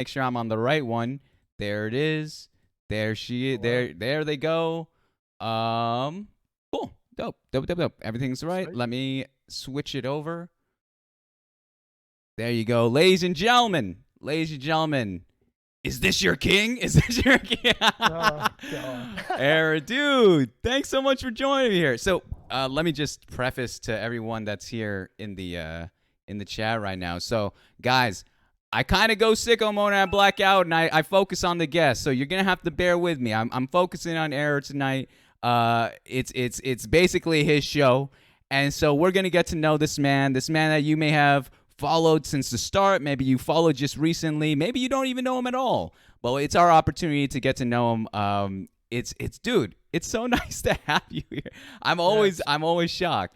Make sure I'm on the right one. There it is. There she is. Oh, wow. There they go. Cool. Dope. Everything's right. Sweet. Let me switch it over. There you go. Ladies and gentlemen. Ladies and gentlemen. Is this your king? Is this your king? Oh, God. Era, dude. Thanks so much for joining me here. So, let me just preface to everyone that's here in the chat right now. So, guys, I kind of go sicko mode and I black out and I focus on the guest. So you're gonna have to bear with me. I'm focusing on Error tonight. It's basically his show, and so we're gonna get to know this man that you may have followed since the start. Maybe you followed just recently. Maybe you don't even know him at all. But it's our opportunity to get to know him. It's dude. It's so nice to have you here. I'm always shocked.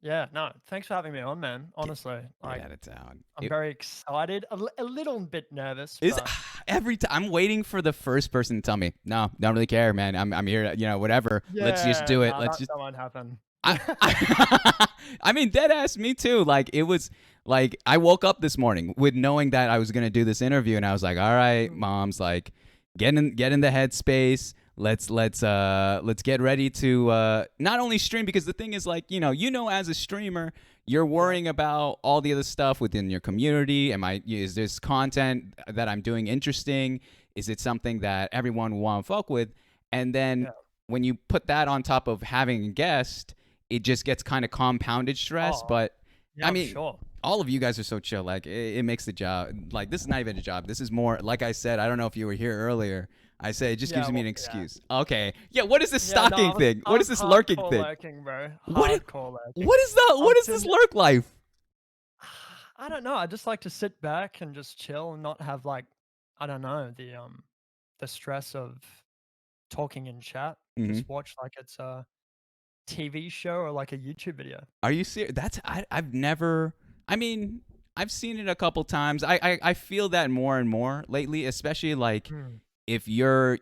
Yeah, no, thanks for having me on, man. Honestly, Get like, out of town. I'm very excited, a little bit nervous, Is but every time I'm waiting for the first person to tell me, no, don't really care, man. I'm here, whatever. Let's just yeah, do it. no, Let's just. that won't happen. I mean, dead ass me too. Like it was like I woke up this morning with knowing that I was gonna do this interview, and I was like, all right, Mm, mom's like, get in the headspace. Let's get ready to not only stream because the thing is like as a streamer you're yeah. worrying about all the other stuff within your community. Is this content that I'm doing interesting? Is it something that everyone will want to fuck with? And then Yeah. when you put that on top of having a guest, it just gets kind of compounded stress. Oh, But yeah, I I'm mean, sure. all of you guys are so chill. Like it makes the job like this is not even a job. This is more like I said. I don't know if you were here earlier. I say it just Yeah, gives me well, an yeah. excuse. Okay. Yeah. What is this Yeah, no, stalking thing? I What was is this lurking hardcore thing? lurking, bro. What? Hardcore lurking. What is the? I'm What is this sitting lurk life? I don't know, I just like to sit back and just chill and not have, like, I don't know, the stress of talking in chat. Hmm. Just watch like it's a TV show or like a YouTube video. Are you serious? I've never. I mean, I've seen it a couple times. I feel that more and more lately, especially like Mm. if you.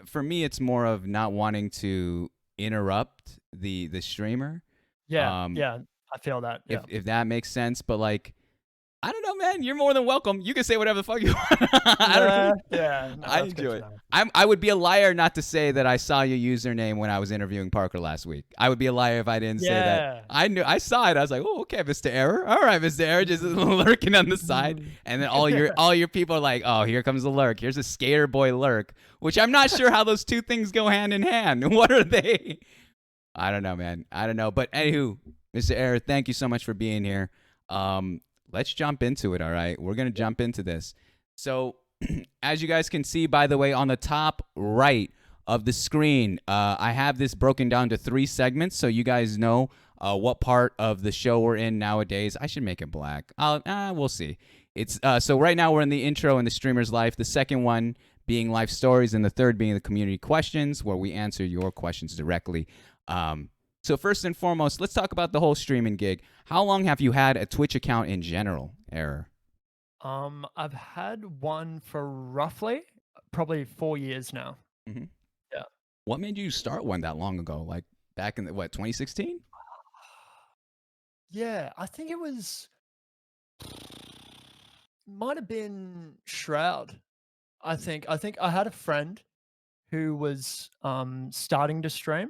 For me, it's more of not wanting to interrupt the streamer. Yeah, Um, yeah, I feel that, if yeah. if that makes sense, but like I don't know, man. You're more than welcome. You can say whatever the fuck you want. I don't Yeah, really. yeah, no, I that's good enjoy to it. know. I would be a liar not to say that I saw your username when I was interviewing Parker last week. I would be a liar if I didn't say that. Yeah. I saw it. I was like, oh, okay, Mr. Error. All right, Mr. Error, just Mm. lurking on the side. Mhm. And then all your people are like, oh, here comes the lurk. Here's a skater boy lurk, which I'm not sure how those two things go hand in hand. What are they? I don't know, man. I don't know. But anywho, Mr. Error, thank you so much for being here. Um, let's jump into it. All right, we're gonna jump into this. So, as you guys can see, by the way, on the top right of the screen, I have this broken down to 3 segments, so you guys know what part of the show we're in nowadays. I should make it black. We'll see. It's so right now we're in the intro and the streamer's life. The second one being life stories, and the third being the community questions, where we answer your questions directly. So first and foremost, let's talk about the whole streaming gig. How long have you had a Twitch account in general, Error? I've had one for roughly probably 4 years now. Hmm. Yeah. What made you start one that long ago? Like back in 2016? Yeah, I think it was might have been Shroud. I think I had a friend who was starting to stream,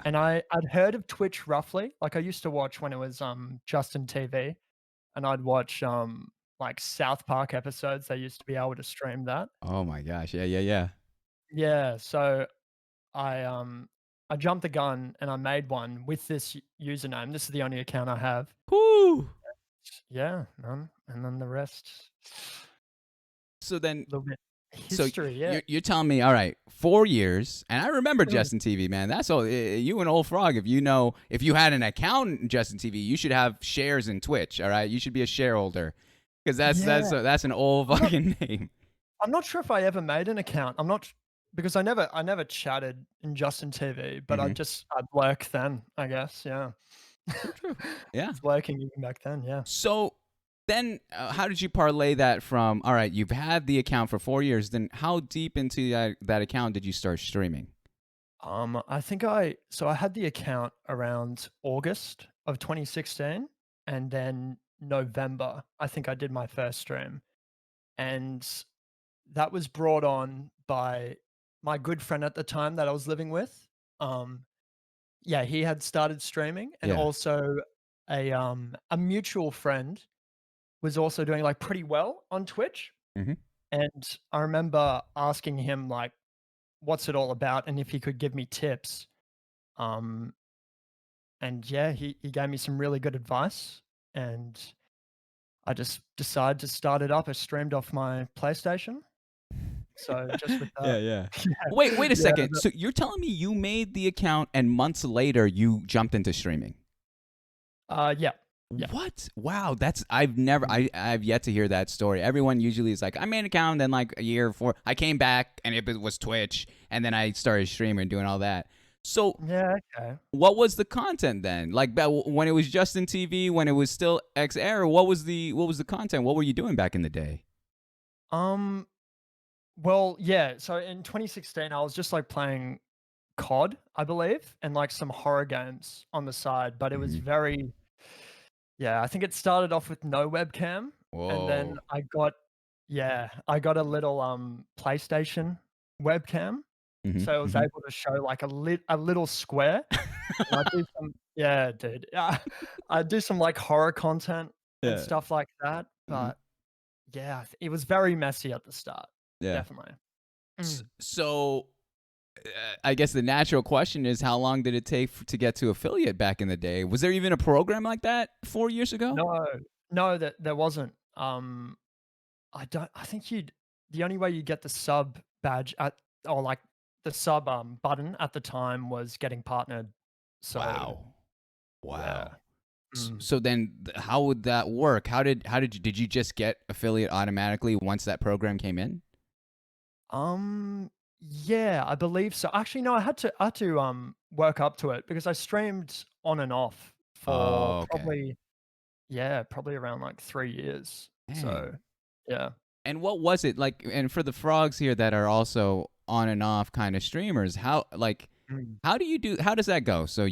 and I'd heard of Twitch roughly. Like I used to watch when it was Justin TV, and I'd watch like South Park episodes. They used to be able to stream that. Oh my gosh! Yeah. Yeah, so I jumped the gun and I made one with this username. This is the only account I have. Whoo! Yeah, and then the rest, So then, a little bit so history. Yeah. you're telling me, all right, 4 years, and I remember Mm. Justin TV, man. That's all. You an old frog. If you had an account in Justin TV, you should have shares in Twitch. All right, you should be a shareholder because Yeah. that's an old I'm not fucking name. I'm not sure if I ever made an account. I'm not because I never chatted in Justin TV, but Hmm. I'd lurk then, I guess, yeah. True. I Yeah. was lurking even back then, yeah. So then, how did you parlay that from? All right, you've had the account for 4 years. Then, how deep into that account did you start streaming? I think I had the account around August of 2016, and then November, I think I did my first stream. and that was brought on by my good friend at the time that I was living with. Um, yeah, he had started streaming, and Yeah. also a mutual friend was also doing, like, pretty well on Twitch, Mhm. and I remember asking him, like, what's it all about, and if he could give me tips. Um, and yeah, he gave me some really good advice, and I just decided to start it up. I streamed off my PlayStation, so just with that. Yeah, yeah. Yeah, Wait a yeah, second. So you're telling me you made the account and months later you jumped into streaming? yeah, yeah. What? Wow, that's I've never Mm. I've yet to hear that story. Everyone usually is like, I made an account, then like a year before I came back and it was Twitch, and then I started streaming and doing all that. So Yeah, okay. what was the content then? Like when it was Justin TV, when it was still xErrror, what was the content? What were you doing back in the day? Um, well, yeah, so in 2016, I was just, like, playing COD, I believe, and, like, some horror games on the side, but it was Hmm. very yeah, I think it started off with no webcam, and then Whoa. I got a little, PlayStation webcam, Hmm. so I was Hmm. able to show, like, a little square, and I do some yeah, dude, I do some, like, horror content and Yeah. stuff like that, Hmm. but yeah, it was very messy at the start, Yeah. definitely. S- Mm. So I guess the natural question is, how long did it take to get to affiliate back in the day? Was there even a program like that 4 years ago? No, no, there wasn't, I think you'd the only way you get the sub badge at or, like, the sub, button at the time was getting partnered. So, Wow. yeah. Wow. Mm. So then, how would that work? How did you just get affiliate automatically once that program came in? Yeah, I believe so. Actually, no, I had to work up to it because I streamed on and off for Oh, okay. probably around, like, 3 years. So, Dang. yeah. And what was it like? And for the frogs here that are also on and off kind of streamers, Mm. how does that go? So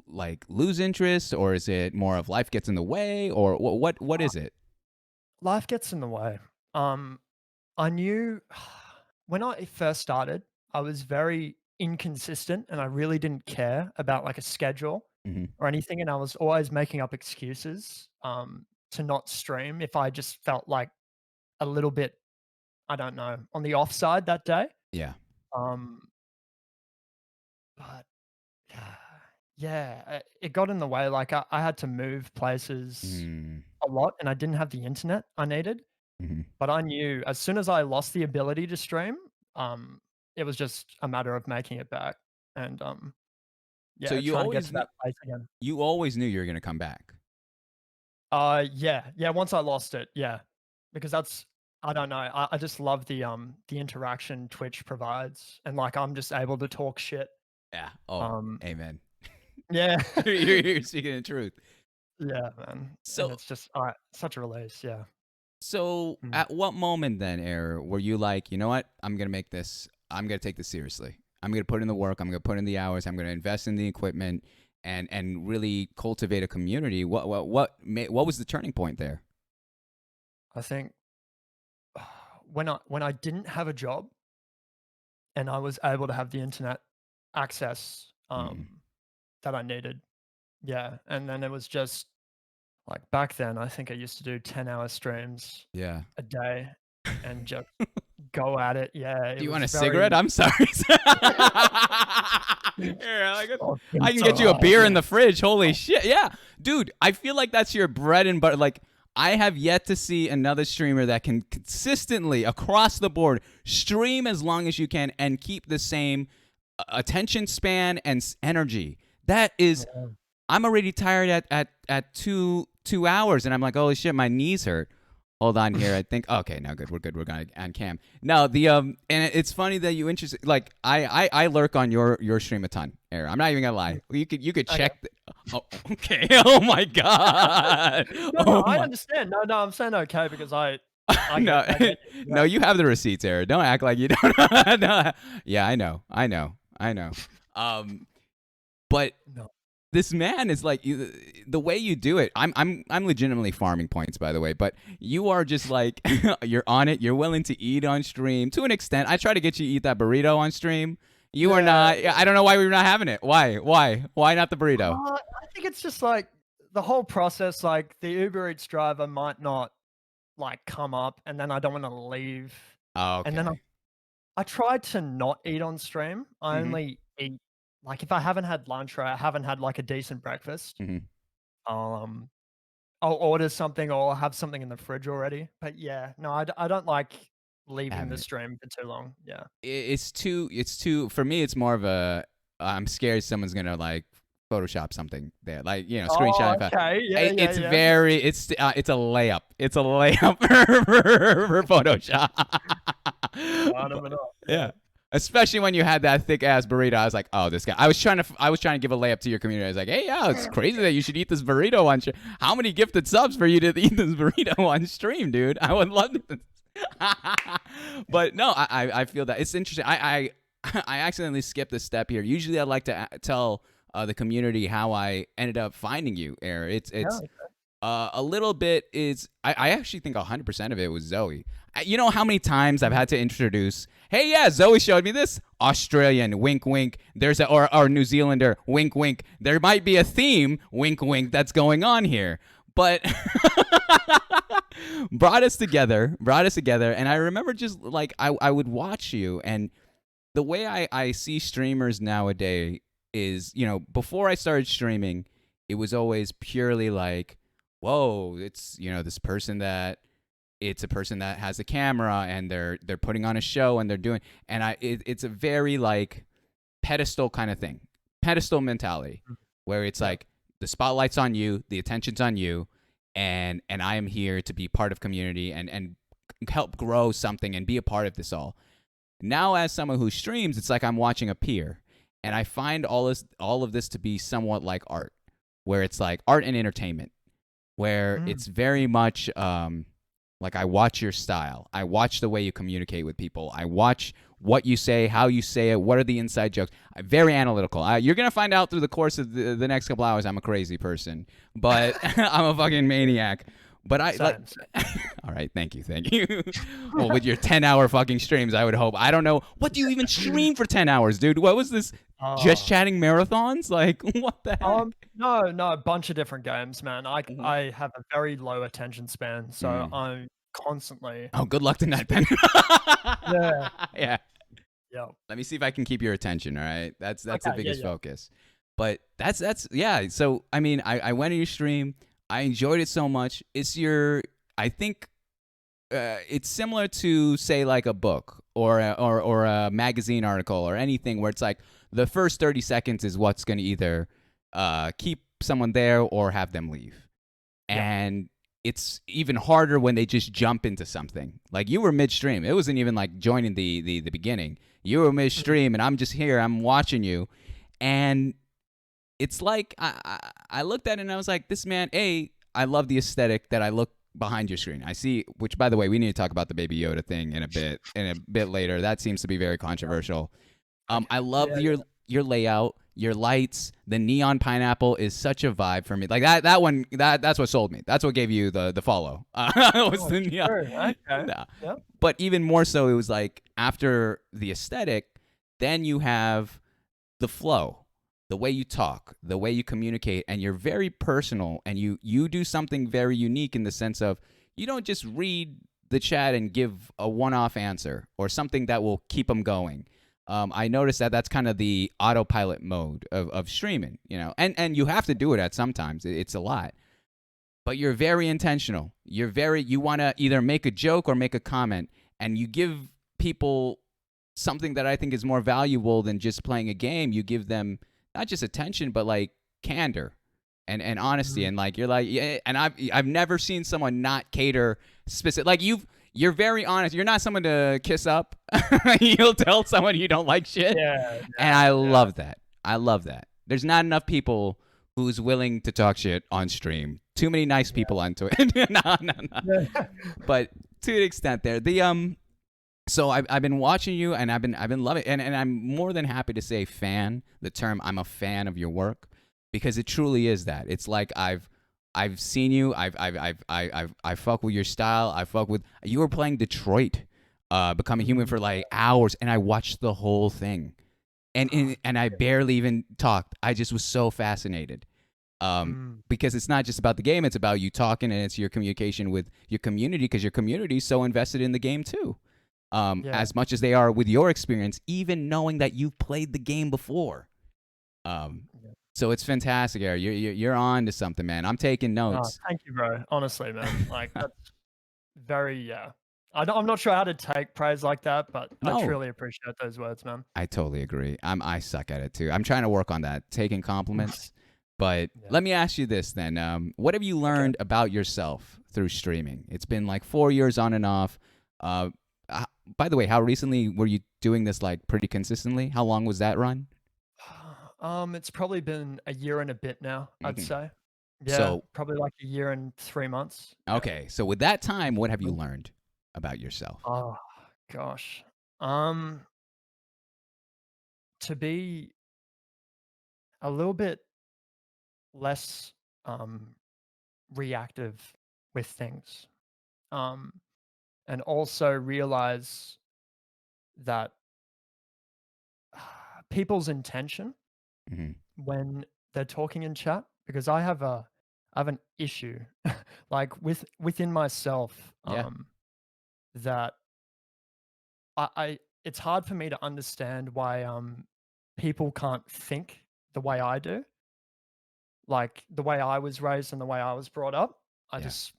like lose interest, or is it more of life gets in the way, or what is it? Life gets in the way. Um I knew when I first started, I was very inconsistent and I really didn't care about like a schedule Hmm. or anything. And I was always making up excuses to not stream if I just felt like a little bit, I don't know, on the offside that day. Yeah. Um, but yeah, it got in the way. Like I had to move places Mm-hmm. a lot and I didn't have the internet I needed. But I knew as soon as I lost the ability to stream, um, it was just a matter of making it back and, So yeah, trying to get to that place again. you always knew you were gonna come back. Yeah, yeah, once I lost it, yeah, because that's I don't know, I just love the interaction Twitch provides, and, like, I'm just able to talk shit. Yeah. Oh, Um, amen. yeah. You're speaking the truth. Yeah, man, and So it's just, such a release, yeah. So, Mm. at what moment then, Error, were you like, you know what? I'm gonna take this seriously. I'm gonna put in the work. I'm gonna put in the hours. I'm gonna invest in the equipment and really cultivate a community. What was the turning point there? I think when I didn't have a job and I was able to have the internet access, Mm, that I needed. Yeah, and then it was just like back then, I think I used to do 10-hour streams yeah. a day and just go at it. Yeah, Do it you want was a cigarette? very I'm sorry. Here, oh, it's been I can so get you a hard, beer in man. the fridge. Holy shit. Yeah. Dude, I feel like that's your bread and butter. Like, I have yet to see another streamer that can consistently, across the board, stream as long as you can and keep the same attention span and energy. That is, Yeah. I'm already tired at 2 hours, and I'm like, holy shit, my knees hurt. Hold on here. I think okay, no good. We're good. We're gonna on cam. No, and it's funny that you interested. Like I lurk on your stream a ton. Aaron. I'm not even gonna lie. You could Okay. check. Oh, okay. Oh my god. No, no, Oh I my. understand. No, no, I'm saying okay because No, I get you. no. Yeah. You have the receipts, Aaron. Don't act like you don't. No. Yeah, I know. I know. I know. Um, but No. this man is like the way you do it. I'm legitimately farming points, by the way, but you are just like you're on it. You're willing to eat on stream to an extent. I try to get you to eat that burrito on stream. You are not. I don't know why we're not having it. Why? Why not the burrito? I think it's just like the whole process. Like the Uber Eats driver might not like come up, and then I don't want to leave, Oh, and then okay. I try to not eat on stream. I Hmm. only eat like if I haven't had lunch or I haven't had like a decent breakfast. Hmm. Um, I'll order something or I'll have something in the fridge already. But yeah, no, I don't like leaving Having the it. stream for too long. Yeah. It's too. It's too. For me, it's more of a. I'm scared someone's gonna like Photoshop something there, like Oh, screenshot. okay. Yeah, yeah, It's yeah. very. It's a layup. It's a layup for Photoshop. Line But 'em up. Yeah. yeah. Especially when you had that thick ass burrito, I was like, "Oh, this guy." I was trying to give a layup to your community. I was like, "Hey, yeah, it's crazy that you should eat this burrito on stream. How many gifted subs for you to eat this burrito on stream, dude? I would love to." But no, I feel that it's interesting. I accidentally skipped a step here. Usually, I like to tell the community how I ended up finding you, Air. It's Yeah. a little bit is I actually think 100% of it was Zoe. You know how many times I've had to introduce, hey, yeah, Zoe showed me this. Australian, wink, wink. There's or New Zealander, wink, wink. There might be a theme, wink, wink, that's going on here. But brought us together. And I remember just like I would watch you, and the way I see streamers nowadays is, before I started streaming, it was always purely like, whoa, it's this person that it's a person that has a camera and they're putting on a show and they're doing, and it's a very like pedestal kind of thing, pedestal mentality, Mhm. where it's Yeah. like the spotlight's on you, the attention's on you, and I am here to be part of community and help grow something and be a part of this all. Now, as someone who streams, it's like I'm watching a peer, and I find all of this to be somewhat like art, where it's like art and entertainment, where Mm. it's very much like I watch your style, I watch the way you communicate with people, I watch what you say, how you say it, what are the inside jokes. I'm very analytical. You're gonna find out through the course of the next couple hours I'm a crazy person, but I'm a fucking maniac. But I like. Same. All right, thank you. Well, with your 10-hour fucking streams, I would hope. I don't know. What do you even stream for 10 hours, dude? What was this? Just Oh. chatting marathons? Like, what the heck? No, a bunch of different games, man. Mhm. I have a very low attention span, so Mm. I'm constantly Oh, good luck tonight then. yeah, Yeah. yeah. Let me see if I can keep your attention. All right, that's the Okay, yeah, biggest yeah. focus. But that's yeah. So I mean, I went to your stream. I enjoyed it so much. I think it's similar to say like a book or a magazine article or anything where it's like the first 30 seconds is what's going to either keep someone there or have them leave. Yeah. And it's even harder when they just jump into something. Like you were midstream. It wasn't even like joining the beginning. You were midstream, and I'm just here. I'm watching you, and it's like I looked at it and I was like, this man. I love the aesthetic that I look behind your screen. I see. Which, by the way, we need to talk about the Baby Yoda thing in a bit later. That seems to be very controversial. Okay. I love Yeah, your layout, your lights. The neon pineapple is such a vibe for me. Like that one. That's what sold me. That's what gave you the follow. Was oh, the neon. true, okay. Nah. Yep. But even more so, it was like after the aesthetic, then you have the flow, the way you talk, the way you communicate, and you're very personal, and you do something very unique in the sense of you don't just read the chat and give a one-off answer or something that will keep them going. I noticed that that's kind of the autopilot mode of streaming, and you have to do it at sometimes. It's a lot, but you're very intentional. You want to either make a joke or make a comment, and you give people something that I think is more valuable than just playing a game. You give them not just attention, but like candor and honesty, Mhm. and like you're like, yeah. And I've never seen someone not cater specific. Like you're very honest. You're not someone to kiss up. You'll tell someone you don't like shit, Yeah, and I yeah. love that. I love that. There's not enough people who's willing to talk shit on stream. Too many nice people on Twitch. No. Yeah. But to an extent, there the. So I've been watching you, and I've been loving it, and I'm more than happy to say fan. The term I'm a fan of your work because it truly is that. It's like I've seen you. I fuck with your style. I fuck with you were playing Detroit, Become a Human for like hours, and I watched the whole thing, and I barely even talked. I just was so fascinated. Mm, Because it's not just about the game; it's about you talking, and it's your communication with your community. Because your community is so invested in the game too, yeah. as much as they are with your experience, even knowing that you've played the game before. Um, Yeah. so it's fantastic, Eric. You're on to something, man. I'm taking No, notes. thank you, bro. Honestly, man. Like that's very yeah. I'm not sure how to take praise like that, but I No, truly appreciate those words, man. I totally agree. I suck at it too. I'm trying to work on that, taking compliments. But Yeah. let me ask you this then: what have you Okay. learned about yourself through streaming? It's been like 4 years on and off. Uh, h- by the way, how recently were you doing this? Like pretty consistently? How long was that run? It's probably been a year and a bit now, I'd Hmm. say. Yeah, So probably like a year and 3 months. Yeah. okay, so with that time, what have you learned about yourself? Oh gosh. Um, to be a little bit less um reactive with things. Um, and also realize that people's intention Hmm. when they're talking in chat, because I have an issue like within myself, Yeah. that I it's hard for me to understand why people can't think the way I do, like the way I was raised and the way I was brought up. I Yeah. just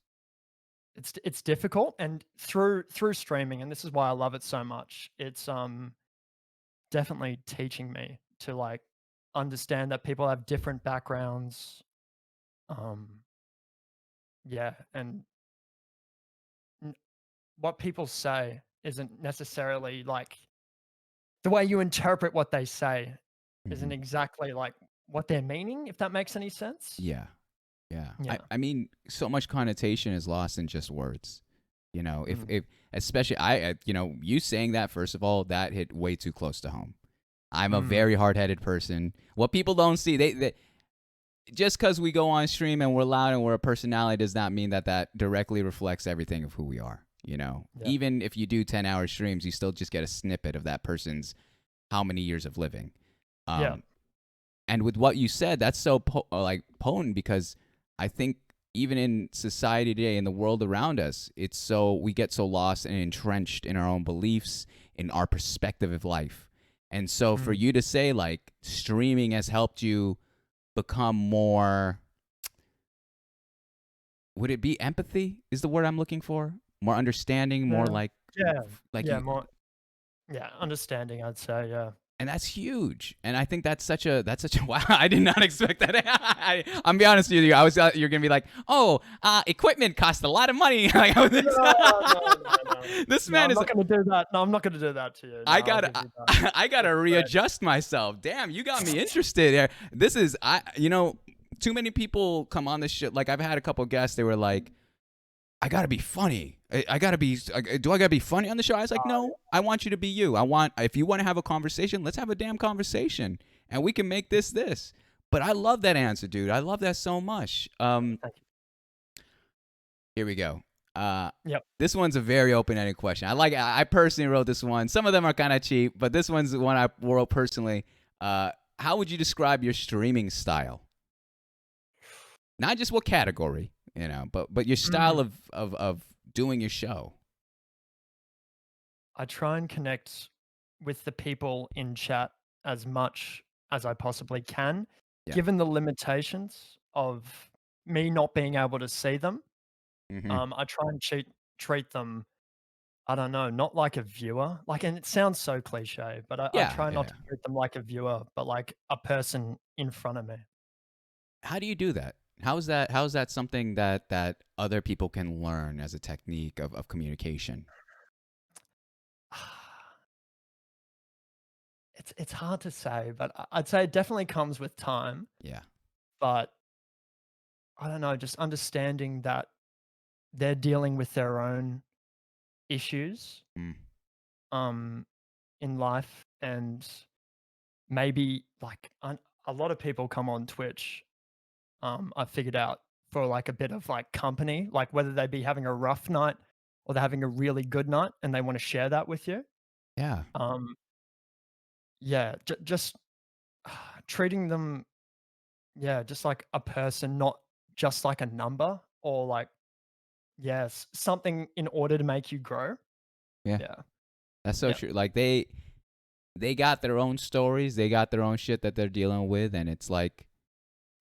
it's difficult, and through streaming, and this is why I love it so much. It's definitely teaching me to like understand that people have different backgrounds. Um, yeah, and n- what people say isn't necessarily like the way you interpret what they say isn't Hmm. exactly like what they're meaning, if that makes any sense. Yeah. Yeah. I, Yeah. I mean, so much connotation is lost in just words. Mm, If especially you saying that, first of all, that hit way too close to home. I'm a mm, very hard headed person. What people don't see, they just because we go on stream and we're loud and we're a personality does not mean that that directly reflects everything of who we are. yeah. Even if you do 10-hour streams, you still just get a snippet of that person's how many years of living. Yeah. Um, and with what you said, that's so like potent because I think even in society today, in the world around us, it's so we get so lost and entrenched in our own beliefs, in our perspective of life. And so for Mm, you to say like streaming has helped you become more, would it be empathy is the word I'm looking for? More understanding, more yeah. Yeah. like Yeah. you, More. Yeah. Understanding, I'd say. Yeah. and that's huge. And I think that's such a wow. I did not expect that. I'm be honest with you. I was you're gonna be like, oh, equipment costs a lot of money. Like I was, No, no, no, no. this No, man I'm is. not gonna do that. No, I'm not gonna do that to you. No, I I'll gotta give you that. I gotta Respect. readjust myself. Damn, you got me interested here. This is too many people come on this shit. Like I've had a couple guests. They were like, I gotta be funny. I gotta be. Do I gotta be funny on the show? I was like, no. I want you to be you. If you want to have a conversation, let's have a damn conversation, and we can make this. But I love that answer, dude. I love that so much. Thank Here we go. Uh, you. Yep. this one's a very open-ended question. I personally wrote this one. Some of them are kind of cheap, but this one's the one I wrote personally. How would you describe your streaming style? Not just what category, but your style Mm. of doing your show. I try and connect with the people in chat as much as I possibly can, Yeah. given the limitations of me not being able to see them. Hmm. I try and treat them, I don't know, not like a viewer, like, and it sounds so cliche, but I Yeah, try not yeah. to treat them like a viewer, but like a person in front of me. How do you do that? How is that something that other people can learn as a technique of communication? It's hard to say, but I'd say it definitely comes with time, Yeah. but I don't know, just understanding that they're dealing with their own issues, Mm. um, in life, and maybe, like, a lot of people come on Twitch I figured out for like a bit of like company, like whether they be having a rough night or they're having a really good night and they want to share that with you. Yeah. Um, yeah, just treating them, yeah, just like a person, not just like a number or like, yes, something in order to make you grow. Yeah. Yeah. That's so Yeah. true. Like they got their own stories, they got their own shit that they're dealing with, and it's like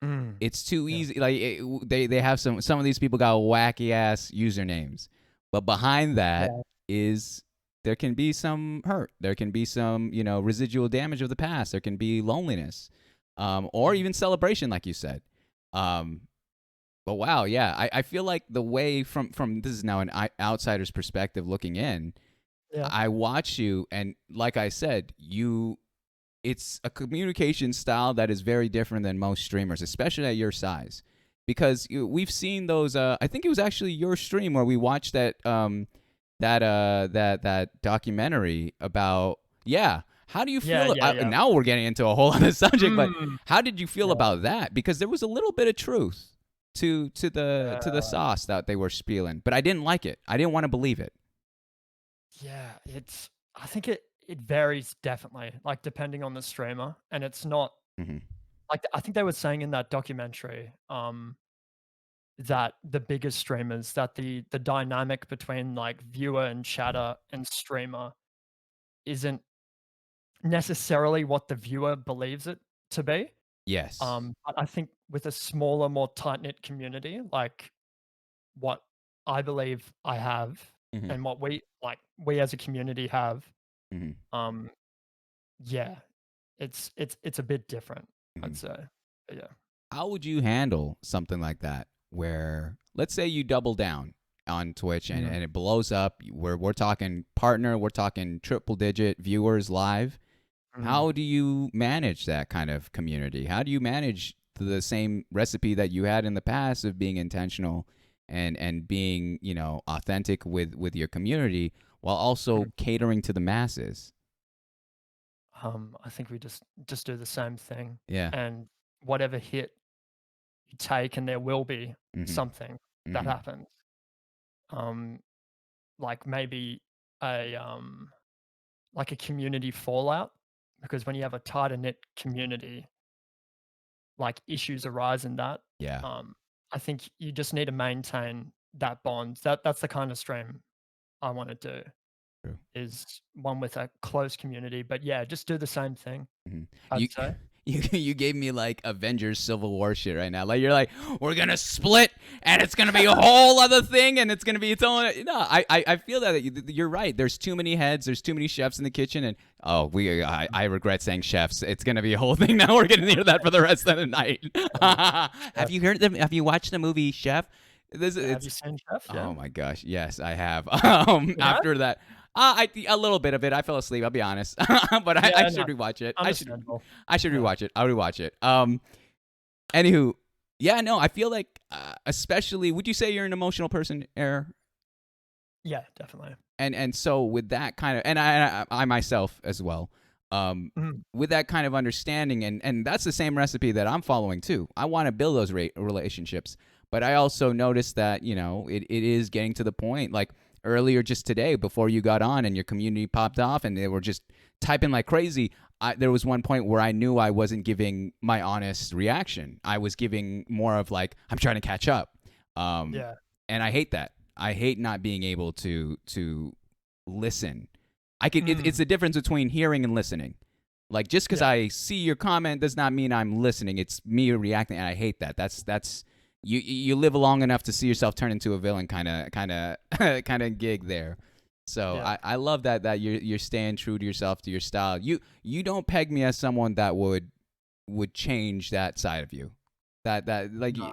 Mm. it's too Yeah. easy. Like they have some of these people got wacky ass usernames, but behind that Yeah. is there can be some hurt. There can be some residual damage of the past. There can be loneliness, or Mm. even celebration, like you said. Um, but wow, yeah, I feel like the way from this is now an outsider's perspective looking in. Yeah. I watch you, and like I said, it's a communication style that is very different than most streamers, especially at your size. Because we've seen those. I think it was actually your stream where we watched that documentary about. Yeah, how do you Yeah. feel? Yeah. Yeah. Now we're getting into a whole other subject, but Mm. how did you feel Yeah. about that? Because there was a little bit of truth to the Yeah. sauce that they were spieling, but I didn't like it. I didn't want to believe it. Yeah, I think it varies definitely, like, depending on the streamer, and it's not Hmm. like, I think they were saying in that documentary, that the biggest streamers, that the dynamic between, like, viewer and chatter and streamer isn't necessarily what the viewer believes it to be. Yes. But I think with a smaller, more tight-knit community, like what I believe I have Hmm. and what we as a community have, Hmm. um yeah, it's a bit different, I'd Hmm. say. But yeah. How would you handle something like that where let's say you double down on Twitch and, Mhm, and it blows up where we're talking partner, we're talking triple digit viewers live. mm, How do you manage that kind of community? How do you manage the same recipe that you had in the past of being intentional and being, authentic with your community while mm. also catering to the masses? I think we just do the same thing, Yeah. and whatever hit you take, and there will be Mhm. something that Mhm. happens. Um, like maybe a, like a community fallout, because when you have a tighter knit community, like, issues arise in that. Yeah. Um, I think you just need to maintain that bond. That's the kind of stream I wanna do. True. Is one with a close community, but yeah, just do the same thing, Mhm. I'd You say. you gave me like Avengers Civil War shit right now. Like you're like, we're gonna split and it's gonna be a whole other thing and it's gonna be its own. No, I feel that you're right. There's too many heads. There's too many chefs in the kitchen, and oh, I regret saying chefs. It's gonna be a whole thing now. We're gonna hear that for the rest of the night. Have Chef. you heard them? Have you watched the movie Chef? This Yeah, have you it's seen Chef? Oh Yeah? my gosh, yes, I have. You have? After that, a little bit of it. I fell asleep. I'll be honest, but I Yeah, no, should rewatch it. understandable. I should Yeah. rewatch it. I'll rewatch it. Anywho, yeah, no, I feel like, especially, would you say you're an emotional person, Error? Yeah, definitely. And so with that kind of, and I myself as well, um, Mhm, with that kind of understanding, and that's the same recipe that I'm following too. I want to build those relationships, but I also noticed that it is getting to the point like earlier just today before you got on and your community popped off and they were just typing like crazy. There was one point where I knew I wasn't giving my honest reaction. I was giving more of like I'm trying to catch up, um, yeah. and I hate that. I hate not being able to listen. I could. It's Mm, the difference between hearing and listening. Like just because yeah, I see your comment does not mean I'm listening. It's me reacting, and I hate that. That's you live long enough to see yourself turn into a villain, kind of gig there. So yeah. I love that you're staying true to yourself, to your style. You don't peg me as someone that would change that side of you. That like No,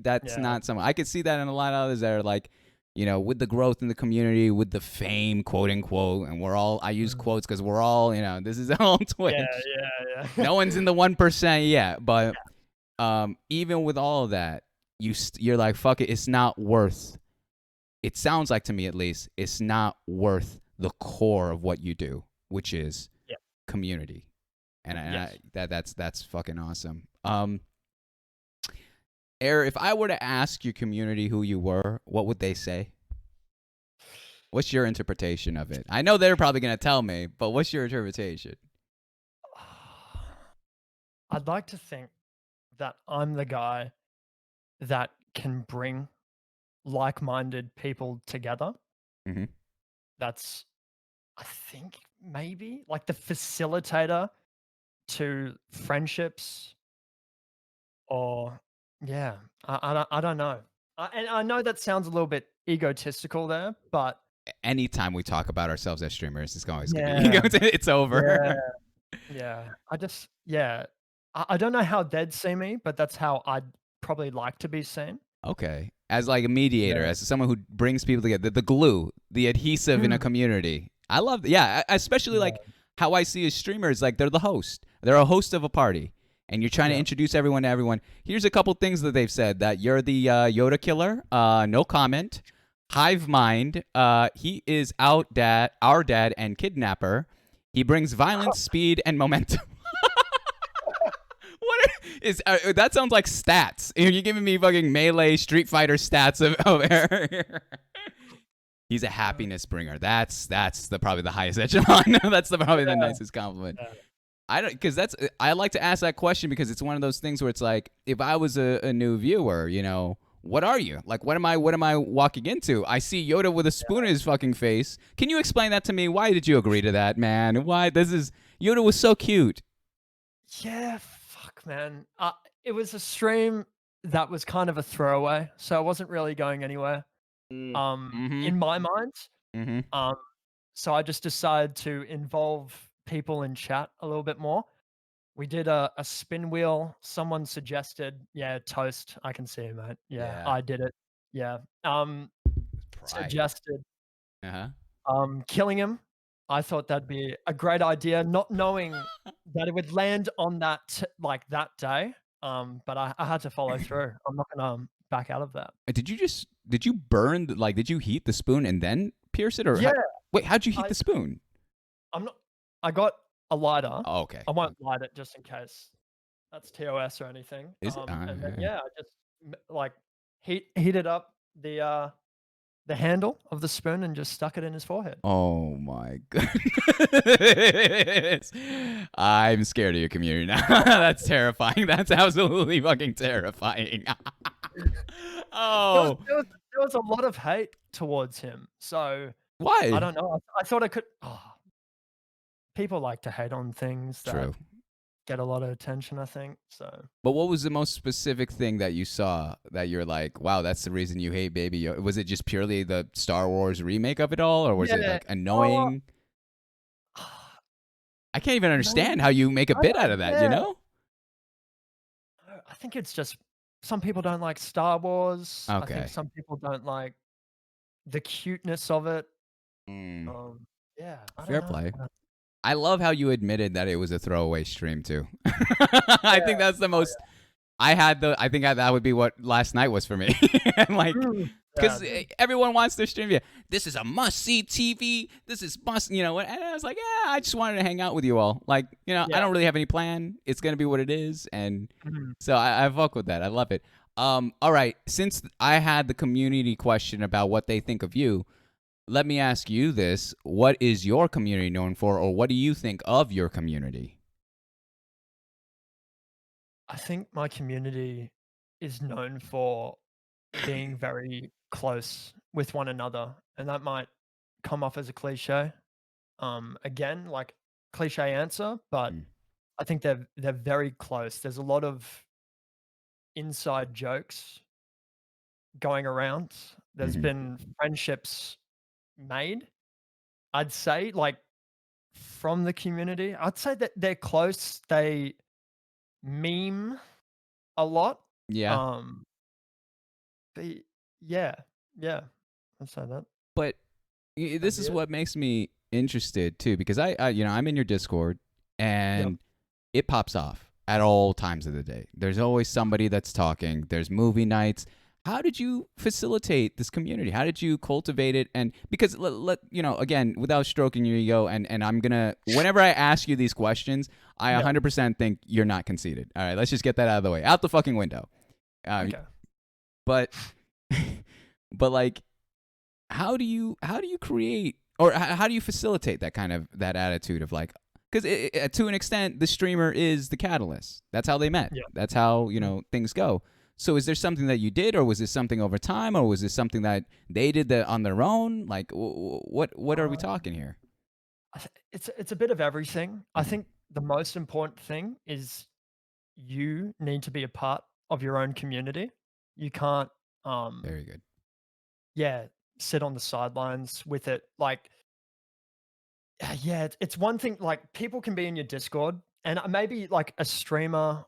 that's yeah. not someone I could see that in a lot of others that are like, with the growth in the community, with the fame, quote unquote, and I use Mm. quotes because we're all, this is all Yeah, Twitch. yeah, yeah. No one's in the 1% yet, but even with all of that, you're like, fuck it, it's not worth. It sounds like to me at least, it's not worth the core of what you do, which is Yeah, community, and yes. that's fucking awesome. Air, if I were to ask your community who you were, what would they say? What's your interpretation of it? I know they're probably going to tell me, but what's your interpretation? I'd like to think that I'm the guy that can bring like-minded people together. Mm-hmm. That's, I think, maybe like the facilitator to friendships, or yeah, I don't know. And I know that sounds a little bit egotistical there, but Anytime we talk about ourselves as streamers, it's always going to be, yeah, it's over. yeah, yeah. I just yeah. I don't know how they'd see me, but that's how I'd probably like to be seen. Okay. As like a mediator, Yeah. as someone who brings people together, the glue, the adhesive in a Mm. community. I love, yeah, especially Yeah, like how I see as streamers, like they're the host. They're a host of a party, and you're trying to yeah. introduce everyone to everyone. Here's a couple things that they've said: that you're the Yoda killer. No comment. Hive mind. He is our dad, and kidnapper. He brings violence, speed, and momentum. What is that? Sounds like stats. You're giving me fucking melee Street Fighter stats of Air. He's a happiness bringer. That's probably the highest echelon. That's probably the Yeah, nicest compliment. yeah. I don't, because I like to ask that question because it's one of those things where it's like, if I was a new viewer, what are you? Like, what am I walking into? I see Yoda with a spoon in his fucking face. Can you explain that to me? Why did you agree to that, man? Why Yoda was so cute. Yeah, fuck, man. It was a stream that was kind of a throwaway, so it wasn't really going anywhere, Mm-hmm. in my mind. Mm-hmm. Um, so I just decided to involve people in chat a little bit more. We did a spin wheel. Someone suggested, yeah, toast. I can see it, mate. Yeah, Yeah. I did it. Yeah. Pride. Suggested Uh-huh. killing him. I thought that'd be a great idea, not knowing that it would land on that day. But I had to follow through. I'm not gonna back out of that. Did you burn, like, did you heat the spoon and then pierce it? Yeah, Wait, how'd you heat I the spoon? I'm not I got a lighter. Oh, okay. I won't light it just in case that's TOS or anything. Is it? And then yeah, I just like heated up the handle of the spoon and just stuck it in his forehead. Oh my goodness. I'm scared of your community now. That's terrifying. That's absolutely fucking terrifying. There was Oh, there was there was a lot of hate towards him, so I why? don't know. I thought I could. People like to hate on things that True. get a lot of attention, I think. So But what was the most specific thing that you saw that you're like, wow, that's the reason you hate Baby Yoda? Was it just purely the Star Wars remake of it all, or was it yeah. like Oh, annoying? I can't even no, understand how you make a bit out of that, you yeah. know? I think it's just some people don't like Star Wars. I think Okay. some people don't like the cuteness of it. Mm, Yeah, I don't fair know. play. I love how you admitted that it was a throwaway stream too. Yeah. I think that's the Oh, most. I think that would be what last night was for me. And like, yeah. Yeah, because everyone wants their stream. Yeah, this is a must see TV. This is must, and I was like, yeah, I just wanted to hang out with you all. Like, I yeah. don't really have any plan. It's gonna be what it is, and Mhm. so I fuck with that. I love it. All right. Since I had the community question about what they think of you, let me ask you this. What is your community known for, or what do you think of your community? I think my community is known for being very close with one another, and that might come off as a cliche. Again, like cliche answer, but Mm, I think they're very close. There's a lot of inside jokes going around. There's mhm. been friendships made. I'd say like from the community. I'd say that they're close. They meme a lot. Yeah. Um, but yeah, yeah, I'd say that. But That'd this be is it. what makes me interested too, because I'm in your Discord, Yep. and it pops off at all times of the day. There's always somebody that's talking. There's movie nights. How did you facilitate this community? How did you cultivate it? And because again, without stroking your ego, and I'm gonna, whenever I ask you these questions, I Yep. 100% think you're not conceited. All right, let's just get that out of the way, out the fucking window. Um, Okay. but but like how do you create or how do you facilitate that kind of that attitude of like because to an extent the streamer is the catalyst. That's how they met. Yeah. That's how Mm. things go. So is there something that you did, or was this something over time, or was this something that they did that on their own? Like what are we Um, talking here? it's a bit of everything. I Hmm. think the most important thing is you need to be a part of your own community. You can't, Very good. yeah, sit on the sidelines with it. Like, yeah, it's one thing. Like, people can be in your Discord, and maybe like a streamer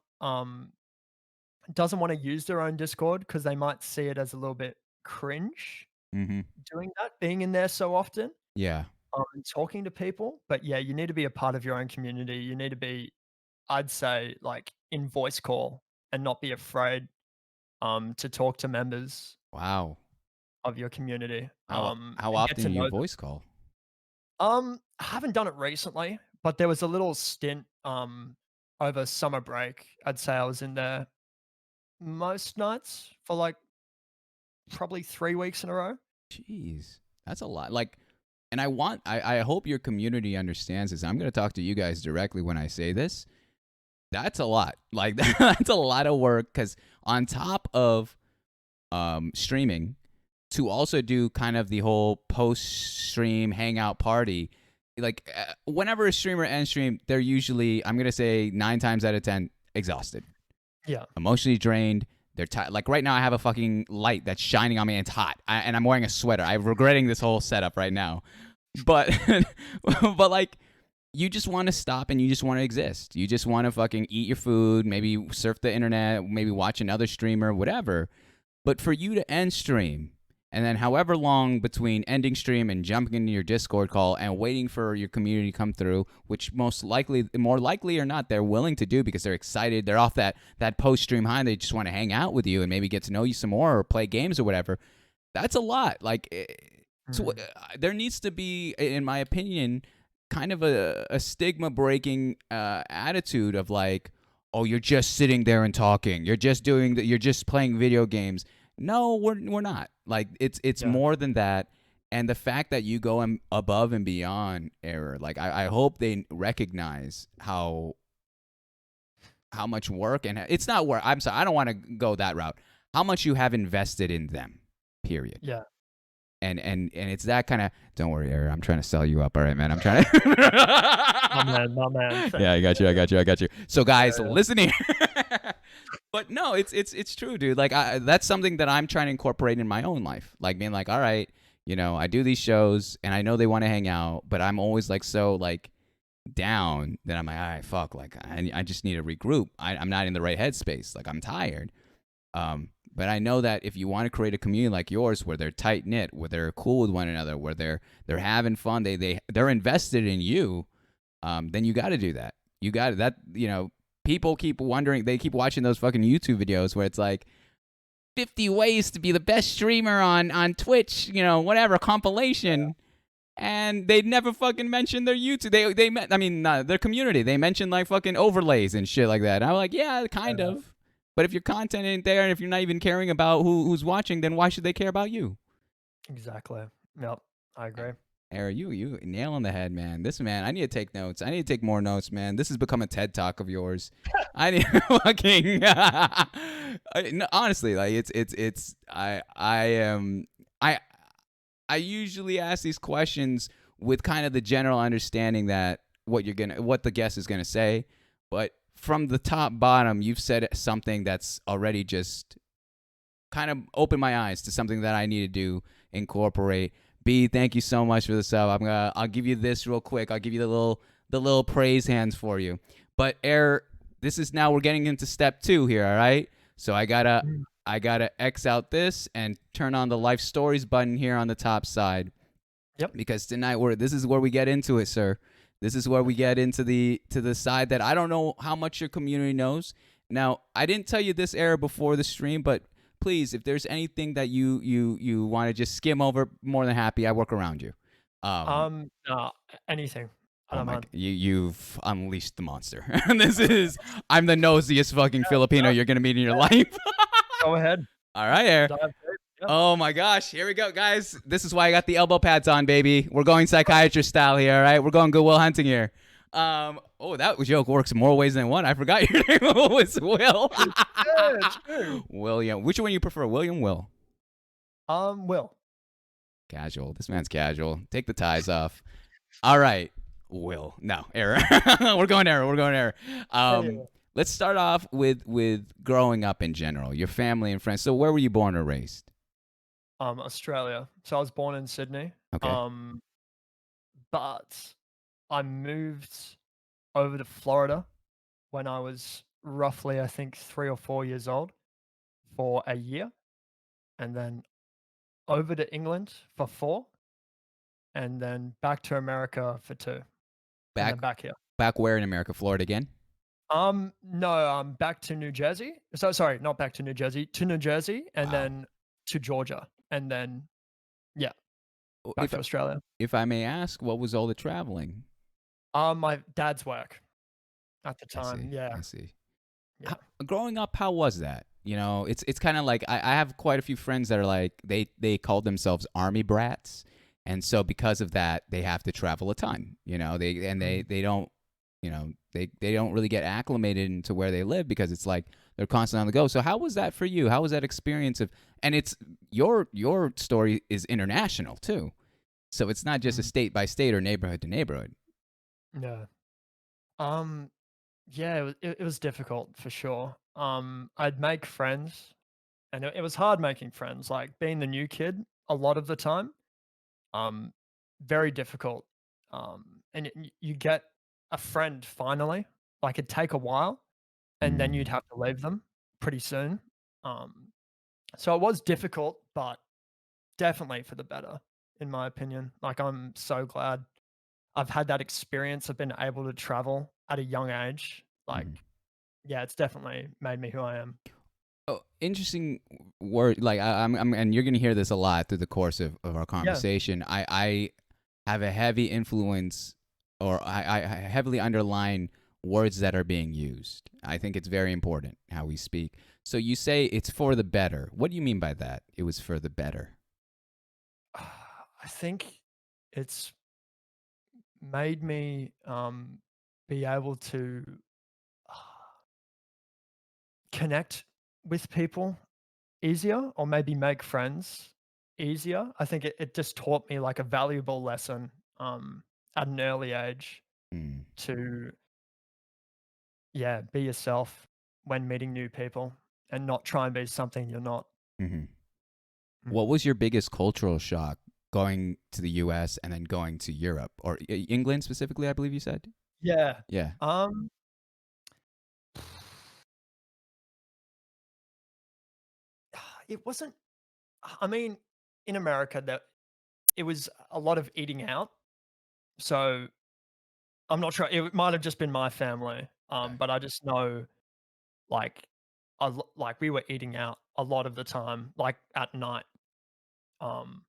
doesn't want to use their own Discord because they might see it as a little bit cringe Hmm. doing that, being in there so often, Yeah. and talking to people. But yeah, you need to be a part of your own community. You need to be, I'd say, like in voice call and not be afraid to talk to members Wow. of your community, How and get often to do you know them. voice call? I haven't done it recently, but there was a little stint, over summer break. I'd say I was in there most nights for, like, probably 3 weeks in a row. Jeez, that's a lot. Like, and I hope your community understands this. I'm going to talk to you guys directly when I say this. That's a lot. Like, that's a lot of work because on top of streaming, to also do kind of the whole post stream hangout party. Like, whenever a streamer ends stream, they're usually, I'm going to say 9 times out of 10, exhausted, Yeah. emotionally drained. They're tired. Like right now, I have a fucking light that's shining on me and it's hot, and I'm wearing a sweater. I'm regretting this whole setup right now, but but like you just want to stop and you just want to exist. You just want to fucking eat your food, maybe surf the internet, maybe watch another streamer, whatever. But for you to end stream and then however long between ending stream and jumping into your Discord call and waiting for your community to come through, which more likely or not, they're willing to do because they're excited. They're off that post stream high. And they just want to hang out with you and maybe get to know you some more or play games or whatever. That's a lot. Like, so Mm. there needs to be, in my opinion, kind of a stigma breaking attitude of like, oh, you're just sitting there and talking. You're just doing that. You're just playing video games. No, we're not. Like it's Yeah. more than that. And the fact that you go above and beyond error, like I hope they recognize how much work and it's not work. I'm sorry, I don't want to go that route. How much you have invested in them, period. Yeah. And it's that kind of don't worry, Eric. I'm trying to sell you up. All right, man. I'm trying to. My man, Yeah, thank I you. got you. I got you. I got you. So, Yeah, guys, yeah. listen here. But no, it's true, dude. Like that's something that I'm trying to incorporate in my own life. Like being like, all right, I do these shows, and I know they want to hang out, but I'm always like so like down that I'm like, all right, fuck. Like I just need to regroup. I'm not in the right headspace. Like I'm tired. But I know that if you want to create a community like yours, where they're tight knit, where they're cool with one another, where they're having fun, they're invested in you, then you got to do that. You got that. People keep wondering. They keep watching those fucking YouTube videos where it's like 50 ways to be the best streamer on Twitch. Whatever compilation. And they never fucking mentioned their YouTube. I mean, their community. They mentioned like fucking overlays and shit like that. And I'm like, yeah, kind Yeah, of. But if your content ain't there, and if you're not even caring about who's watching, then why should they care about you? exactly. Yep, I agree. Era, you nail on the head, man. This man, I need to take notes. I need to take more notes, man. This has become a TED talk of yours. I need fucking. No, honestly, like it's. I am. I usually ask these questions with kind of the general understanding that what the guest is gonna say, but from the top bottom, you've said something that's already just kind of opened my eyes to something that I need to do, incorporate. B, thank you so much for the sub. I'll give you this real quick. I'll give you the little praise hands for you. But this is now we're getting into step 2 here, all right? So Mm. I gotta X out this and turn on the life stories button here on the top side Yep. because tonight this is where we get into it, sir. This is where we get into the side that I don't know how much your community knows. Now, I didn't tell you this era before the stream, but please, if there's anything that you want to just skim over, more than happy. I work around you. Um, Anything. I oh don't my, mind. you've unleashed the monster. I'm the nosiest fucking Filipino Yeah, you're gonna meet in your life. go ahead. All right, Air. Dive deep. Yep. Oh my gosh, here we go, guys. This is why I got the elbow pads on, baby. We're going psychiatrist style here, all right? We're going Goodwill Hunting here. Oh, that joke works more ways than one. I forgot your name was Will. Yeah, true. William. Which one you prefer, William, Will? Will. Casual. This man's casual. Take the ties off. All right, Will. No, error. We're going error. We're going error. Yeah, yeah, yeah. Let's start off with growing up in general, your family and friends. So, where were you born or raised? Australia. So I was born in Sydney. Okay. Um, but I moved over to Florida when I was roughly, I think, 3 or 4 years old for a year, and then over to England for 4, and then back to America for 2, and Back then back here. back where in America? Florida again? No, back to New Jersey. So sorry, not back to New Jersey, and Wow. then to Georgia, and then yeah, Oh, back to Australia. If I may ask, what was all the traveling? My dad's work at the I time. see. Yeah, I see. yeah. Growing up, how was that? You know, it's kind of like I have quite a few friends that are like they call themselves army brats, and so because of that, they have to travel a ton. You know, Mm. they don't, you know, they don't really get acclimated into where they live because it's like they're constantly on the go. So how was that for you? How was that experience of? And it's your story is international too, so it's not just a Mm. state by state or neighborhood to neighborhood. Yeah. Um, yeah, it was difficult for sure. I'd make friends, and it was hard making friends. Like being the new kid a lot of the time. Um, Very difficult. And you get a friend finally. Like it'd take a while, and then you'd Mm, have to leave them pretty soon. Um, so it was difficult, but definitely for the better, in my opinion. Like I'm so glad I've had that experience. I've been able to travel at a young age. Like, mhm. yeah, it's definitely made me who I am. Oh, interesting word. Like I'm, and you're gonna hear this a lot through the course of our Yeah. conversation. I have a heavy influence, or I heavily underline words that are being used. I think it's very important how we speak. So you say it's for the better. What do you mean by that? It was for the better. I think it's made me be able to connect with people easier, or maybe make friends easier. I think it just taught me like a valuable lesson at an early age Mm, to, yeah, be yourself when meeting new people and not try and be something you're not. hmm Mm. What was your biggest cultural shock going to the U.S. and then going to Europe or England specifically? I believe you said. Yeah. Yeah. Um, it wasn't, I mean, in America, that it was a lot of eating out. So I'm not sure. It might have just been my family. Okay. But I just know, like, like we were eating out a lot of the time, like at night. Um,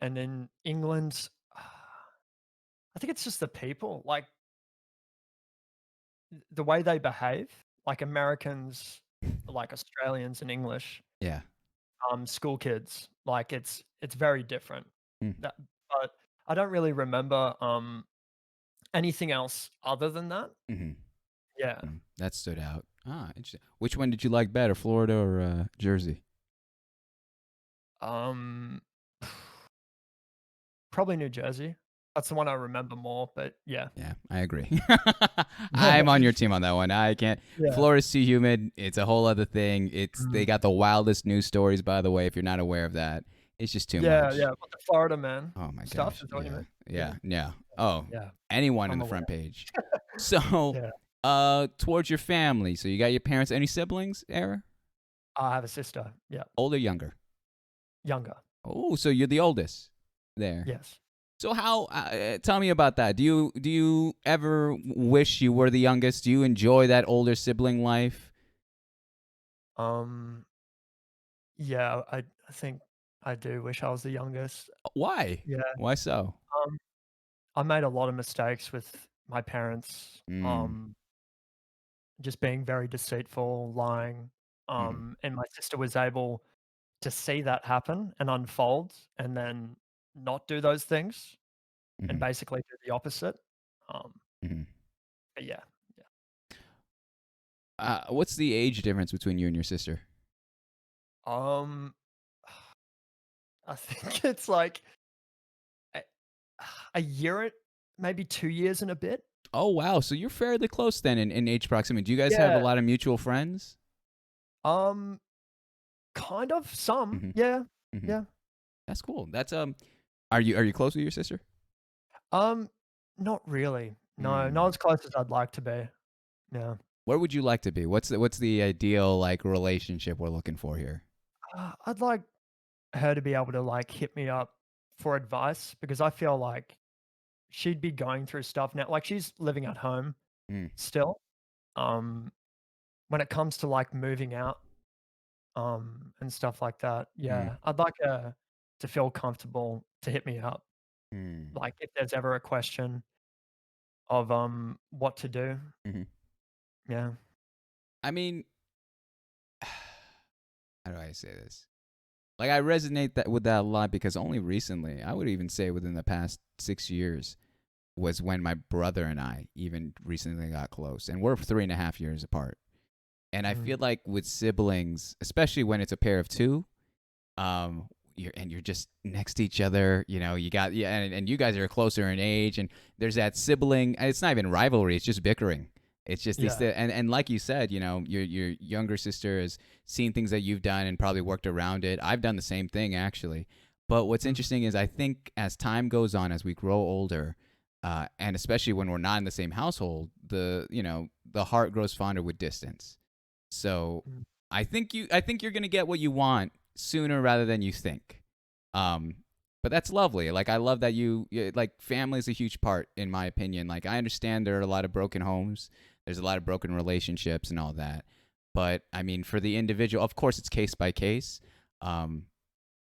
and in England, I think it's just the people, like the way they behave, like Americans, like Australians and English, Yeah. school kids, like it's very different. Mm. That, but I don't really remember anything else other than that. hmm Yeah. That stood out. Ah, interesting. Which one did you like better, Florida or Jersey? Um, Probably New Jersey. That's the one I remember more, but yeah. Yeah, I agree. I'm on your team on that one. I can't. Yeah. Florida's too humid. It's a whole other thing. It's they Mm. got the wildest news stories, by the way. If you're not aware of that, it's just too Yeah, much. yeah, but the Florida man Oh my stuff, gosh. is that what you Yeah, mean? Yeah, yeah, yeah. Oh, yeah, anyone in I'm the aware. front page. So, Yeah. towards your family. So you got your parents. Any siblings? Era? I have a sister, yeah, Older, younger? younger, Oh, so you're the oldest there. yes. So how? Tell me about that. Do you ever wish you were the youngest? Do you enjoy that older sibling life? Um, yeah, I think I do wish I was the youngest. Why? Yeah, Why so? um, I made a lot of mistakes with my parents, Mm, just being very deceitful, lying, Mhm. And my sister was able to see that happen and unfold and then not do those things and Mhm. basically do the opposite. Um, Mhm. but yeah, yeah. What's the age difference between you and your sister? Um, I think it's like a, a year, maybe 2 years and a bit. Oh wow, so you're fairly close then in age proximity. Do you guys have a Yeah. lot of mutual friends? Um, kind of some. Hmm. Yeah. Hmm. Yeah. That's cool. That's Are you close with your sister? Um, not really. No, not Hmm. as close as I'd like to be. Yeah. Where would you like to be? What's the ideal like relationship we're looking for here? I'd like her to be able to like hit me up for advice because I feel like she'd be going through stuff now. Like she's living at home Mm, still. Um, when it comes to like moving out, and stuff like that, mm, yeah, I'd like her to feel comfortable to hit me up. mm, Like if there's ever a question of what to do. hmm. Yeah. I mean, how do I say this? Like I resonate with that a lot because only recently, I would even say within the past 6 years, was when my brother and I even recently got close, and we're 3.5 years apart. And I feel Mm, like with siblings, especially when it's a pair of two, you're just next to each other. You got yeah, and you guys are closer in age, and there's that sibling. And it's not even rivalry; it's just bickering. It's just these, yeah. and like you said, your younger sister has seen things that you've done and probably worked around it. I've done the same thing actually. But what's Mm, interesting is I think as time goes on, as we grow older, and especially when we're not in the same household, the heart grows fonder with distance. So mm, I think you're gonna get what you want sooner rather than you think. Um, but that's lovely. Like I love that like family is a huge part in my opinion. Like I understand there are a lot of broken homes, there's a lot of broken relationships and all that. But I mean, for the individual, of course, it's case by case. Um,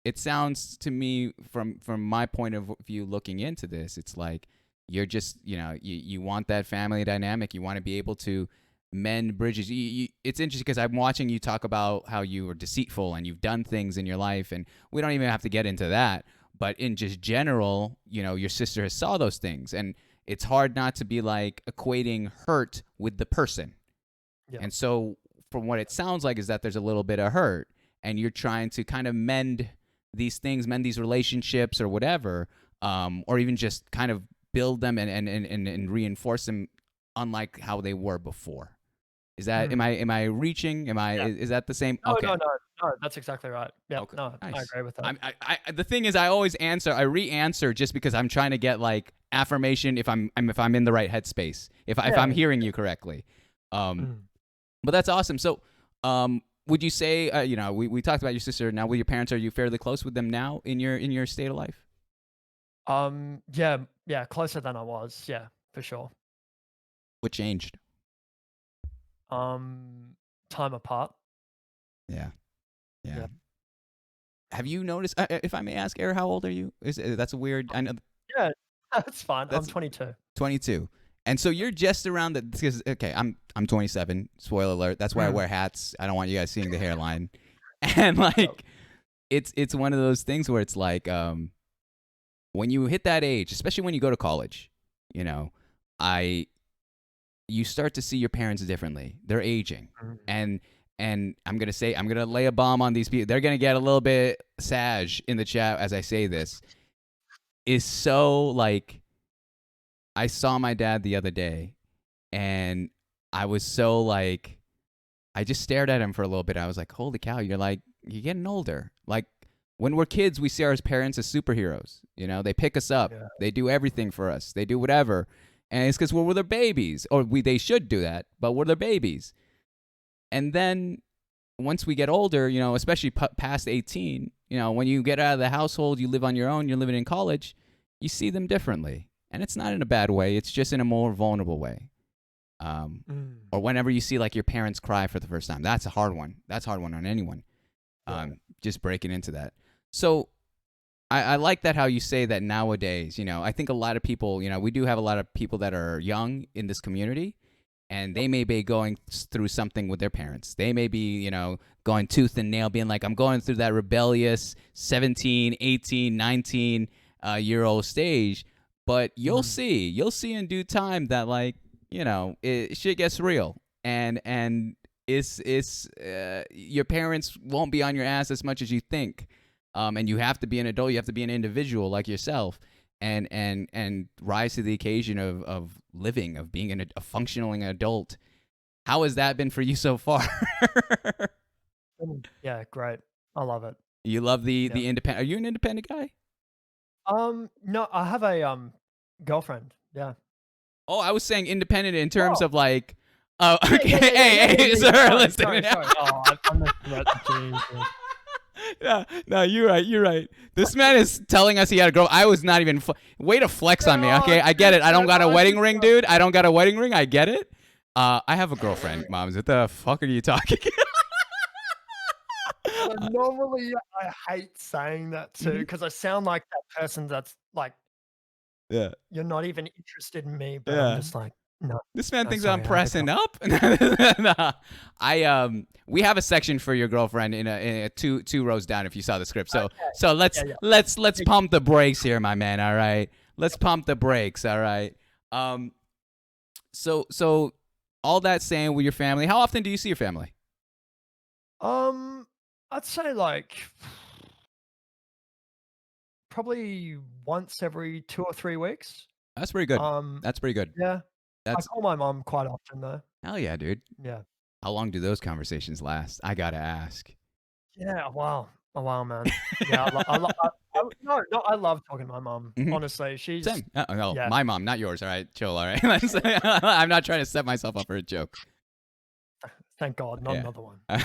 it sounds to me from my point of view looking into this, it's like you're just you want that family dynamic. You want to be able to mend bridges. It's interesting because I'm watching you talk about how you were deceitful and you've done things in your life, and we don't even have to get into that. But in just general, your sister has saw those things, and it's hard not to be like equating hurt with the person. yeah. And so, from what it sounds like, is that there's a little bit of hurt, and you're trying to kind of mend these things, mend these relationships, or whatever, or even just kind of build them and reinforce them, unlike how they were before. Is that am Mm, I reaching? Am I yeah. is that the same? No, Okay, no, no, no, that's exactly right. Yep, okay, no, I nice. agree with that. The thing is, I always I re-answer just because I'm trying to get like affirmation if I'm in the right headspace, if I'm Yeah. hearing you correctly. Um, Mm. but that's awesome. So, would you say, we talked about your sister. Now, with your parents, are you fairly close with them now in your state of life? Yeah, yeah, closer than I was, yeah, for sure. What changed? Um, time apart. Yeah, yeah. Yep. Have you noticed? If I may ask, Eric, how old are you? That's a weird. I know Yeah, that's fine. I'm that's 22. 22, and so you're just around the. Because okay, I'm 27. Spoiler alert. That's why I Mm, wear hats. I don't want you guys seeing the hairline, and yep. like it's one of those things where it's like when you hit that age, especially when you go to college, you know, I you start to see your parents differently. They're aging. Mm, And I'm gonna lay a bomb on these people. They're gonna get a little bit sage in the chat as I say this. Is so like I saw my dad the other day and I was so like I just stared at him for a little bit. I was like, holy cow, you're getting older. Like when we're kids, we see our parents as superheroes. They pick us up. yeah. They do everything for us. They do whatever. And it's because we're their babies. Or they should do that, but we're their babies. And then once we get older, especially past 18, when you get out of the household, you live on your own, you're living in college, you see them differently. And it's not in a bad way, it's just in a more vulnerable way. Mm, Or whenever you see like your parents cry for the first time, that's a hard one. That's a hard one on anyone. yeah. Just breaking into that. So I like that how you say that nowadays, I think a lot of people, we do have a lot of people that are young in this community. and Yep. they may be going through something with their parents. They may be, going tooth and nail, being like, I'm going through that rebellious 17, 18, 19 year old stage. But Mhm. you'll see in due time that, like, shit gets real, and it's your parents won't be on your ass as much as you think. And you have to be an adult. You have to be an individual like yourself, and rise to the occasion of living, of being a functioning adult. How has that been for you so far? Yeah, great. I love it. You love Yeah. the independent. Are you an independent guy? No, I have a, girlfriend. Yeah. Oh, I was saying independent in terms Oh, of like. Oh, yeah, okay. yeah, yeah, yeah, yeah, Hey, yeah, hey, yeah, yeah. sir, Sorry, listen. sorry, sorry. Oh, I misread. Jesus. Yeah, no, you're right. You're right. This man is telling us he had a girl. I was not even. Way to flex on me. No, Okay, I get dude, it. I don't man, got a I wedding just, ring, dude. I don't got a wedding ring. I get it. I have a girlfriend, moms. What the fuck are you talking? normally, I hate saying that too Mhm. because I sound like that person that's like, Yeah, "You're not even interested in me," but I'm yeah. just like, "No, This man no, thinks I'm sorry, I have a girl." pressing up. Nah. We have a section for your girlfriend in a two rows down. If you saw the script, so Okay. so Yeah, let's yeah. let's let's Yeah, pump the brakes here, my man. All right, let's pump the brakes. All right. Um. So all that saying with your family, how often do you see your family? um, I'd say, like, probably once every 2 or 3 weeks. That's pretty good. Um, That's pretty good. yeah, I That's call my mom quite often, though. hell yeah, dude. Yeah. How long do those conversations last? I gotta ask. Yeah, a while, man. Yeah, I no, no, I love talking to my mom, Hmm. honestly, she's Same. No, yeah, my mom, not yours. All right, chill. All right. I'm not trying to set myself up for a joke. thank God, not Yeah. another one. Yeah.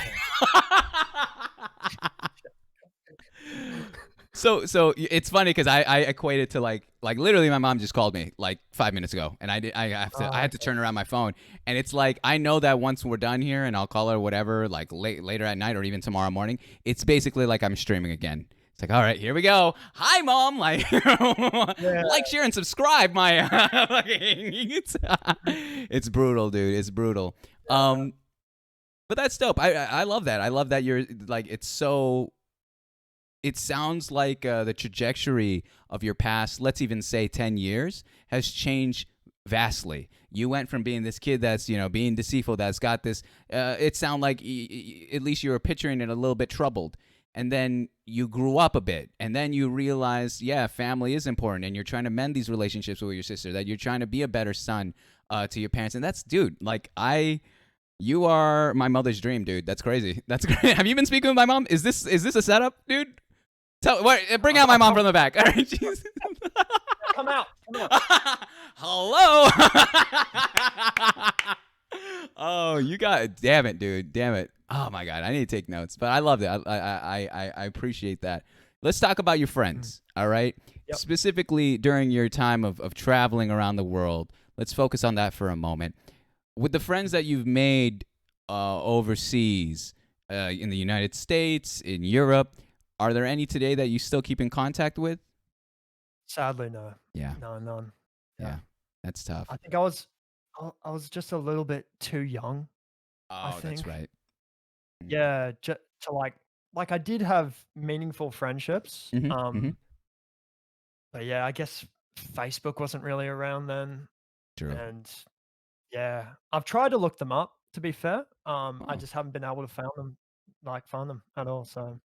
So it's funny because I equate it to like literally my mom just called me like 5 minutes ago, and I Oh, had to turn around my phone, and it's like I know that once we're done here and I'll call her whatever, like later at night or even tomorrow morning, it's basically like I'm streaming again. It's like, all right, here we go. Hi, mom. Like, yeah, like, share, and subscribe. My, it's brutal, dude. It's brutal. yeah, Um, but that's dope. I love that. I love that you're like it's so. It sounds like the trajectory of your past, let's even say 10 years, has changed vastly. You went from being this kid that's, being deceitful, that's got this, it sound like at least you were picturing it a little bit troubled. And then you grew up a bit, and then you realized, yeah, family is important, and you're trying to mend these relationships with your sister, that you're trying to be a better son to your parents. And that's, dude, like, you are my mother's dream, dude. That's crazy. That's great. Have you been speaking with my mom? Is this a setup, dude? Bring out my I'll mom come from the back. All right, jeez. come out. Hello. Oh, you got. Damn it, dude. Damn it. Oh my god, I need to take notes. But I love that. I appreciate that. Let's talk about your Mm, friends. All right. yep, Specifically during your time of traveling around the world. Let's focus on that for a moment. With the friends that you've made overseas, in the United States, in Europe, are there any today that you still keep in contact with? sadly, no. Yeah, No, none. Yeah, yeah, that's tough. I think I was just a little bit too young, I Oh, that's think. right. Yeah, to, I did have meaningful friendships, Mm-hmm. Mm-hmm. but yeah, I guess Facebook wasn't really around then, True. and yeah, I've tried to look them up, to be fair, I Oh, just haven't been able to find them at all, so,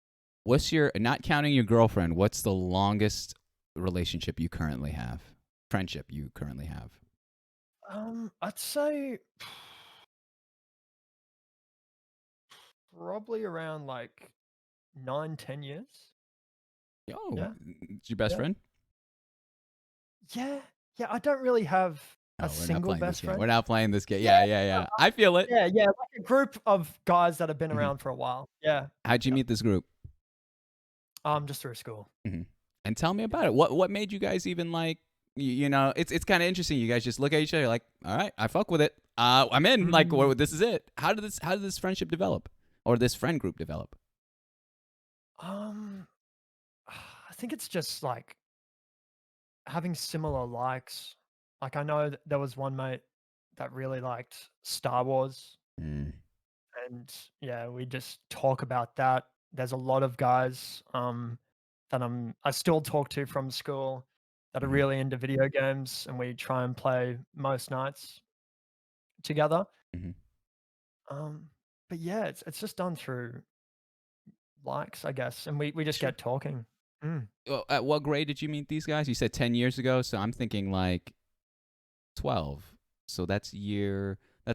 what's your not counting your girlfriend? What's the longest relationship you currently have? Friendship you currently have? I'd say probably around, like, 9, 10 years. Oh, Yeah, it's your best yeah. friend? Yeah, yeah, I don't really have a Oh, we're not single playing this best game. friend. We're not playing this game. Yeah, Yeah, yeah, yeah. I feel it. yeah, like a group of guys that have been Hmm. around for a while. Yeah, How'd you yeah, meet this group? just through school. Hmm. And tell me Yeah. about it. What made you guys even like? It's kind of interesting. You guys just look at each other like, all right, I fuck with it. I'm in. Like, Mm, this is it. How did this friendship develop, or this friend group develop? um, I think it's just, like, having similar likes. Like, I know that there was one mate that really liked Star Wars, Mm, and yeah, we just talk about that. There's a lot of guys that I still talk to from school that are mhm, really into video games, and we try and play most nights together. mhm. Um, but yeah, it's just done through likes, I guess, and we just Sure. get talking. Mm. Well, at what grade did you meet these guys? You said 10 years ago, so I'm thinking like 12. So that's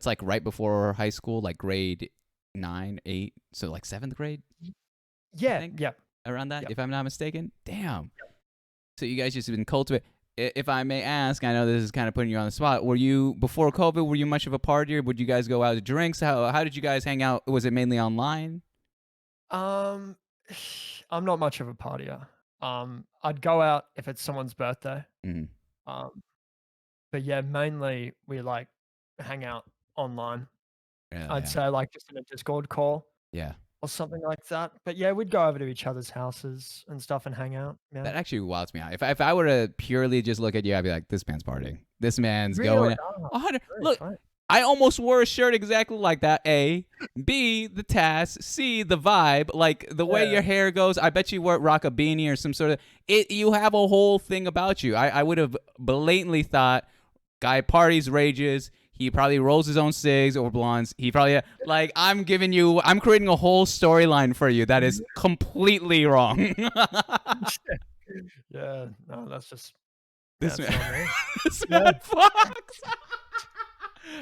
like right before high school, like grade 9, 8. So like 7th grade, Y I Yeah, think, yeah, around that, yeah. if I'm not mistaken. Damn. So you guys just been cultivating. If I may ask, I know this is kind of putting you on the spot. Were you, before COVID, were you much of a partier? Would you guys go out to drinks? How did you guys hang out? Was it mainly online? Um, I'm not much of a partier. I'd go out if it's someone's birthday. Mm, Um, but yeah, mainly we like hang out online. yeah, I'd yeah, say like just in a Discord call yeah. or something like that. But yeah, we'd go over to each other's houses and stuff and hang out. Yeah. That actually wilds me out. If I were to purely just look at you, I'd be like, this man's partying. This man's Really? going. Oh, 100. very Look, sweet. I almost wore a shirt exactly like that. A, B, the task. C, the vibe. Like the way Yeah. your hair goes. I bet you rock a beanie or some sort of. It. You have a whole thing about you. I would have blatantly thought, guy parties, rages. He probably rolls his own cigs or blondes. He probably like I'm giving you. I'm creating a whole storyline for you that is completely wrong. Yeah. No, that's just This that's man, not me. this Yeah. man fucks.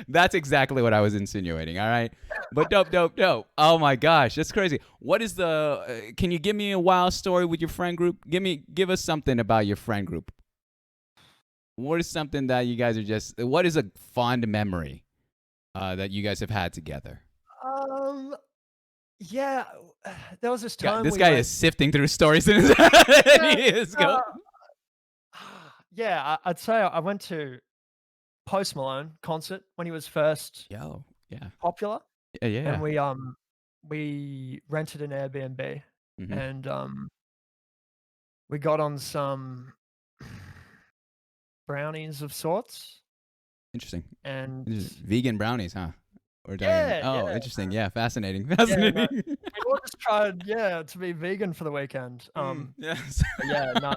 That's exactly what I was insinuating. All right, but dope, dope, dope. Oh my gosh, that's crazy. What is the? Can you give me a wild story with your friend group? Give us something about your friend group. What is something that you guys are just? What is a fond memory that you guys have had together? Um, yeah, there was this God, time this we guy is went. sifting through stories in his head. Yeah, He is going. yeah, I'd say I went to Post Malone concert when he was first Yo, yeah, popular, yeah, yeah. and we rented an Airbnb, Mm-hmm. and we got on some brownies of sorts, Interesting. and Vegan brownies, huh? We're talking. yeah, Oh, yeah, interesting. Yeah, fascinating. yeah, no, Fascinating. we all just tried, yeah, to be vegan for the weekend. Yes. But yeah, no,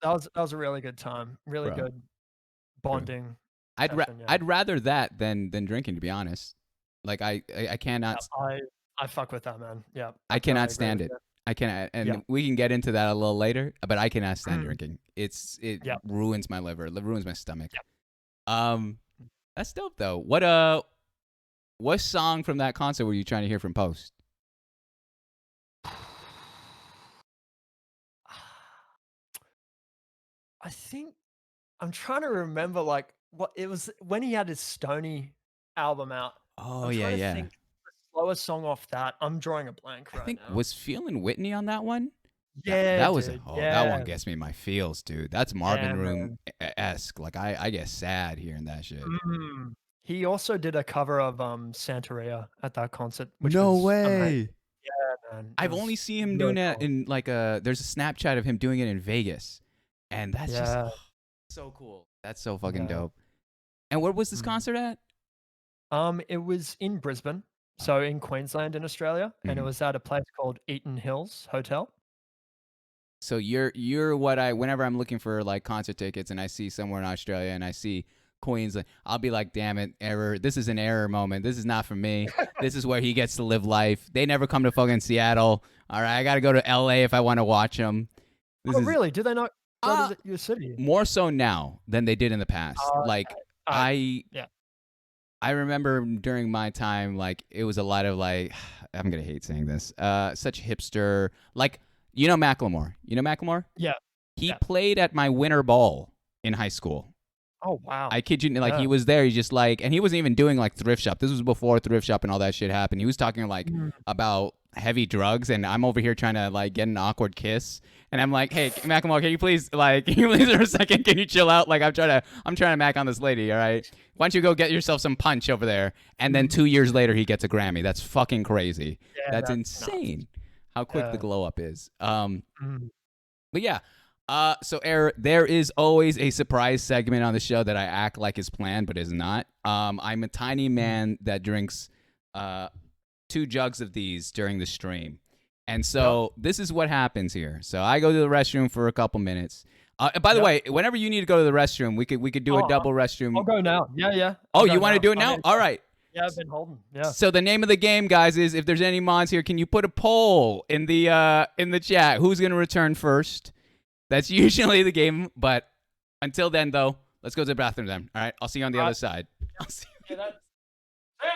that was a really good time, really Bro, good bro. bonding session, yeah. I'd rather that than drinking, to be honest. Like I Yep, cannot I fuck with that, man. Yeah, I I cannot totally agree stand with it. you. I cannot, Yeah, and we can get into that a little later. But I cannot stand mm, drinking. It yep, ruins my liver. It ruins my stomach. yep. Um, that's dope though. What song from that concert were you trying to hear from Post? I think I'm trying to remember, like, what it was when he had his Stony album out. Oh I'm yeah, trying to yeah. think the slowest song off that. I'm drawing a blank I right think now. was Feeling Whitney on that one. Yeah, That was dude. that one Yeah. gets me in my feels, dude. That's Yeah, Marvin Room man. esque. Like I get sad hearing that shit. Mm. He also did a cover of, Santeria at that concert, which No was amazing. way. Yeah, man. It I've only was seen him doing really that cool. in like a. There's a Snapchat of him doing it in Vegas, and that's just Yeah, so cool. That's so fucking yeah. dope. And where was this Mm. concert at? It was in Brisbane, Oh, so in Queensland in Australia, and it mhm. was at a place called Eaton Hills Hotel. So you're what I whenever I'm looking for like concert tickets and I see somewhere in Australia and I see Queensland, I'll be like, damn it, error. This is an error moment. This is not for me. This is where he gets to live life. They never come to fucking Seattle. All right, I got to go to LA if I want to watch them. This Oh, is really? Do they not go to uh your city? more so now than they did in the past. Oh, Like okay. Okay. I Yeah. I remember during my time, like it was a lot of like I'm gonna hate saying this, such hipster like Macklemore. You know Macklemore? Yeah. He Yeah. played at my winter ball in high school. Oh, wow. I kid you, like Yeah. he was there. He just like, and he wasn't even doing like thrift shop. This was before thrift shop and all that shit happened. He was talking like Mm. about heavy drugs, and I'm over here trying to like get an awkward kiss, and I'm like, hey, Macklemore, can you please like, can you please for a second, can you chill out? Like I'm trying to mac on this lady. All right, why don't you go get yourself some punch over there? And then Mhm. 2 years later, he gets a Grammy. That's fucking crazy. Yeah, That's that's nuts. insane. How quick the Yeah. glow up is. Mm. But yeah. So Error, there is always a surprise segment on the show that I act like is planned, but is not. I'm a tiny Mhm. man that drinks uh 2 jugs of these during the stream. And Yep. so this is what happens here. So I go to the restroom for a couple minutes. By the Yep. way, whenever you need to go to the restroom, we could do a Oh, double I'll restroom. go now. Yeah, yeah. Oh, I'll you go want to now. do it I now? mean, All right. yeah, I've been holding. Yeah. So the name of the game, guys, is if there's any mods here, can you put a poll in the chat? Who's gonna return first? That's usually the game. But until then, though, let's go to the bathroom then. All right. I'll see you on the All other right. side. I'll see Yeah, you. that's yeah.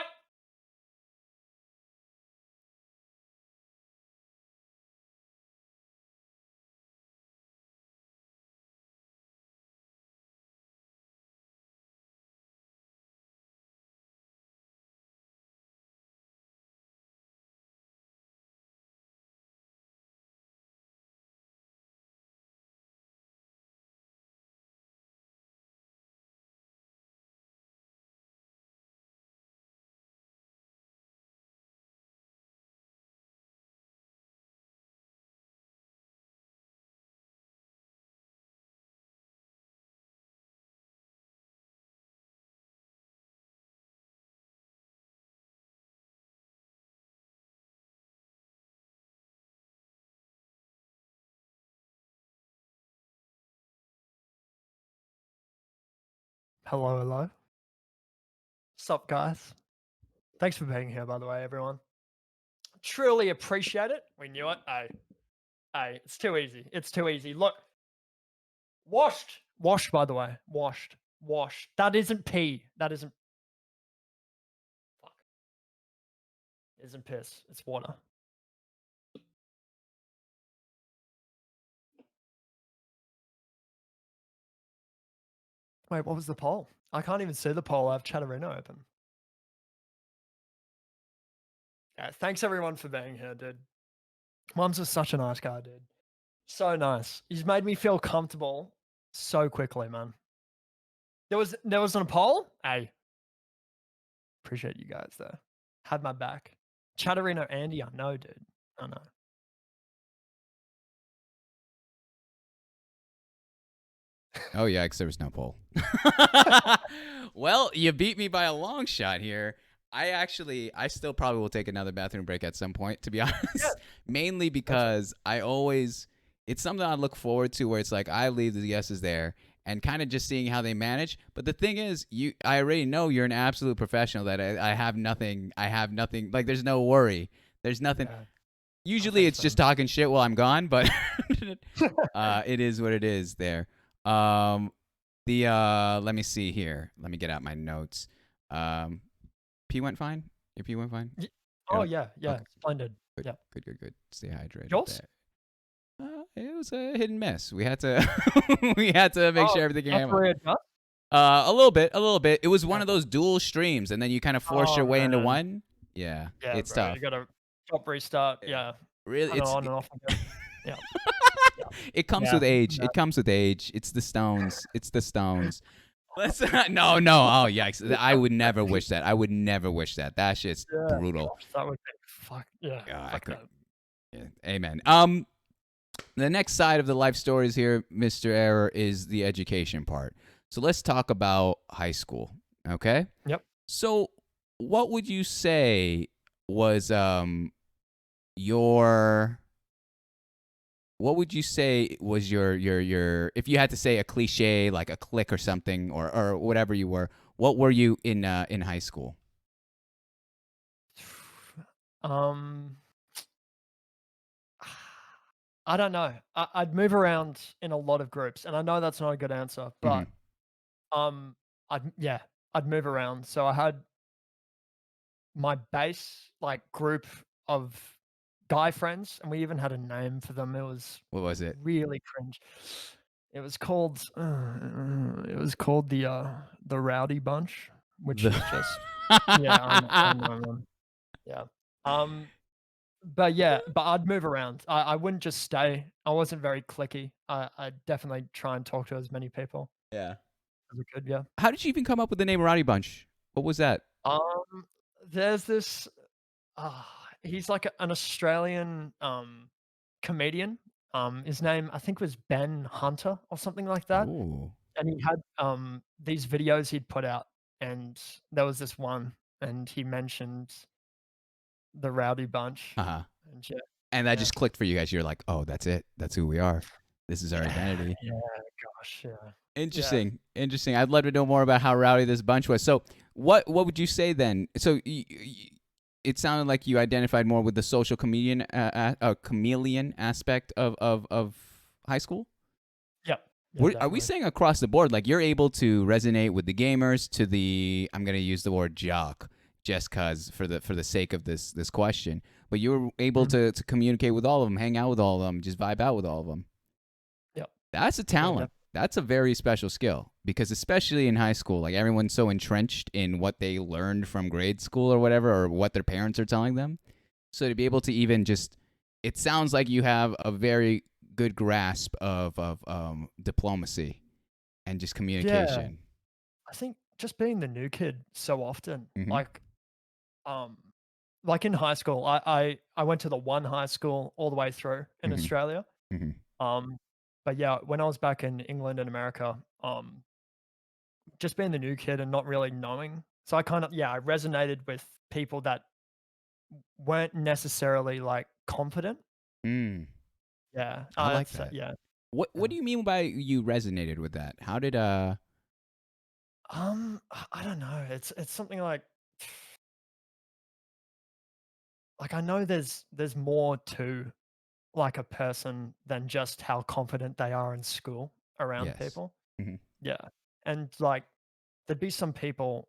Hello, hello. Sup, guys? Thanks for being here, by the way, everyone. Truly appreciate it. We knew it. Hey, it's too easy. It's too easy. Look, washed. Washed, by the way. Washed. Washed. That isn't pee. That isn't. Fuck. Isn't piss. It's water. Wait, what was the poll? I can't even see the poll. I have Chatterino open. Yeah, thanks everyone for being here, dude. Mom's just such a nice guy, dude. So nice. He's made me feel comfortable so quickly, man. There was a poll. Hey, appreciate you guys though. Had my back. Chatterino Andy, I know, dude. I know. Oh yeah, because there was no poll. Well, you beat me by a long shot here. I still probably will take another bathroom break at some point, to be Yeah, honest. Mainly go for it. because it's something I look forward to where it's like I leave the guesses there and kind of just seeing how they manage. But the thing is, I already know you're an absolute professional that I have nothing, like there's no worry. There's nothing. Yeah. Oh, Usually thanks, it's just man. talking shit while I'm gone, but it is what it is there. Um, let me see here. Let me get out my notes. Um, P went fine. Your P went fine. Y- You're oh yeah, yeah, okay. splendid. Good, Yeah. good, good, good. Stay hydrated Yours? there. It was a hit and miss. We had to we had to make Oh, sure everything you have came to up. readjust? A little bit, a little bit. It was one of Okay. those dual streams, and then you kind of force Oh your way into man. one. Yeah, Yeah, it's bro. tough. You gotta stop, restart. Yeah. Yeah. Really, Turn it on and off again. Yeah. Yeah. it comes Yeah. with age. It comes with age. It's the stones. It's the stones. Let's no, no. Oh yikes! I would never wish that. I would never wish that. That shit's Yeah. brutal. Gosh, that would be fuck. Yeah. I Fuck could. that. Yeah, amen. The next side of the life stories here, Mr. Error, is the education part. So let's talk about high school. Okay. Yep. So what would you say was your what would you say was your if you had to say a cliche like a clique or something or whatever you were, what were you in high school? Um, I don't know. I'd move around in a lot of groups, and I know that's not a good answer, Hmm. but um, yeah, I'd move around. So I had my base like group of guy friends, and we even had a name for them. It was What was it? really cringe. It was called the Rowdy Bunch, which The is just yeah, I know, man. Yeah. Um, but yeah, but I'd move around. I wouldn't just stay. I wasn't very clicky. I'd definitely try and talk to as many people Yeah. as I could, yeah. How did you even come up with the name Rowdy Bunch? What was that? There's this he's like an Australian, comedian. His name I think was Ben Hunter or something like that, Ooh. and he had, these videos he'd put out, and there was this one, and he mentioned the Rowdy Bunch, Uh-huh. and yeah, And that yeah. just clicked for you guys. You're like, "Oh, that's it. That's who we are. This is our Yeah, identity." yeah, gosh, yeah. Yeah. Interesting. Interesting. I'd love to know more about how rowdy this bunch was. So, what would you say then? So, it sounded like you identified more with the social chameleon aspect of high school. Yep. Yeah, Are we definitely. saying across the board, like you're able to resonate with the gamers to the I'm going to use the word jock just cuz for the sake of this question, but you were able Mhm. to communicate with all of them, hang out with all of them, just vibe out with all of them. Yep. That's a Yeah, talent. def That's a very special skill because especially in high school, like everyone's so entrenched in what they learned from grade school or whatever or what their parents are telling them. So to be able to even just it sounds like you have a very good grasp of diplomacy and just Yeah, communication. I think just being the new kid so often, Mm-hmm. um, like in high school, I went to the one high school all the way through in Mm-hmm. Australia, Mm-hmm. um, but yeah, when I was back in England and America, just being the new kid and not really knowing, so I kind of yeah, I resonated with people that weren't necessarily, like, confident. Mm, Yeah, I like it's that. yeah, What yeah. do you mean by you resonated with that? How did I don't know, it's something like, I know there's more to, like, a person than just how confident they are in school around yes. people. Mm-hmm. Yeah, and, like, there'd be some people,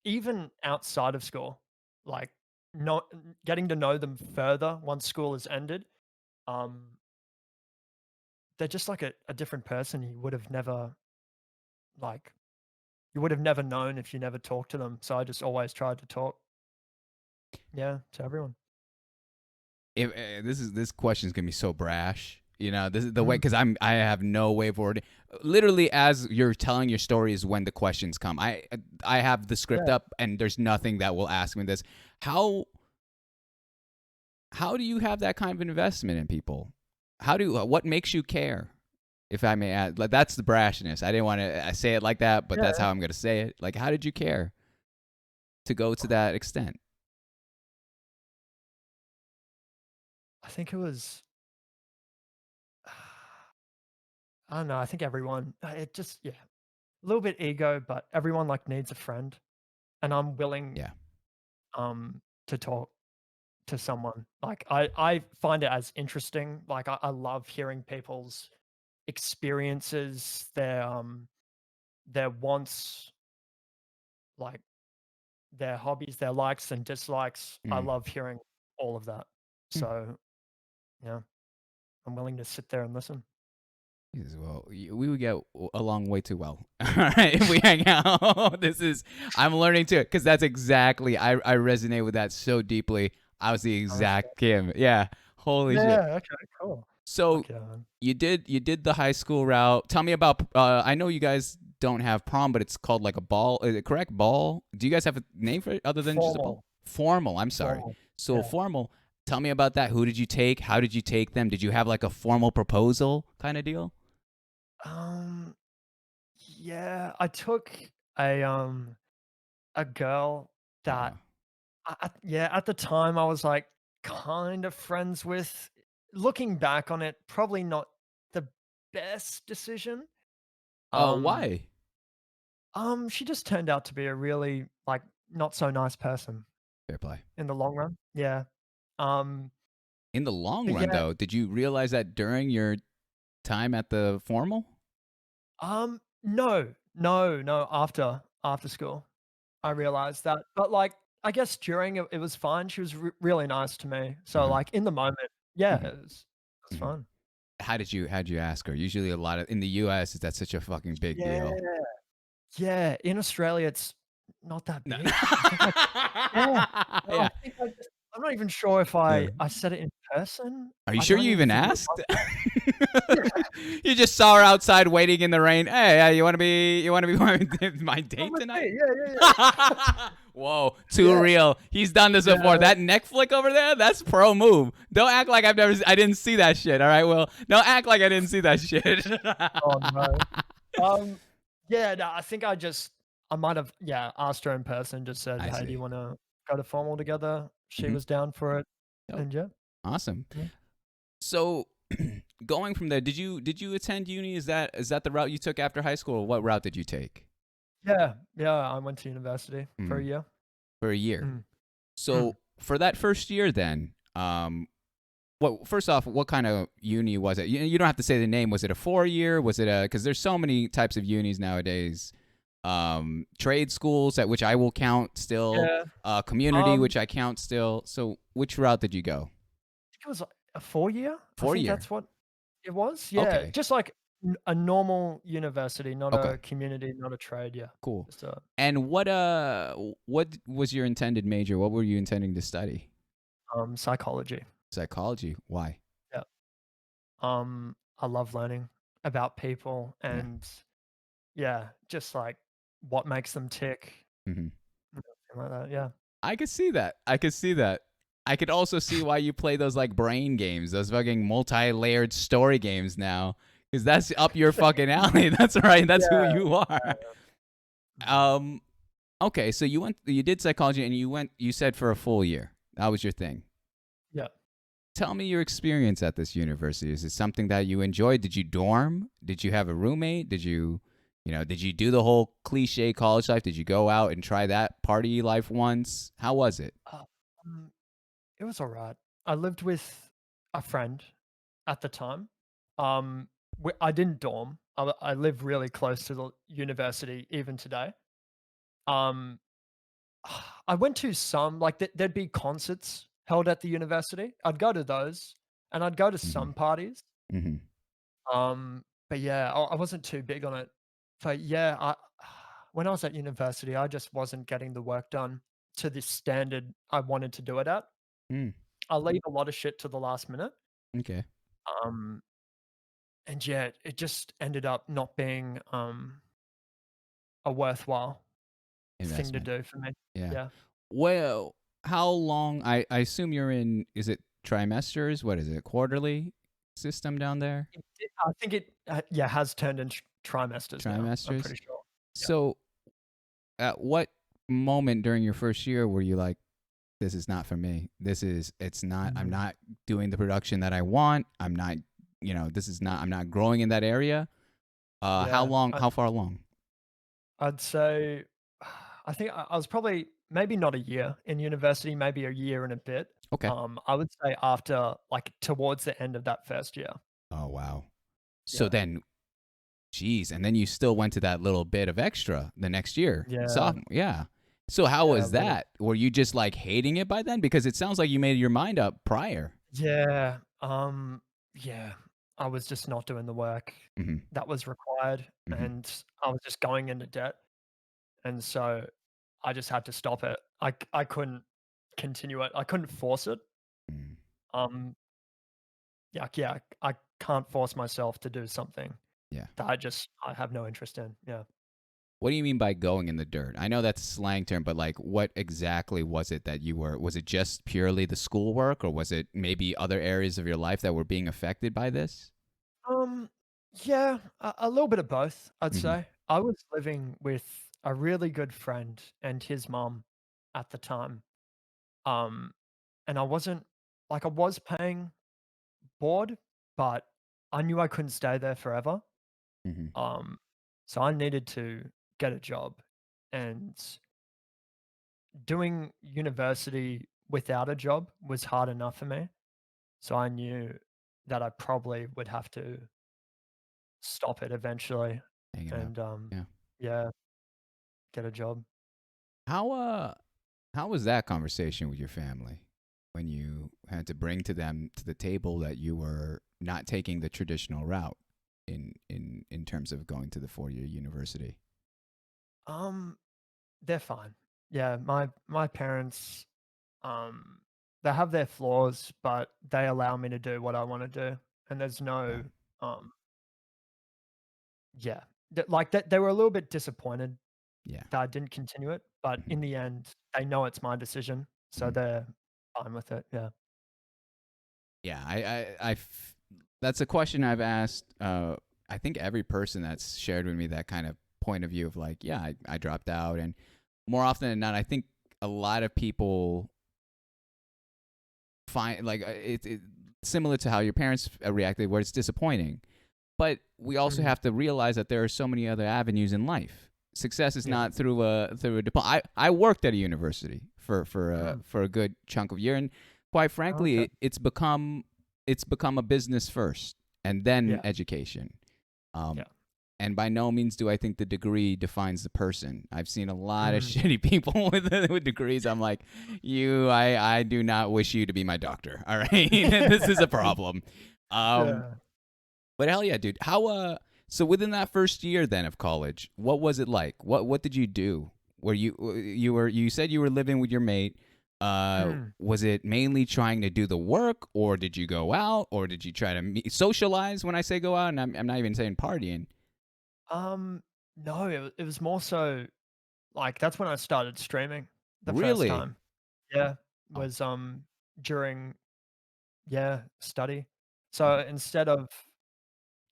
even outside of school, like, not getting to know them further once school has ended, um, they're just like a different person you would have never, like you would have never known if you never talked to them, so I just always tried to talk, yeah, to everyone. If this question is gonna be so brash. You know, this is the way Mm, because I have no way forward. Literally, as you're telling your story is when the questions come. I have the script yeah. up and there's nothing that will ask me this. How how do you have that kind of investment in people? How do what makes you care? If I may add, like that's the brashness. I didn't want to say it like that, but that's Yeah, how I'm gonna say it. Like, how did you care to go to that extent? I think it was I don't know, I think everyone it just yeah, a little bit ego, but everyone, like, needs a friend, and I'm willing, Yeah. to talk to someone. Like, I find it as interesting, like, I love hearing people's experiences, their wants, like, their hobbies, their likes and dislikes. I Mm. love hearing all of that. Hmm. So, yeah, I'm willing to sit there and listen. Yes, well, we would get along way too well. All right, if we hang out. This is I'm learning too, because that's exactly I resonate with that so deeply. I was the Okay. exact Kim. Yeah, holy shit. Yeah, okay, cool. So Fuck yeah, man. you did the high school route. Tell me about. I know you guys don't have prom, but it's called like a ball. Is it correct? Ball. Do you guys have a name for it other than just a ball? Formal, Formal. I'm sorry. formal. So Yeah. formal. Tell me about that. Who did you take? How did you take them? Did you have like a formal proposal kind of deal? Um, yeah, I took a, um, a girl Uh, that yeah, at the time, I was, like, kind of friends with. Looking back on it, probably not the best decision. oh, Um, why? she just turned out to be a really, like, not so nice person Fair play. in the long run. Yeah. Um, In the long but run, yeah, though, did you realize that during your time at the formal? no, no, no, after school, I realized that. But, like, I guess during it was fine. She was really nice to me. So, Uh-huh. like, in the moment, yeah, Hmm. it was Hmm. fun. How'd you ask her? Usually, a lot of in the U.S. That's such a fucking big Yeah. deal. Yeah, in Australia, it's not that No. big. I think I yeah, no, Yeah. I think I just I'm not even sure if Yeah. I said it in person. Are you I sure don't you even even think it asked? was. Yeah, You just saw her outside waiting in the rain. Hey, you want to be my come date with tonight? me. Yeah, yeah, yeah. Whoa, too Yeah, real. He's done this before. yeah. That neck flick over there, that's pro move. Don't act like I didn't see that shit. All right, Will. Don't act like I didn't see that shit. Oh, no. Um, yeah, no, I think I might have, yeah, asked her in person, just said, I "Hey, do you see. wanna go to formal together?" She Hmm. was down for it, Dope. and yeah, Awesome. yeah. So, going from there, did you attend uni? Is that the route you took after high school? Or what route did you take? Yeah, yeah, I went to university for a Mm, year. for a year. Mm, mm. So for that first year, then, well, first off, what kind of uni was it? You don't have to say the name. Was it a 4 year? Was it a? Because there's so many types of unis nowadays. Trade schools, at which I will count still. Yeah, Community, which I count still. So which route did you go? I think it was like a 4 year? I Four think year. that's what it was, yeah, Okay. just like a normal university, not Okay. a community, not a trade, yeah, Cool. just a, And what was your intended major? What were you intending to study? psychology, Psychology. Why? yeah. I love learning about people Yeah. and, yeah, just, like, what makes them tick, Hmm. something like that, yeah. I could see that. I could see that. I could also see why you play those like brain games, those fucking multi-layered story games now, because that's up your fucking alley. That's right. That's who Yeah, you are. mhm, Um. Okay. So you did psychology, and you said for a full year. That was your thing. yeah. Tell me your experience at this university. Is it something that you enjoyed? Did you dorm? Did you have a roommate? Did you do the whole cliche college life? Did you go out and try that party life once? How was it? Uh, um, it was alright. I lived with a friend at the time. I didn't dorm. I live really close to the university even today. Um, I went to some like, there'd be concerts held at the university. I'd go to those, and I'd go to Mm-hmm. some parties. Mm-hmm. But yeah, I wasn't too big on it. But yeah, when I was at university, I just wasn't getting the work done to the standard I wanted to do it at. Mm, I leave a lot of shit to the last minute. okay. Um, and yeah, it just ended up not being, a worthwhile thing to Investment. do for me. Yeah. Yeah. Well, how long? I assume you're in. Is it trimesters? What is it? Quarterly system down there? I think it, yeah, has turned into trimesters now, I'm Trimesters. pretty sure. Yeah. So, at what moment during your first year were you like, "This is not for me. It's not. I'm Mhm. not doing the production that I want. I'm not. This is not. I'm not growing in that area." How Yeah. long? How far along? I'd say I think I was probably maybe not a year in university, maybe a year and a bit. Okay. I would say after, like, towards the end of that first year. Oh wow. So Yeah. then, geez, and then you still went to that little bit of extra the next year, Yeah. sophomore. Yeah. So how Yeah, was little. that? Were you just like hating it by then? Because it sounds like you made your mind up prior. Yeah. Yeah. I was just not doing the work Hmm. that was required, Hmm. and I was just going into debt, and so I just had to stop it. I couldn't continue it. I couldn't force it. Mm. Um, yeah, I can't force myself to do something Yeah. that I have no interest in. Yeah. What do you mean by going in the dirt? I know that's a slang term, but like, what exactly was it that you were? Was it just purely the schoolwork, or was it maybe other areas of your life that were being affected by this? Um, yeah, a little bit of both, I'd Hmm. say. I was living with a really good friend and his mum at the time. Um, and I was paying board, but I knew I couldn't stay there forever. Hmm. Um, so I needed to get a job, and doing university without a job was hard enough for me. So I knew that I probably would have to stop it eventually Hang it up. and, Yeah. yeah, get a job. How how was that conversation with your family when you had to bring to them to the table that you were not taking the traditional route in terms of going to the 4 year university? Um, they're fine. Yeah, my parents, um they have their flaws, but they allow me to do what I wanna do, and there's Yeah. no, um yeah. Like, they were a little bit disappointed Yeah. that I didn't continue it, but Mhm. in the end, they know it's my decision, so Mhm. they're fine with it, yeah. Yeah, that's a question I've asked. I think every person that's shared with me that kind of point of view of like, yeah, I dropped out, and more often than not, I think a lot of people find like it similar to how your parents reacted, where it's disappointing. But we also Mm, have to realize that there are so many other avenues in life. Success is yeah. not through a diploma. I worked at a university Mm, for a good chunk of year, and quite frankly, okay. it's become a business first and then Yeah, education. Um, yeah. and by no means do I think the degree defines the person. I've seen a lot of Mm, shitty people with degrees. I'm like, I do not wish you to be my doctor. All right, this is a problem. Um, yeah. but hell yeah, dude. So within that first year then of college, what was it like? What did you do? Were you said you were living with your mate. Mm. Was it mainly trying to do the work, or did you go out, or did you try to socialize? When I say go out, and I'm not even saying partying. Um, no, it was more so like, that's when I started streaming the first Really? time. Yeah, Oh, was, during, yeah, study. So mhm. instead of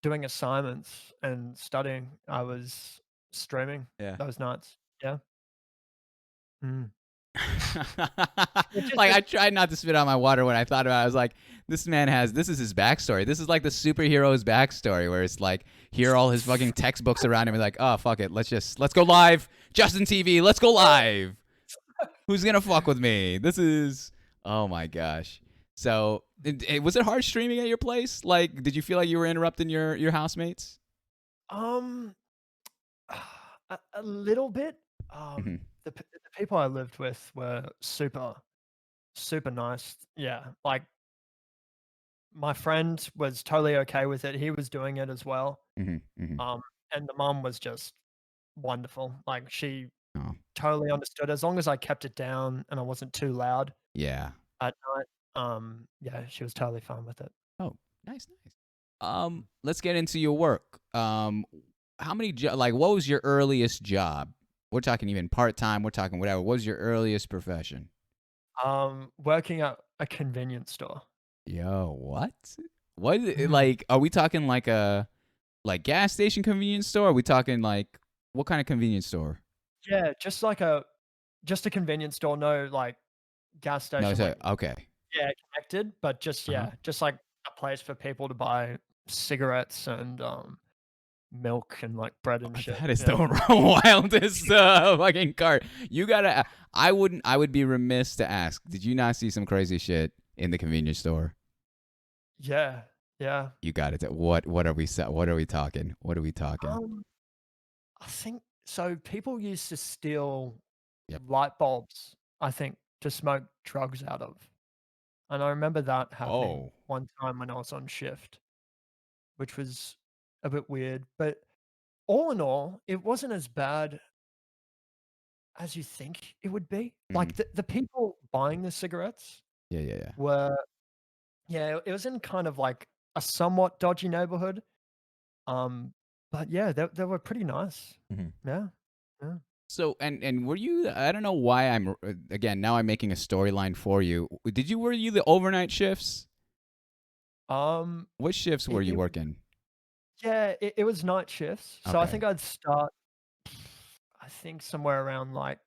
doing assignments and studying, I was streaming Yeah. those nights. Yeah. Mm. Which Like is I tried not to spit out my water when I thought about it. I was like, this is his backstory. This is like the superhero's backstory where it's like here are all his fucking textbooks around him and like, oh fuck it, let's go live. Justin TV, let's go live. Who's gonna fuck with me? This is oh my gosh. So was it hard streaming at your place? Like, did you feel like you were interrupting your housemates? um, a little bit. Hmm. The people I lived with were super, super nice. Yeah, like, my friend was totally okay with it, he was doing it as well. Hmm. Hmm. Um, and the mum was just wonderful, like, she Oh totally understood as long as I kept it down and I wasn't too loud yeah. at night, yeah, she was totally fine with it. Oh, nice, nice. Let's get into your work. How many like what was your earliest job? We're talking even part time. We're talking whatever. What was your earliest profession? Working at a convenience store. Yo, what? What is it, Mm. like? Are we talking like a like gas station convenience store? Are we talking like what kind of convenience store? Yeah, just a convenience store, no, like, gas No, station, so like, okay. yeah, connected, but just Uh huh. yeah, just like a place for people to buy cigarettes and, milk and, like, bread and shit, That is the yeah. wildest fucking cart. You gotta. I wouldn't. I would be remiss to ask. Did you not see some crazy shit in the convenience store? Yeah, yeah. You got it. What are we what are we talking? What are we talking? Um, I think so people used to steal Yep. light bulbs, I think, to smoke drugs out of, and I remember that happening Oh. one time when I was on shift, which was a bit weird, but all in all, it wasn't as bad as you think it would be. Hmm. Like, the people buying the cigarettes Yeah, yeah, yeah. were yeah, it was in kind of like a somewhat dodgy neighborhood, um, but yeah, they were pretty nice. Hmm. Yeah, yeah. So and were you? I don't know why I'm again now I'm making a storyline for you. Did you were you the overnight shifts? Um, What shifts were you it working? yeah, it was night shifts, so I Okay. think I'd start, I think somewhere around, like,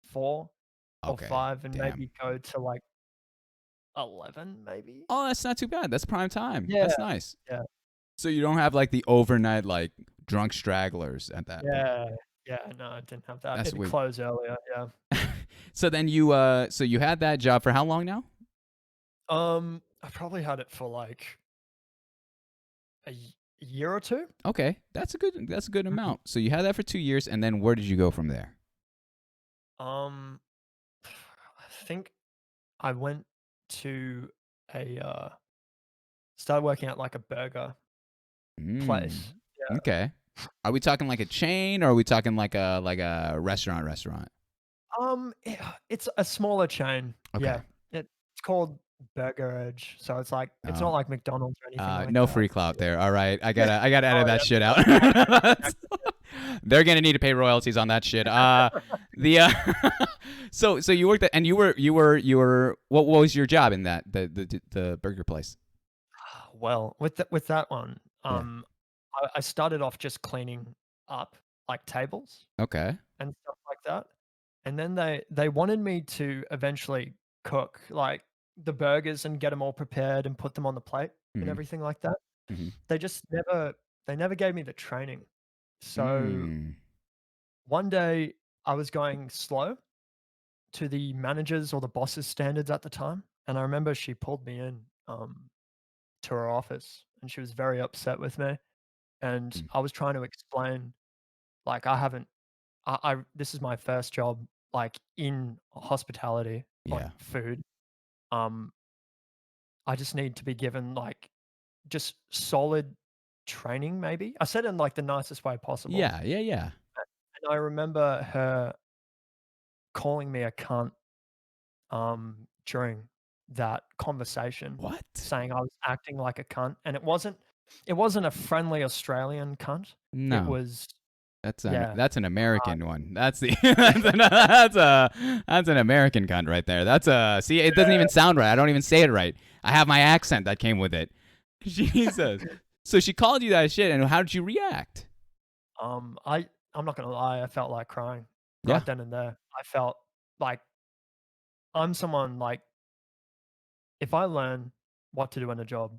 4 or Okay. 5 and Damn. maybe go to, like, 11 maybe? Oh, that's not too bad. That's prime time. Yeah, That's nice. yeah, So you don't have like the overnight like drunk stragglers at that point. yeah, yeah, no, I didn't have that. That's It'd sweet. close earlier, yeah. So then so you had that job for how long now? I probably had it for, like, a year or 2? Okay, that's a good Mhm. amount. So you had that for 2 years, and then where did you go from there? Um, I think I went to started working at, like, a burger Mm. place. Yeah. Okay. Are we talking like a chain, or are we talking like a restaurant? It's a smaller chain. Okay. Yeah. It's called Burger Edge, so it's like it's not Oh, like McDonald's or anything like no that. free clout there. All right, I gotta edit Oh, that yeah. shit out. No, yeah, They're gonna need to pay royalties on that shit. The so you worked at, and you were what was your job in that the burger place? well, with that one, Yeah. I started off just cleaning up, like, tables Okay. and stuff like that, and then they wanted me to eventually cook, like, the burgers and get them all prepared and put them on the plate and Mm-hmm. everything like that. Mm-hmm. They just never gave me the training. So, Mm. one day, I was going slow to the manager's or the boss's standards at the time, and I remember she pulled me in, to her office, and she was very upset with me, and Mm. I was trying to explain, like, I haven't I this is my first job, like, in hospitality, like, Yeah. food. Um, I just need to be given, like, just solid training maybe. I said it in, like, the nicest way possible, Yeah. Yeah. Yeah. and I remember her calling me a cunt, during that conversation, What? saying I was acting like a cunt, and it wasn't a friendly Australian cunt. It No. was yeah, That's an uh, American one. That's the that's an American cunt right there. That's a see. It doesn't even sound right. I don't even say it right. I have my accent that came with it. Jesus. So she called you that shit, and how did you react? I'm not gonna lie, I felt like crying Yeah. right then and there. I felt like I'm someone like, if I learn what to do in a job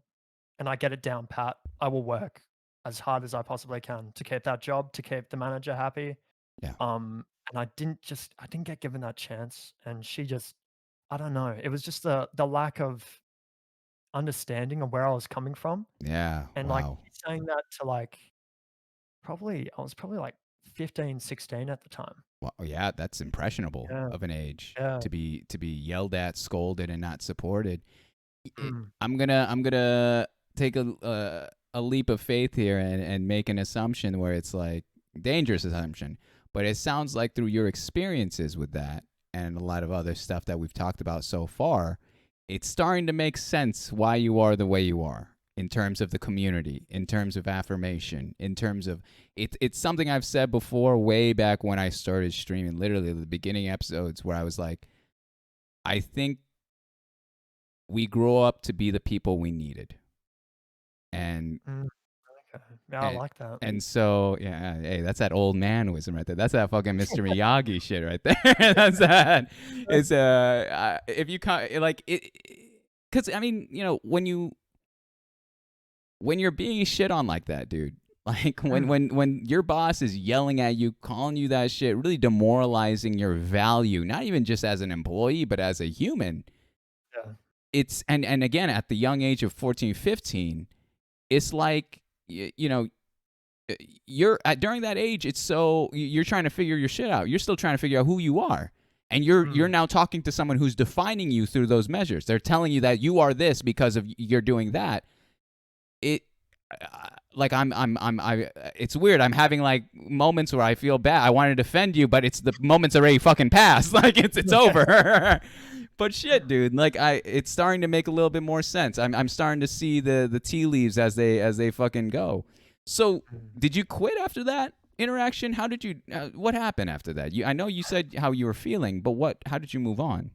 and I get it down pat, I will work as hard as I possibly can to keep that job, to keep the manager happy. Yeah. And I didn't get given that chance, and she just I don't know, it was just the lack of understanding of where I was coming from, Yeah. and, like, Wow. she's saying that to, like, I was probably, like, 15, 16 at the time. Well, yeah, that's impressionable Yeah, of an age yeah, to be yelled at, scolded, and not supported. mm, I'm gonna take a leap of faith here and make an assumption where it's like dangerous assumption, but it sounds like through your experiences with that and a lot of other stuff that we've talked about so far, it's starting to make sense why you are the way you are in terms of the community, in terms of affirmation, in terms of it's something I've said before way back when I started streaming, literally the beginning episodes where I was like, I think we grow up to be the people we needed. And mm, okay. Yeah, I and like that. and so yeah, hey, that's that old man wisdom right there. That's that fucking Mr. Miyagi shit right there. That's that. It's if you like it, because I mean, when you're being shit on like that, dude. Like when Mm, when when your boss is yelling at you, calling you that shit, really demoralizing your value, not even just as an employee, but as a human. yeah, It's and again at the young age of 14, 15, it's like you're during that age, it's so you're trying to figure your shit out. You're still trying to figure out who you are, and you're mm, now talking to someone who's defining you through those measures. They're telling you that you are this because of you're doing that. It like I it's weird. I'm having like moments where I feel bad. I want to defend you, but it's the moment's already fucking passed. Like it's over. But shit, dude, like it's starting to make a little bit more sense. I'm starting to see the tea leaves as they fucking go. So, mm. did you quit after that interaction? How did you? What happened after that? I know you said how you were feeling, but what? How did you move on?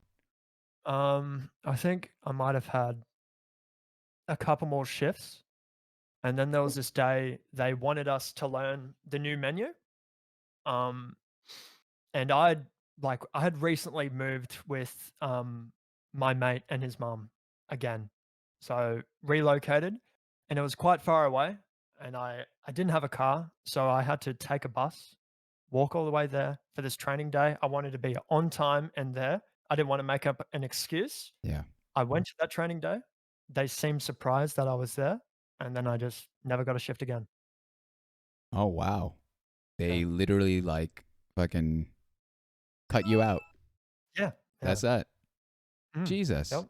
I think I might have had a couple more shifts, and then there was this day they wanted us to learn the new menu. Um, and I had recently moved with my mate and his mum again. So relocated, and it was quite far away, and I didn't have a car, so I had to take a bus, walk all the way there for this training day. I wanted to be on time and there. I didn't want to make up an excuse. Yeah. I went to that training day. They seemed surprised that I was there, and then I just never got a shift again. Oh wow. Yeah. They literally like fucking cut you out. Yeah. That's Yeah. that. Mm. Jesus. Yep.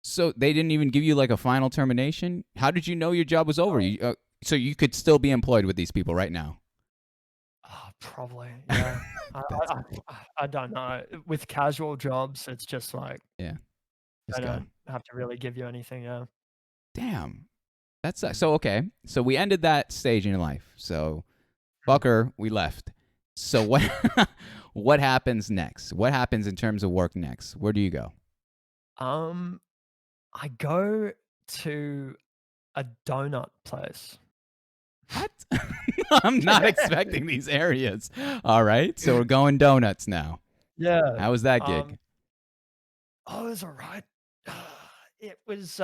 So they didn't even give you like a final termination. How did you know your job was over? So you could still be employed with these people right now. Probably, yeah. I That's I I don't know. With casual jobs, it's just like yeah. Let's I go. don't have to really give you anything, yeah. Damn. That's Mm, so okay. So we ended that stage in your life. So mm. fucker, we left. So what what happens next? What happens in terms of work next? Where do you go? Um, I go to a donut place. What? I'm not expecting these areas. All right. So we're going donuts now. Yeah. How was that Um, gig? oh, it was alright. It was,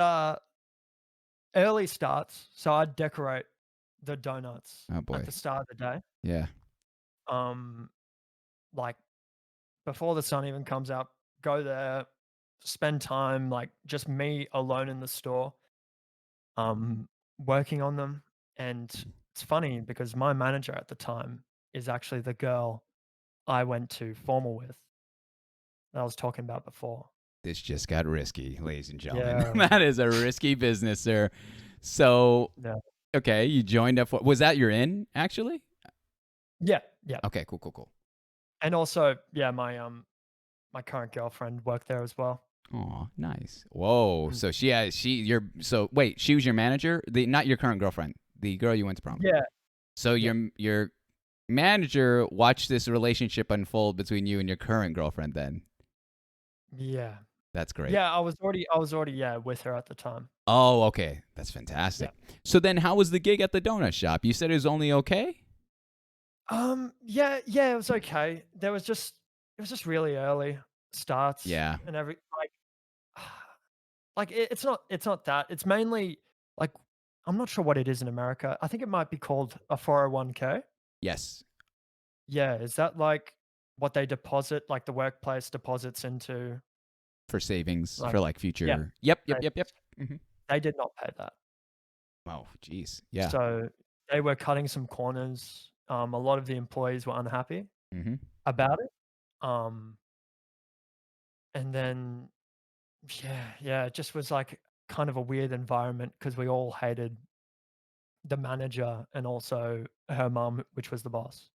early starts, so I'd decorate the donuts Oh at boy. the start of the day. Yeah. Um, like, before the sun even comes up, go there, spend time, like, just me alone in the store, um, working on them, and it's funny because my manager at the time is actually the girl I went to formal with that I was talking about before. This just got risky, ladies and gentlemen. Yeah, That is a risky business, sir. So, yeah. okay, you joined up. Was that your in actually? Yeah, yeah, Okay, cool, cool, cool. and also, yeah, my current girlfriend worked there as well. Oh, nice. Whoa. Mm. So so wait, she was your manager? The not your current girlfriend, the girl you went to prom with. Yeah, So yeah, your manager watched this relationship unfold between you and your current girlfriend then. yeah. That's great. Yeah, I was already, yeah, with her at the time. Oh, okay. That's Yeah. fantastic. So then how was the gig at the donut shop? You said it was only okay? Yeah, yeah, it was okay. It was just really early starts Yeah. and like it's not that. It's mainly like I'm not sure what it is in America. I think it might be called a 401k. Yes. Yeah, is that like what they deposit, like the workplace deposits into For savings like for like yeah, future. Yep, yep, yep, yep. savings. Hmm. They did not pay that. Oh, geez. Yeah. So they were cutting some corners. A lot of the employees were unhappy Hmm. about it. Um, and then yeah, it just was like kind of a weird environment because we all hated the manager and also her mum, which was the boss.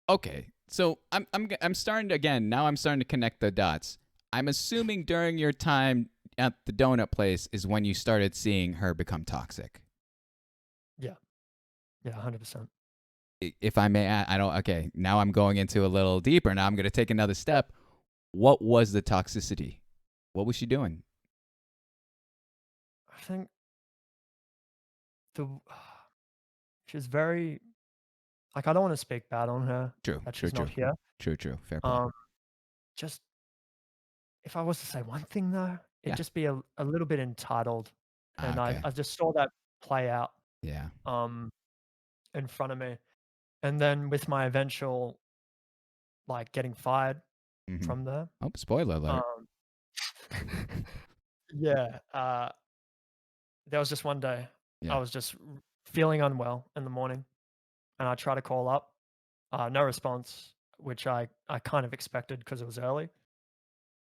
Okay. So I'm starting to again, now I'm starting to connect the dots. I'm assuming during your time at the donut place is when you started seeing her become toxic. Yeah, yeah, 100%. If I may add, I don't okay, now I'm going into a little deeper. Now I'm going to take another Yeah, step. What was the toxicity? What was she doing? I think the she was very like I don't want to speak bad on her True, that true, she's not true. here. True, true. Fair play. Um, just if I was to say one thing though, it'd Yeah. just be a little bit entitled, Ah, and I okay. I just saw that play out Yeah. um in front of me, and then with my eventual like getting fired Mm-hmm. from there. Oh, spoiler alert. Um, yeah, there was just one day I Yeah. was just feeling unwell in the morning, and I tried to call up, no response, which I kind of expected because it was early,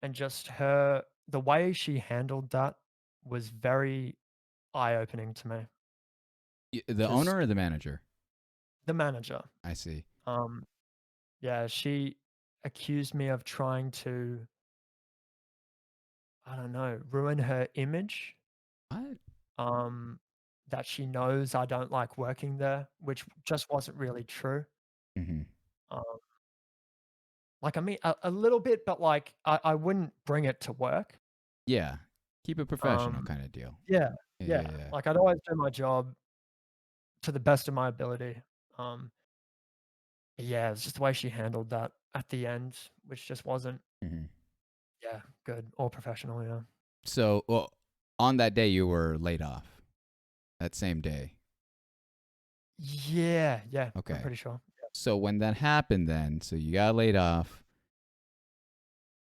and just the way she handled that was very eye opening to me. The Just owner or the manager? the manager, I see. um, yeah, she accused me of trying to, I don't know, ruin her image. What? Um, that she knows I don't like working there, which just wasn't really true. Mm-hmm. Um, like, I mean, a little bit, but, like, I wouldn't bring it to work. Yeah. Keep it professional Um, kind of deal. yeah, Yeah, yeah, yeah, yeah. like, I'd always do my job to the best of my ability. Um, yeah, it's just the way she handled that at the end, which just wasn't, Mm-hmm. yeah, good or professional, yeah. So, well, on that day you were laid off. That same day. Yeah, yeah, I'm Okay. pretty sure. So when that happened, then, so you got laid off.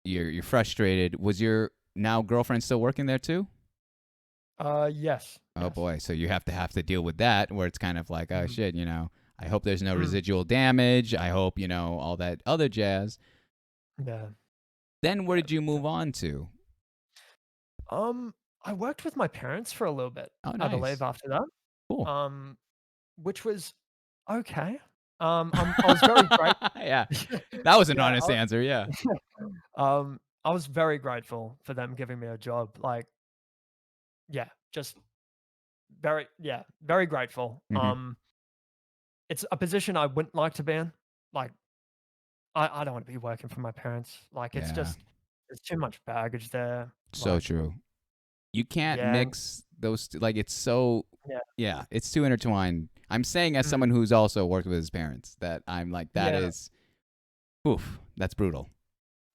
You're frustrated. Was your now girlfriend still working there too? Yes, Oh yes. boy. So you have to deal with that, where it's kind of like, oh Mhm. shit, I hope there's no Mm, residual damage. I hope all that other jazz. yeah, Then where yeah, did you move on to? I worked with my parents for a little bit, Oh, I believe, nice. after that, Cool. um, which was okay. I was very great. Yeah. That was an Yeah, honest answer. Yeah. I was very grateful for them giving me a job. Like, yeah, just very grateful. Hmm. It's a position I wouldn't like to be in. Like, I don't want to be working for my parents. Like, it's Yeah, just there's too much baggage there. so Like, true. You can't yeah, mix those like it's so yeah, yeah, it's too intertwined. I'm saying as mm, someone who's also worked with his parents that I'm like that yeah, is oof, that's brutal.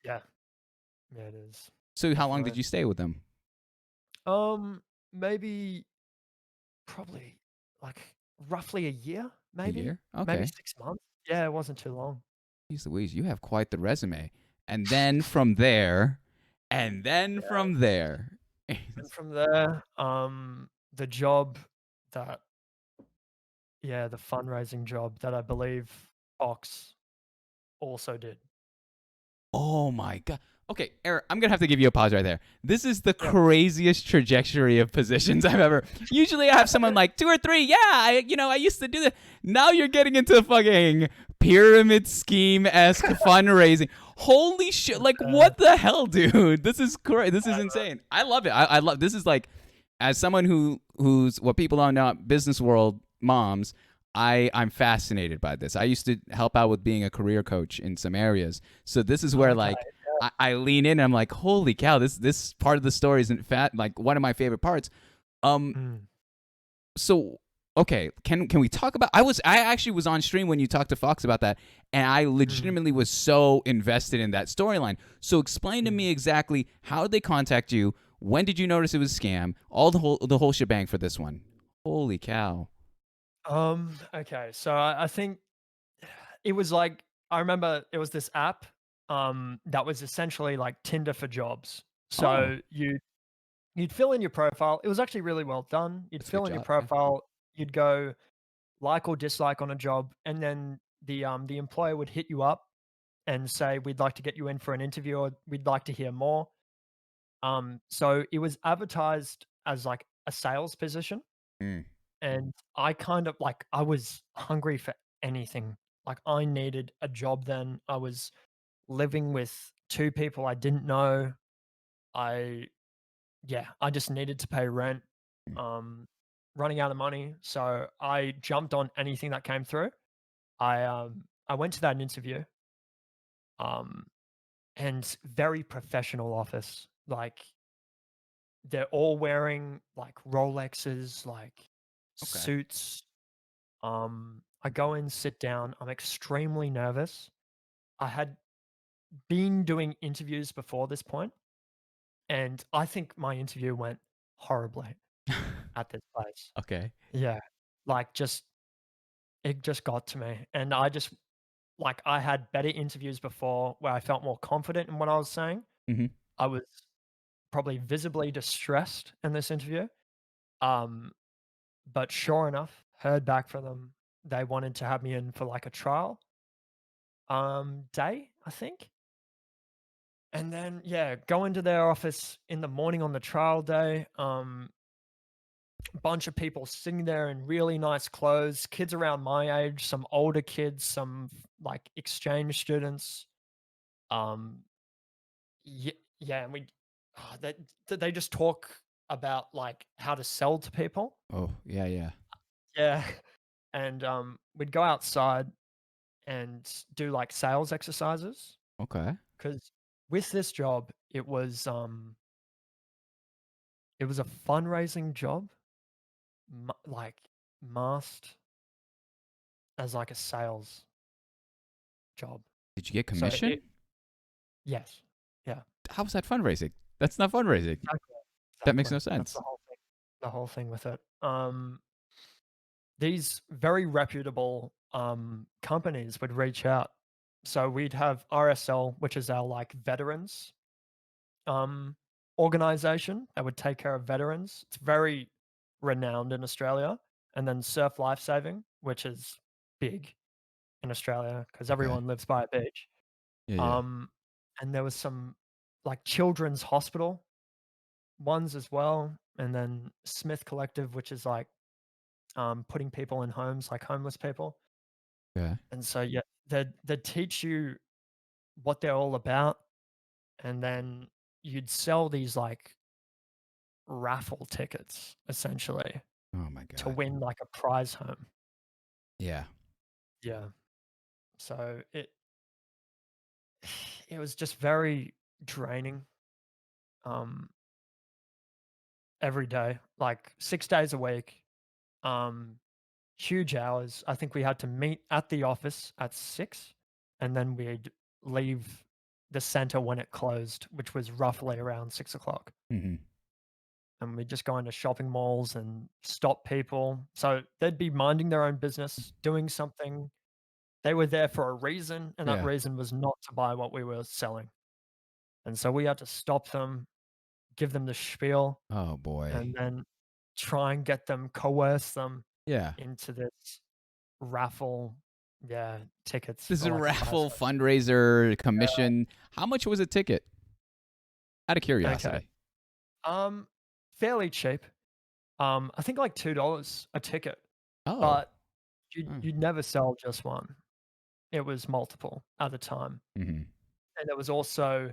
yeah, yeah. It is So how long did definitely. you stay with them? Maybe probably like roughly a year, A maybe year? maybe Okay. 6 months. Yeah, it wasn't too long. Jeez Louise, you have quite the resume. And then from there, and then Yeah, from there. and from there, the job that yeah, the fundraising job that I believe Fox also did. Oh my god. Okay, Eric, I'm gonna have to give you a pause right there. This is the Yeah. craziest trajectory of positions I've ever. Usually, I have someone like 2 or 3. Yeah, I used to do that. Now you're getting into fucking pyramid scheme esque fundraising. Holy shit! Like, Uh, what the hell, dude? This is crazy. This is insane. I love it. I love. This is like, as someone who's what people don't know, business world moms. I'm fascinated by this. I used to help out with being a career coach in some areas. So this is where okay. like I lean in and I'm like, holy cow, this part of the story isn't fat like one of my favorite parts. Um Mm, so okay, can we talk about I actually was on stream when you talked to Fox about that and I mm, legitimately was so invested in that storyline. So explain to mm. me exactly how did they contact you? When did you notice it was a scam? All the whole shebang for this one. Holy cow. Okay, so I think it was like I remember it was this app, that was essentially like Tinder for jobs. Oh, So you'd fill in your profile. It was actually really well done. You'd that's a good fill in your job. Yeah. profile, you'd go like or dislike on a job, and then the employer would hit you up and say, "We'd like to get you in for an interview, or we'd like to hear more." So it was advertised as like a sales position, Mm. and I kind of like I was hungry for anything. Like I needed a job then. I was living with two people I didn't know. I yeah, I just needed to pay rent. Mm. Um, running out of money, so I jumped on anything that came through. I went to that interview, um, and very professional office. Like they're all wearing like Rolexes, like Okay. suits. I go in, sit down. I'm extremely nervous. I had been doing interviews before this point, and I think my interview went horribly at this place. Okay. Yeah, like just it just got to me, and I just like I had better interviews before where I felt more confident in what I was saying. Mhm. I was probably visibly distressed in this interview. Um, but sure enough, heard back from them. They wanted to have me in for like a trial day, I think. And then yeah, go into their office in the morning on the trial day. Bunch of people sitting there in really nice clothes, kids around my age, some older kids, some like exchange students. Um, yeah, and we they just talk about like how to sell to people. Oh, yeah, yeah. Yeah, and we'd go outside and do like sales exercises Okay. because with this job, it was a fundraising job, like masked as like a sales job. Did you get So commission? it yes, yeah, How was that fundraising? That's not fundraising. exactly, That makes exactly. no That's sense. the whole thing with it. These very reputable companies would reach out. So we'd have RSL, which is our like veterans um, organization that would take care of veterans. It's very renowned in Australia. And then Surf Life Saving, which is big in Australia because Okay. everyone lives by a beach. Yeah, yeah. Um, and there was some like children's hospital ones as well. And then Smith Collective, which is like putting people in homes, like homeless people. Okay. And so, yeah, they teach you what they're all about. and then you'd sell these like raffle tickets essentially Oh my to god. win like a prize home. Yeah. Yeah. So it was just very draining um every day, like 6 days a week. Um Huge hours. I think we had to meet at the office at 6 and then we'd leave the center when it closed, which was roughly around 6 o'clock. Hmm. And we'd just go into shopping malls and stop people. So they'd be minding their own business, doing something. They were there for a reason, and that Yeah. reason was not to buy what we were selling. And so we had to stop them, give them the spiel, Oh boy. and then try and get them, coerce them Yeah. into this raffle, yeah, tickets This is for a like a prize raffle fundraiser commission. How much was a ticket? Out of home. Okay. curiosity. Um, Fairly cheap. I think like $2 a ticket, Oh. but you'd Mm. you'd never sell just one. It was multiple at a time. Hmm. And there was also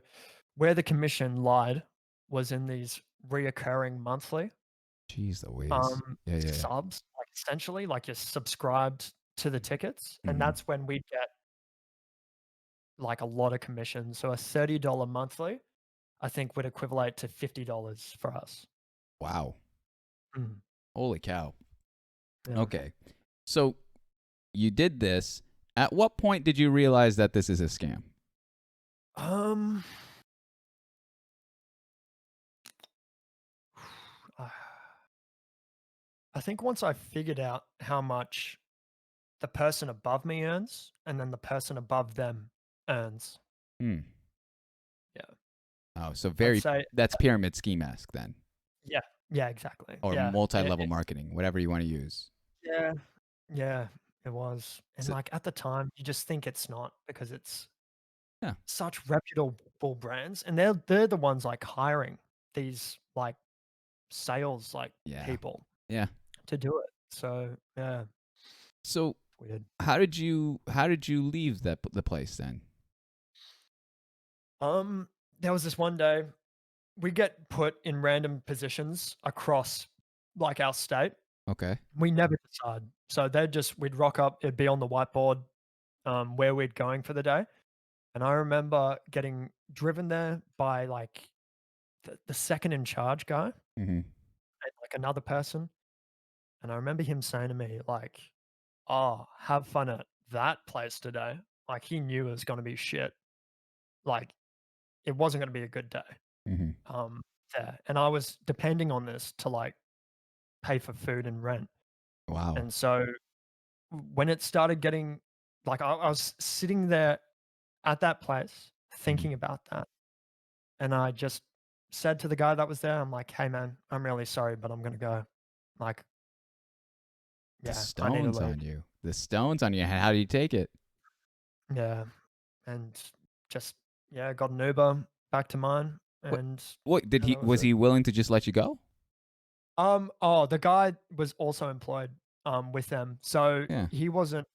where the commission lied was in these reoccurring monthly, Jeez Louise. Yeah, yeah, yeah. subs, like, essentially, like, you're subscribed to the tickets, and Hmm. that's when we'd get, like, a lot of commission. So a $30 monthly, I think, would equivalent to $50 for us. Wow. Mhm. Holy cow. Yeah. Okay. So you did this. At what point did you realize that this is a scam? Um, I think once I figured out how much the person above me earns, and then the person above them earns. Hmm. Yeah. Oh, so I'd very say that's pyramid scheme-esque then, yeah. Yeah, exactly. or Yeah. multi-level marketing, whatever you want to use. Yeah. Yeah, it was. And, So, like, at the time, you just think it's not because it's yeah, such reputable brands, and they're the ones, like, hiring these, like, sales, like, yeah, people yeah. to do it. So, yeah, So weird. how did you leave the place then? Um, there was this one day, we get put in random positions across, like, our state. Okay. We never decide. So we'd rock up, it'd be on the whiteboard, where we'd going for the day. And I remember getting driven there by like the second in charge guy and Hmm. like another person. And I remember him saying to me, like, oh, have fun at that place today. Like he knew it was gonna be shit. Like it wasn't gonna be a good day. Hmm. Um there. And I was depending on this to like pay for food and rent. Wow. And so when it started getting like I was sitting there at that place Hmm. thinking about that. And I just said to the guy that was there, I'm like, "Hey, man, I'm really sorry, but I'm gonna go. Like, The yeah, I need to stones leave." on you. The stones on you. How do you take it? Yeah, and just yeah, got an Uber back to mine, What? and What did yeah, he? that was Was it. he willing to just let you go? Oh, the guy was also employed, with them, so Yeah. he wasn't.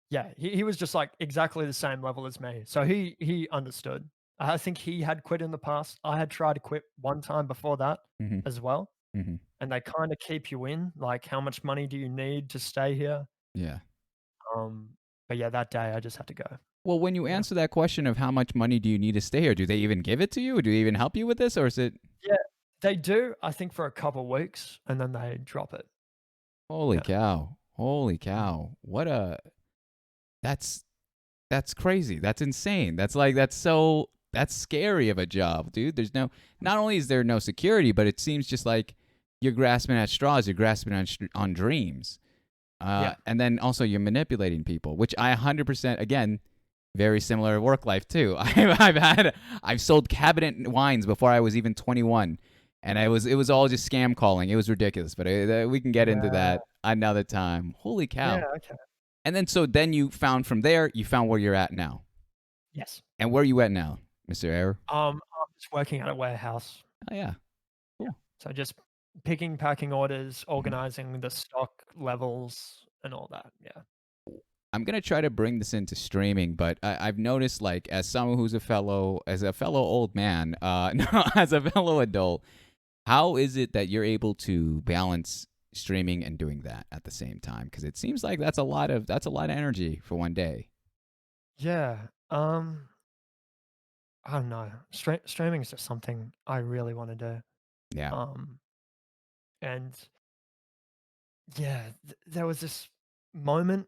Yeah, he was just like exactly the same level as me, so he understood. I think he had quit in the past. I had tried to quit one time before that Hmm. as well. Hmm. And they kinda keep you in, like, "How much money do you need to stay here?" Yeah. But yeah, that day I just had to go. Well, when you Yeah. answer that question of how much money do you need to stay here, do they even give it to you? Do they even help you with this, or is it? Yeah, they do, I think for a couple weeks, and then they drop it. Holy Yeah. cow! Holy Mm. cow! What a that's That's crazy. That's insane. That's scary of a job, dude. There's no Not only is there no security, but it seems just like you're grasping at straws, you're grasping on dreams. Yeah. And then also you're manipulating people, which I 100% again, very similar work life too. I've sold cabinet wines before I was even 21, and it was all just scam calling. It was ridiculous, but we can get into Yeah. that another time. Holy Yeah, cow. okay. And then then you found from there, you found where you're at now. Yes. And where are you at now, Mr. Error? I'm just working at a warehouse. Oh yeah, Yeah. cool. So just picking, packing orders, Mhm. organizing the stock levels and all that, yeah. I'm gonna try to bring this into streaming, but I've noticed, like, as someone who's as a fellow old man, no, as a fellow adult, how is it that you're able to balance streaming and doing that at the same time? Because it seems like that's a lot of energy for one day. Yeah. I don't know. Streaming is just something I really want to do. Yeah. Um, and yeah, there was this moment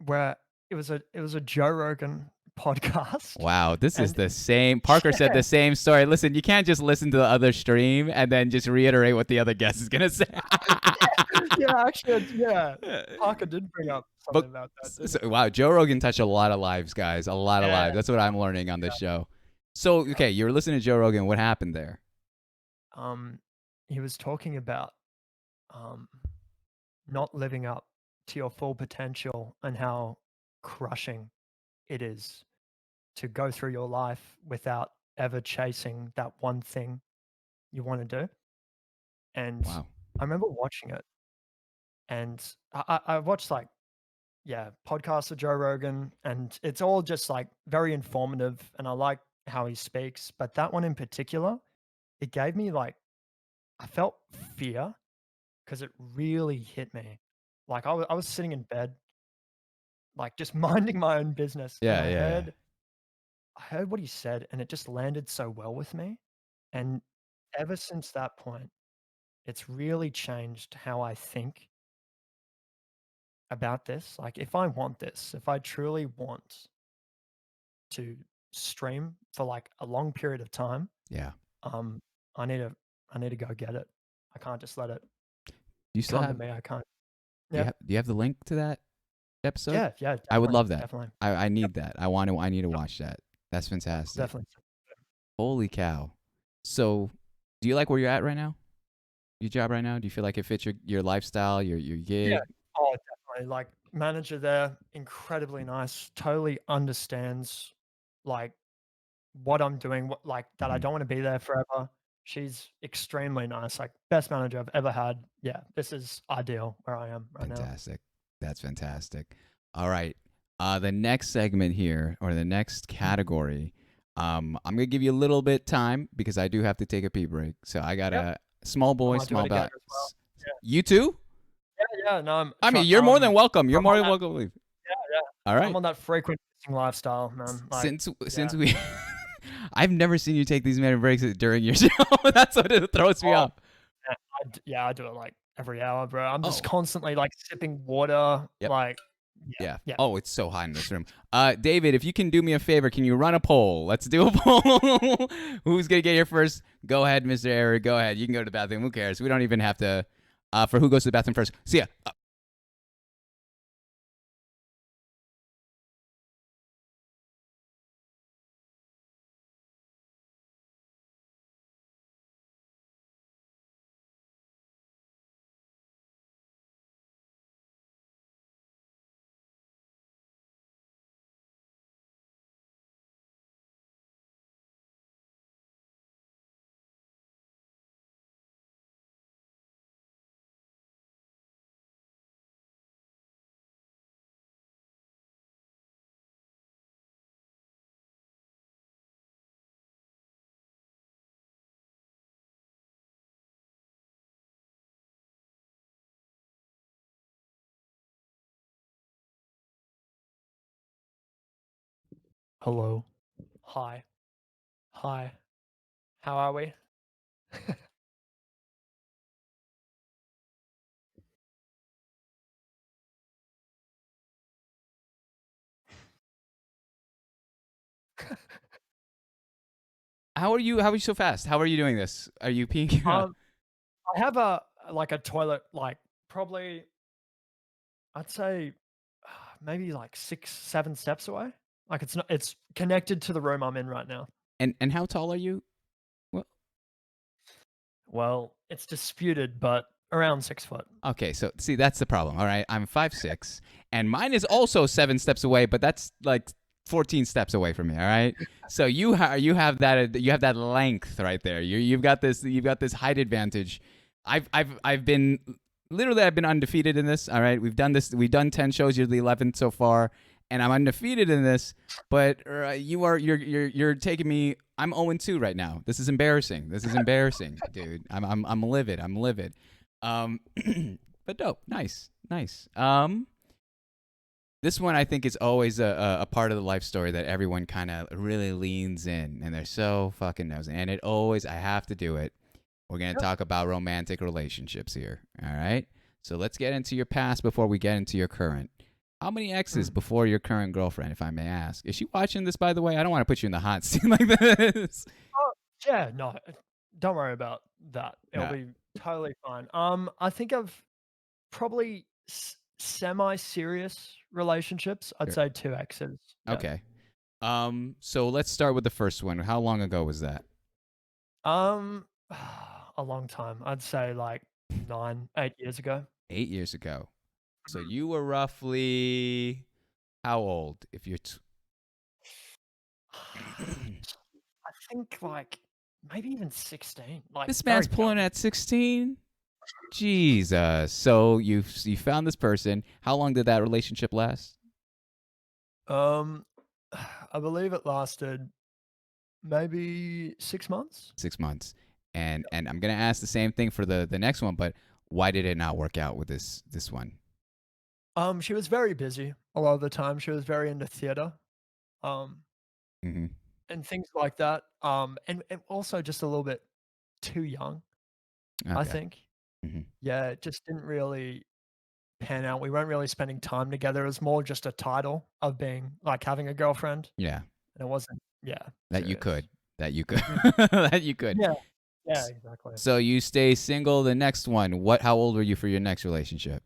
where it was a Joe Rogan podcast, Wow, this is and the same. Parker said yeah, the same story. Listen, you can't just listen to the other stream and then just reiterate what the other guest is gonna say. yeah, actually, yeah, Parker did bring up But something about that, didn't he? wow, Joe Rogan touched a lot of lives, guys. A lot of Yeah, lives. That's what I'm learning on this show. So, yeah. okay, you were listening to Joe Rogan. What happened there? Um, he was talking about um not living up to your full potential and how crushing it is to go through your life without ever chasing that one thing you want to do. And Wow. I remember watching it, and I watched like, yeah, podcasts of Joe Rogan, and it's all just like very informative, and I like how he speaks. But that one in particular, it gave me like, I felt fear because it really hit me. Like I was sitting in bed, like just minding my own business, and Yeah, I yeah, yeah. heard I heard what he said, and it just landed so well with me. And ever since that point, it's really changed how I think about this. Like, if I want this, if I truly want to stream for like a long period of time, Yeah. um, I need to I need to go get it. I can't just let it Do you still come to have me. I can't. do you Yeah. have the link to that episode? Yeah, yeah, I would definitely, love that. definitely. I Yep, need that. I need to yep, watch that. That's I'll fantastic. definitely. Holy cow. So, do you like where you're at right now? Your job right now? Do you feel like it fits your lifestyle, your Yeah. gig? Oh, definitely. Like, manager there, incredibly nice, totally understands, like, what I'm doing, what like, that I Mhm. don't wanna be there forever. She's extremely nice, like, best manager I've ever had. Yeah, this is ideal where I am right now. Fantastic. That's fantastic. All right. The next segment here, or the next Mm. category, I'm gonna give you a little bit time because I do have to take a pee break. So I got Yep, a small I boy, might do it small again bat. as well. Yeah. You too? Yeah, yeah, no, I mean, you're more than welcome. You're I'm more on than that. welcome to leave. Yeah, yeah. All I'm right. on that frequent eating lifestyle, man, like, Since yeah. we, I've never seen you take these many breaks during your show. That's what it throws me Oh, off. yeah, I do it, like, every hour, bro. I'm just Oh, constantly, like, sipping water, yep. like, yeah, Yeah. yeah. Oh, it's so hot in this room. David, if you can do me a favor, can you run a poll? Let's do a poll. Who's gonna get here first? Go ahead, Mr. Eric. Go ahead. You can go to the bathroom. Who cares? We don't even have to. For who goes to the bathroom first? See ya. Hello. Hi. Hi. How are we? How are you? How are you so fast? How are you doing this? Are you peeing? Um, I have a like a toilet, like probably I'd say maybe like 6, 7 steps away. Like it's connected to the room I'm in right now. And how tall are you? Well, Well, it's disputed, but around 6 foot. okay. So see, that's the problem. All right, I'm 5'6", and mine is also 7 steps away, but that's like 14 steps away from me. All right. So you have that length right there. You've got this height advantage. I've been literally I've been undefeated in this. All right, we've done this. We've done 10 shows. You're the 11th so far, and I'm undefeated in this. But you're taking me. I'm 0-2 right now. This is embarrassing. This is embarrassing, dude. I'm livid. I'm livid. Um, but dope. Nice, nice. This one I think is always a part of the life story that everyone kind of really leans in, and they're so fucking nosy. And it always, I have to do it. We're gonna Yep. talk about romantic relationships here. All right. So let's get into your past before we get into your current. How many exes Mm. before your current girlfriend, if I may ask? Is she watching this, by the way? I don't want to put you in the hot seat like this. Oh, yeah, no, don't worry about that. It'll Yeah. be totally fine. I think I've probably semi-serious relationships. I'd Sure. say 2 exes. Yeah. Okay. So let's start with the first one. How long ago was that? Um, a long time. I'd say like 9, 8 years ago. 8 years ago. So Mhm. you were roughly how old? If you're I think like maybe even 16, like this man's very pulling young. at 16. Jesus. So you found this person. How long did that relationship last? Um, I believe it lasted maybe 6 months. 6 months. And I'm gonna ask the same thing for the next one, but why did it not work out with this one? She was very busy a lot of the time. She was very into theater, um, Mm-hmm. and things like that. And also just a little bit too young, I Okay. think. Mm-hmm. Yeah, it just didn't really pan out. We weren't really spending time together. It was more just a title of being like having a girlfriend, Yeah. and it wasn't, yeah, That you serious. could. That you could. Mm. that you could. Yeah, yeah, S- exactly. So you stay single. The next one. What? How old were you for your next relationship?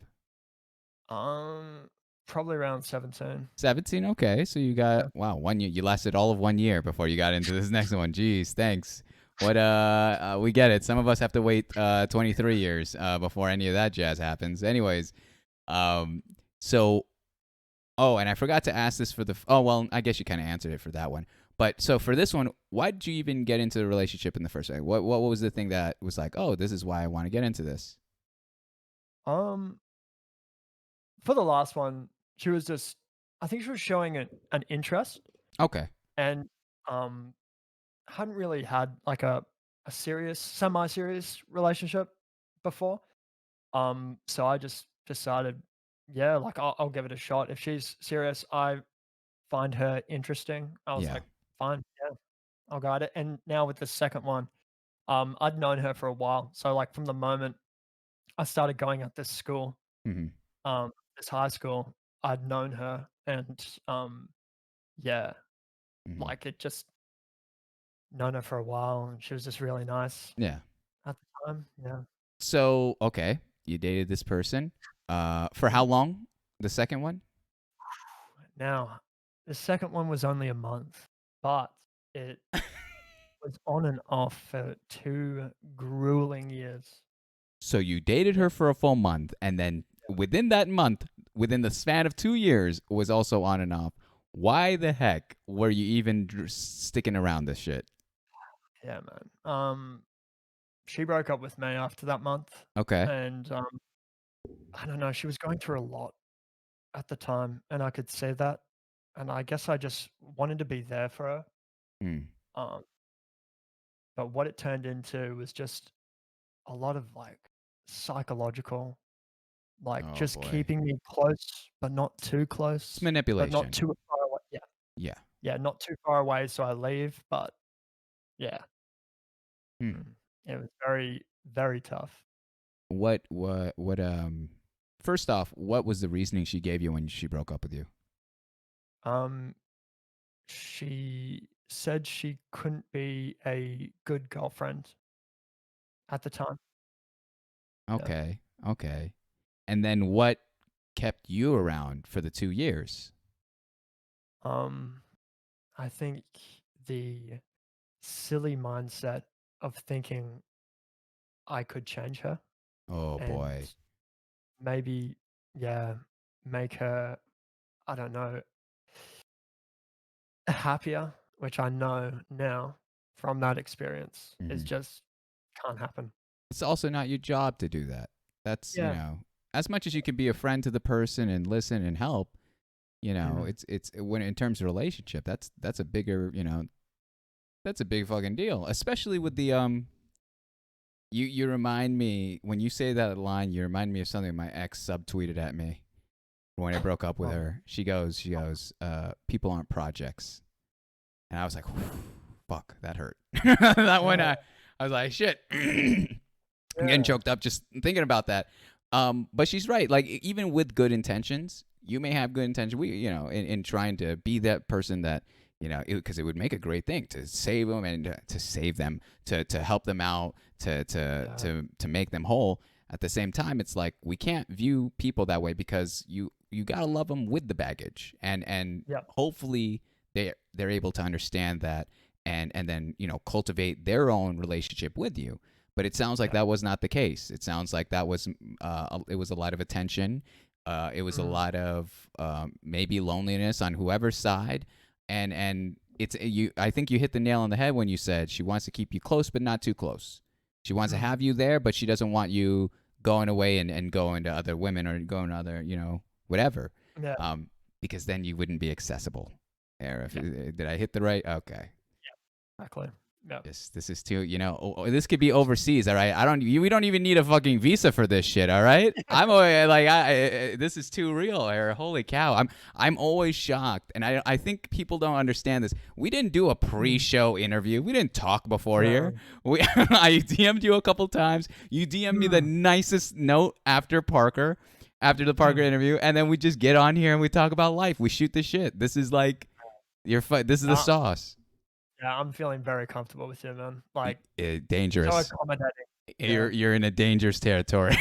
Um, Probably around 17. 17. Okay. So you got Yeah. wow 1 year. You lasted all of 1 year before you got into this next one. Jeez. Thanks. What? We get it. Some of us have to wait 23 years before any of that jazz happens. Anyways. Um. So oh, and I forgot to ask this for the. Oh well, I guess you kind of answered it for that one. But so for this one, why did you even get into the relationship in the first place? What was the thing that was like, oh, this is why I want to get into this? Um, for the last one, she was just I think she was showing an interest Okay. and, um, hadn't really had like a serious semi-serious relationship before. So I just decided, yeah, like I'll give it a shot. If she's serious, I find her interesting. I was Yeah. like, fine, yeah, I'll go at it. And now with the second one, I'd known her for a while. So like from the moment I started going at this school, Mm-hmm. this high school, I'd known her and yeah, Mm-hmm. like it just known her for a while and she was just really nice Yeah. at the time. Yeah. So okay, you dated this person. For Mm. how long? The second one. Now, the second one was only a month, but it was on and off for 2 grueling years. So you dated Yeah, her for a full month, and then within that month, within the span of 2 years, was also on and off. Why the heck were you even sticking around this shit? yeah, man. She broke up with me after that month, Okay. and, I don't know, she was going through a lot at the time, and I could see that, and I guess I just wanted to be there for her, Hmm. um, but what it turned into was just a lot of, like, psychological, like, Oh just boy. keeping me close, but not too It's close, but not manipulation. too far away. Yeah, Yeah. yeah, not too far away, so I leave, but yeah, Hmm. mm, it was very, very tough. What first off, what was the reasoning she gave you when she broke up with you? Um, she said she couldn't be a good girlfriend at the time. Yeah. Okay. Okay. And then what kept you around for the 2 years? Um, I think the silly mindset of thinking I could change her Oh and boy. maybe, yeah, make her, I don't know, happier, which I know now from that experience is Hmm. just can't happen. It's also not your job to do that. That's, Yeah. as much as you can be a friend to the person and listen and help, Mm. it's when in terms of relationship, that's a bigger, that's a big fucking deal, especially with the you remind me when you say that line, you remind me of something my ex subtweeted at me when I broke up with Oh, her. She goes, people aren't projects. And I was like, fuck, that hurt. That one, yeah, I was like, shit. I'm getting yeah, choked up just thinking about that. But she's right. Like even with good intentions, you may have good intentions. In trying to be that person that because it would make a great thing to save them and to save them, to help them out, yeah, to make them whole. At the same time, it's like we can't view people that way because you gotta love them with the baggage, and yeah, hopefully they're able to understand that and then cultivate their own relationship with you. But it sounds like yeah. that was not the case. It sounds like that was it was a lot of attention. It was a Mm, lot of maybe loneliness on whoever's side, and it's you. I think you hit the nail on the head when you said she wants to keep you close, but not too close. She wants to mm, have you there, but she doesn't want you going away and going to other women or going to other whatever, yeah, um, because then you wouldn't be accessible. yeah, Did I hit the right? Okay. exactly. Yeah. This is too, this could be overseas, all right? We don't even need a fucking visa for this shit, all right? I'm always like, this is too real, Eric. Holy cow. I'm always shocked. And I think people don't understand this. We didn't do a Mm, pre-show interview. We didn't talk before here. no. I DM'd you a couple times. You DM'd me the Mm, nicest note after the Parker mm. interview, and then we just get on here and we talk about life. We shoot the shit. This is like this is the Uh, sauce. yeah, I'm feeling very comfortable with you, man. Like, so Dangerous. accommodating. Yeah. You're in a dangerous territory.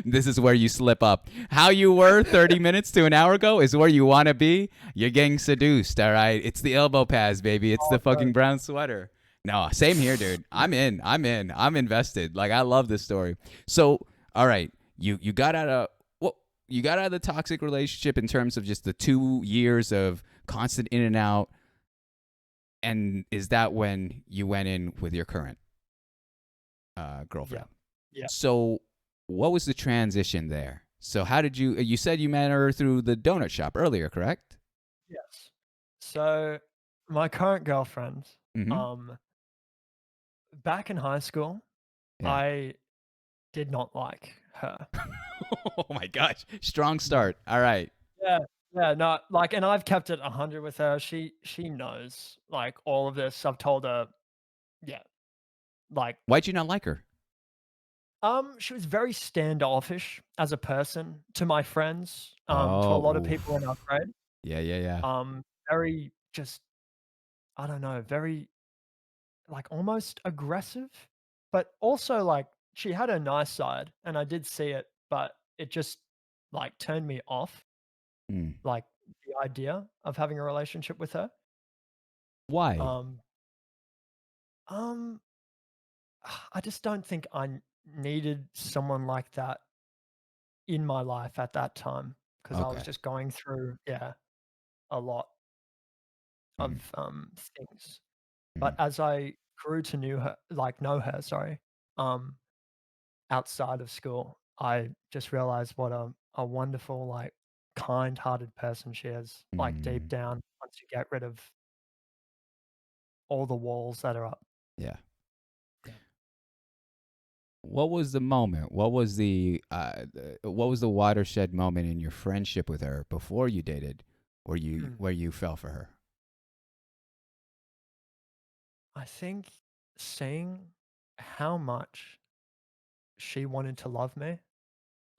This is where you slip up. How you were 30 minutes to an hour ago is where you want to be. You're getting seduced, all right? It's the elbow pads, baby. It's Oh, the fucking no. brown sweater. No, same here, dude. I'm in. I'm in. I'm invested. Like I love this story. So, all right, you got out of you got out of the toxic relationship in terms of just the 2 years of constant in and out. And is that when you went in with your current Yeah. girlfriend? Yeah. So, what was the transition there? So, how did you said you met her through the donut shop earlier, correct? Yes. So, my current girlfriend, Mm-hmm. um, back in high school, Yeah. I did not like her. Oh my gosh. Strong Yeah. start. All right. Yeah. Yeah, no, like, and I've kept it 100 with her. She knows, like, all of this. I've told her, yeah, like, Why'd you not like her? she was very standoffish as a person to my friends, to a lot Oh, of people in oof. our grade. Yeah, yeah, yeah. Very just, I don't know, very, like, almost aggressive, but also, like, she had a nice side, and I did see it, but it just, like, turned me off, Hmm. like, the idea of having a relationship with her. Why? Um, um, I just don't think needed someone like that in my life at that time because I was Okay. just going through, yeah, a lot Mm-hmm. of, things. Mm-hmm. But as I grew to know her, sorry, um, outside of school, I just realized what a wonderful, like, kind-hearted person she is, like, deep Mm. down, once you get rid of all the walls that are up. Yeah. Yeah. What was the moment? What was the watershed moment in your friendship with her before you dated, Mm. where you fell for her? I think seeing how much she wanted to love me,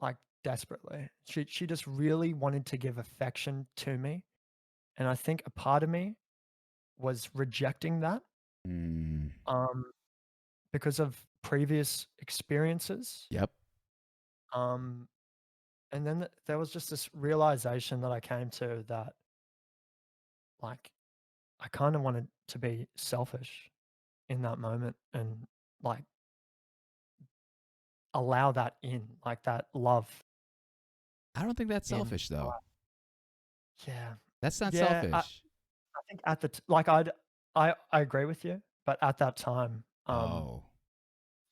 like, desperately. She just really wanted to give affection to me, and I think a part of me was rejecting that, Mm. um, because of previous experiences, Yep. um, and then there was just this realization that I came to that, like, I kinda wanted to be selfish in that moment and, like, allow that in, like, that love I don't think that's in selfish though. yeah. That's not Yeah, selfish. I think at the like, I agree with you, but at that time, Oh.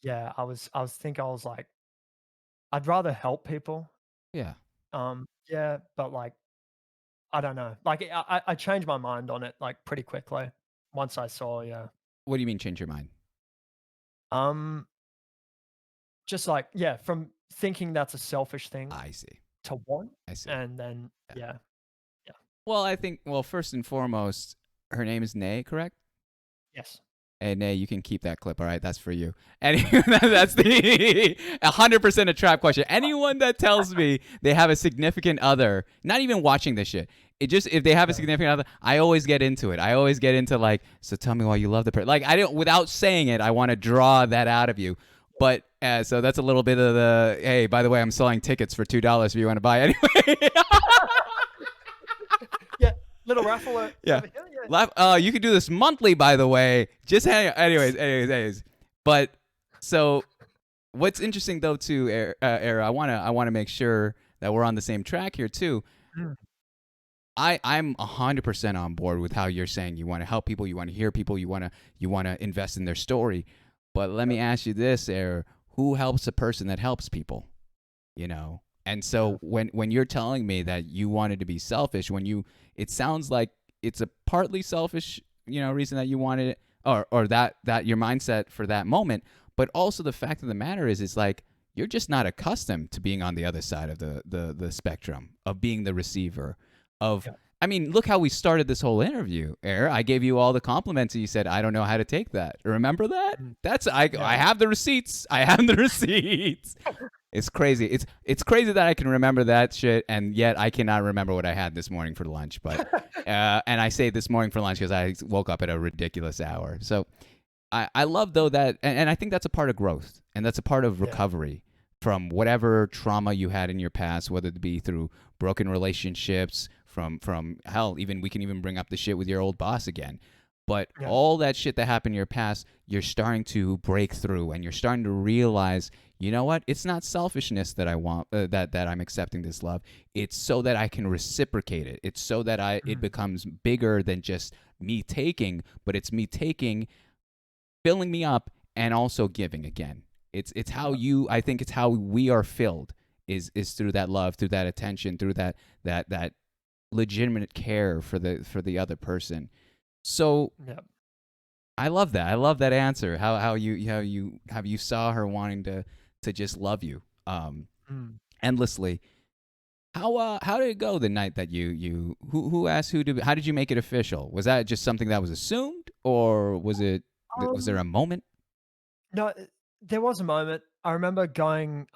yeah, I was like I'd rather help people. Yeah. Yeah, but, like, I don't know. Like, I changed my mind on it, like, pretty quickly once I saw, yeah. What do you mean change your mind? Um, just like, yeah, from thinking that's a selfish thing I see. to want, I see. and then, Yeah. yeah, yeah, Well, I think, well, first and foremost, her name is Nay, correct? yes. Hey, Nay, you can keep that clip. All right, that's for you. And that's the 100% a trap question. Anyone that tells me they have a significant other, not even watching this shit, it just if they have a Yeah. significant other, I always get into it. I always get into like, so tell me why you love the person. Like I don't, without saying it, I want to draw that out of you. But so that's a little bit of the hey. By the way, I'm selling tickets for $2 if you want to buy anyway. Yeah, little raffle o Yeah. over here, yeah. You could do this monthly, by the way. Just hang. Anyways. But so what's interesting though, too, Era, I wanna make sure that we're on the same track here too. Mm, I'm 100% on board with how you're saying you want to help people, you want to hear people, you want to invest in their story. But let yeah, me ask you this, Era: who helps a person that helps people? You know. And yeah, so when you're telling me that you wanted to be selfish, it sounds like it's a partly selfish, reason that you wanted it, or that your mindset for that moment, but also the fact of the matter is, it's like you're just not accustomed to being on the other side of the spectrum of being the receiver of. yeah. I mean, look how we started this whole interview, Air. I gave you all the compliments and you said, I don't know how to take that. Remember that? Mm, That's I yeah. have the receipts. I have the receipts. It's crazy. It's crazy that I can remember that shit, and yet I cannot remember what I had this morning for lunch. But and I say this morning for lunch because I woke up at a ridiculous hour. So I love though that, and I think that's a part of growth, and that's a part of Yeah, recovery from whatever trauma you had in your past, whether it be through broken relationships, from hell, even we can even bring up the shit with your old boss again. But yeah, all that shit that happened in your past, you're starting to break through, and you're starting to realize, you know what? It's not selfishness that I want, that I'm accepting this love. It's so that I can reciprocate it. It's so that it mm, becomes bigger than just me taking, but it's me taking, filling me up, and also giving again. It's how yeah, you. I think it's how we are filled is through that love, through that attention, through that legitimate care for the other person. So yeah, I love that. I love that answer. How you saw her wanting to just love you mm. endlessly. How did it go the night that who asked who to, how did you make it official? Was that just something that was assumed, or was there Um, a moment? no, there was a moment. I remember going,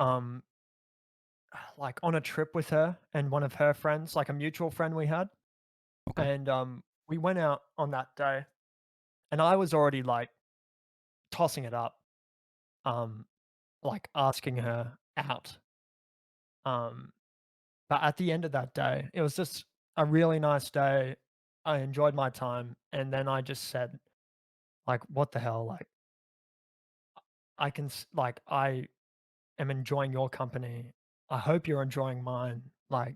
like, on a trip with her and one of her friends, like a mutual friend we had, Okay. and, we went out on that day, and I was already, like, tossing it up, um, like, asking her out, um, but at the end of that day, it was just a really nice day. I enjoyed my time, and then I just said, like, "What the hell?" Like, I can s like, I am enjoying your company. I hope you're enjoying mine. Like,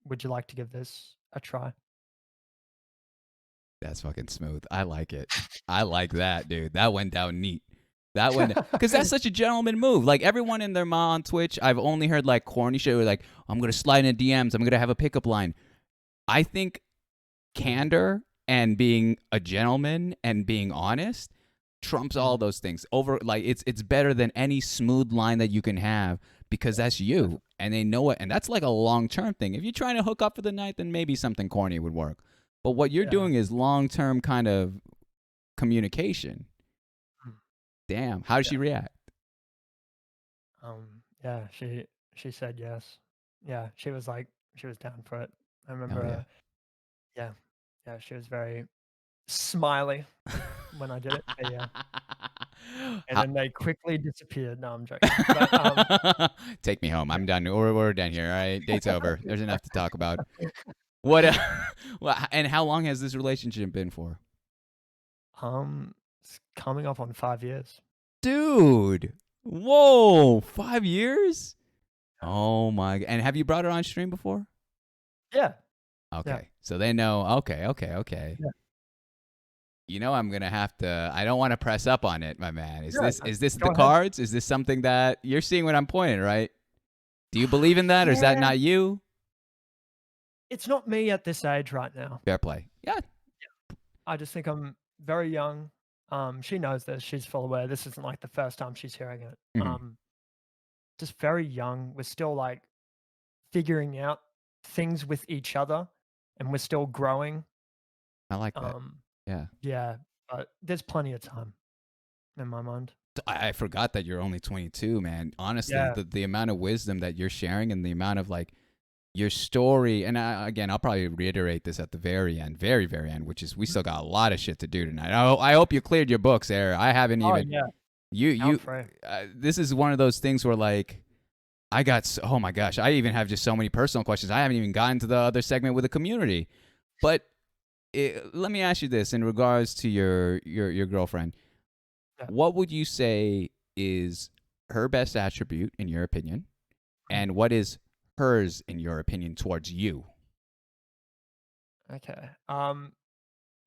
would you like to give this a try? That's fucking smooth. I like it. I like that, dude. That went down neat. That went because that's such a gentleman move. Like everyone and their mom on Twitch, I've only heard like corny shit. Where like, I'm gonna slide in DMs. I'm gonna have a pickup line. I think candor and being a gentleman and being honest trumps all Mm, those things over. Like it's better than any smooth line that you can have because that's you definitely. and they know it, and that's like a long-term thing. If you're trying to hook up for the night, then maybe something corny would work, but what you're Yeah. doing is long-term kind of communication. Mm, Damn, how did yeah. she react? Yeah, she said yes. Yeah, she was like she was down for it. I remember Hell yeah. her. Yeah. Yeah, she was very smiley when I did it. But yeah. And How- then they quickly disappeared. No, I'm joking. But Take me home. yeah. I'm done. We're done here. All right, date's over. There's enough to talk about. What? Well, and how long has this relationship been for? It's coming up on 5 years. Dude. Whoa, 5 years? Oh my! And have you brought her on stream before? Yeah. Yeah. Okay, so they know. Okay. Yeah. I'm gonna have to. I don't want to press up on it, my man. Is Yeah, this is this the go ahead. cards? Is this something that you're seeing when I'm pointing, right? Do you believe in that, or is that Yeah, not you? it's not me at this age right now. Fair play. Yeah. I just think I'm very young. She knows this. She's full aware. This isn't like the first time she's hearing it. Mhm. Just very young. We're still like figuring out things with each other, and we're still growing. I like that. Um, Yeah. yeah, but there's plenty of time in my mind. I forgot that you're only 22, man. Honestly, Yeah. the amount of wisdom that you're sharing and the amount of like your story, and again, I'll probably reiterate this at the very end, very, very end, which is we still got a lot of shit to do tonight. I hope you cleared your books, Air. I haven't Oh, even. yeah. You. Count free. This is one of those things where like I got. Oh my gosh, I even have just so many personal questions. I haven't even gotten to the other segment with the community, but let me ask you this in regards to your girlfriend. Yeah. What would you say is her best attribute in your opinion, and what is hers in your opinion towards you? Okay.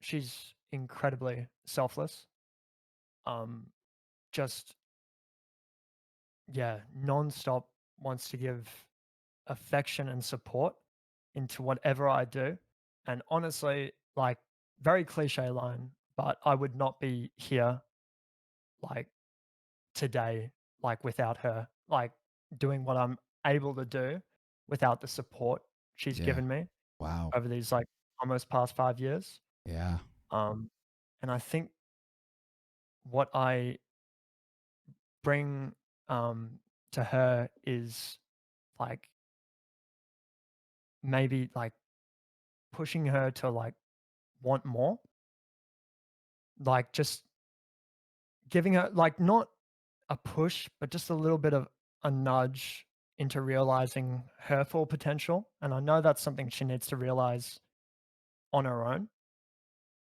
She's incredibly selfless. Um, just yeah, nonstop wants to give affection and support into whatever I do. And honestly, like very cliche line, but I would not be here like today, like without her, like doing what I'm able to do without the support she's Yeah. given me Wow. over these like almost past 5 years. Yeah. Um, and I think what I bring to her is like maybe like pushing her to like want more, like just giving her like not a push, but just a little bit of a nudge into realizing her full potential. And I know that's something she needs to realize on her own.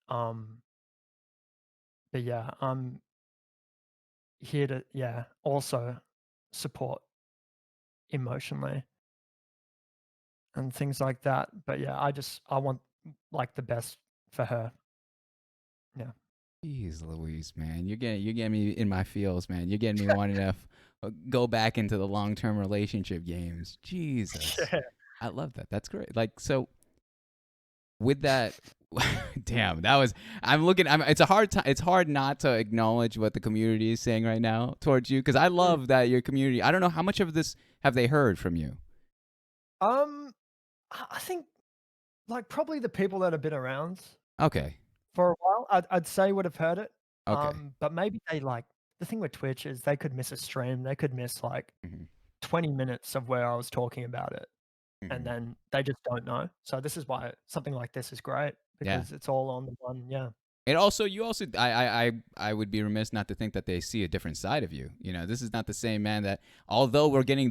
Um, but yeah, I'm here to also support emotionally and things like that. But yeah, I want like the best for her. Yeah. Jeez Louise, man. You're getting me in my feels, man. You're getting me wanting to go back into the long-term relationship games. Jesus. Yeah. I love that. That's great. Like so with that damn, that was I'm looking it's a hard time it's hard not to acknowledge what the community is saying right now towards you cuz I Mm. love that your community. I don't know how much of this have they heard from you. Um, I think like probably the people that have been around Okay. for a while, I'd say would have heard it. Okay. But maybe they like the thing with Twitch is they could miss a stream. They could miss like Mhm. 20 minutes of where I was talking about it, and Mhm. then they just don't know. So this is why something like this is great Yeah. because it's all on the one. Yeah. And also, you also, I would be remiss not to think that they see a different side of you. You know, this is not the same man that. Although we're getting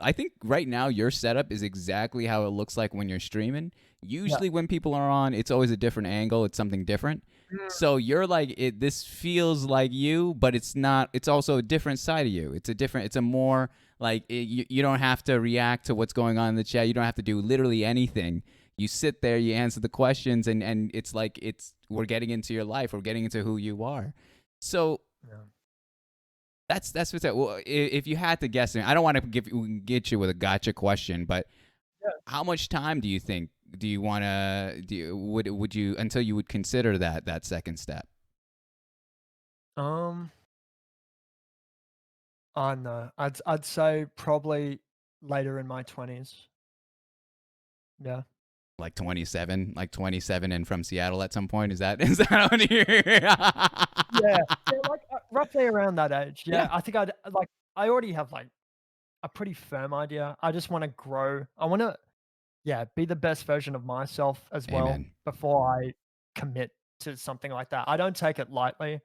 I think right now your setup is exactly how it looks like when you're streaming. Yeah. Usually, when people are on, it's always a different angle. It's something different. Mm. So you're like it. This feels like you, but it's not. It's also a different side of you. It's a different. It's a more like you don't have to react to what's going on in the chat. You don't have to do literally anything. You sit there, you answer the questions, and it's like we're getting into your life, we're getting into who you are. So Yeah. that's what's that. Well, if you had to guess, I don't want to get you with a gotcha question, but Yeah. how much time do you think do you want to would you until you would consider that second step? Um. I know. I'd say probably later in my 20s. Yeah. Like 27, like 27, and from Seattle at some point. Is that what you're? Yeah. Yeah. Like roughly around that age. Yeah. Yeah. I think I'd like. I already have like a pretty firm idea. I just want to grow. I want to, yeah, be the best version of myself as well Amen. before I commit to something like that. I don't take it lightly,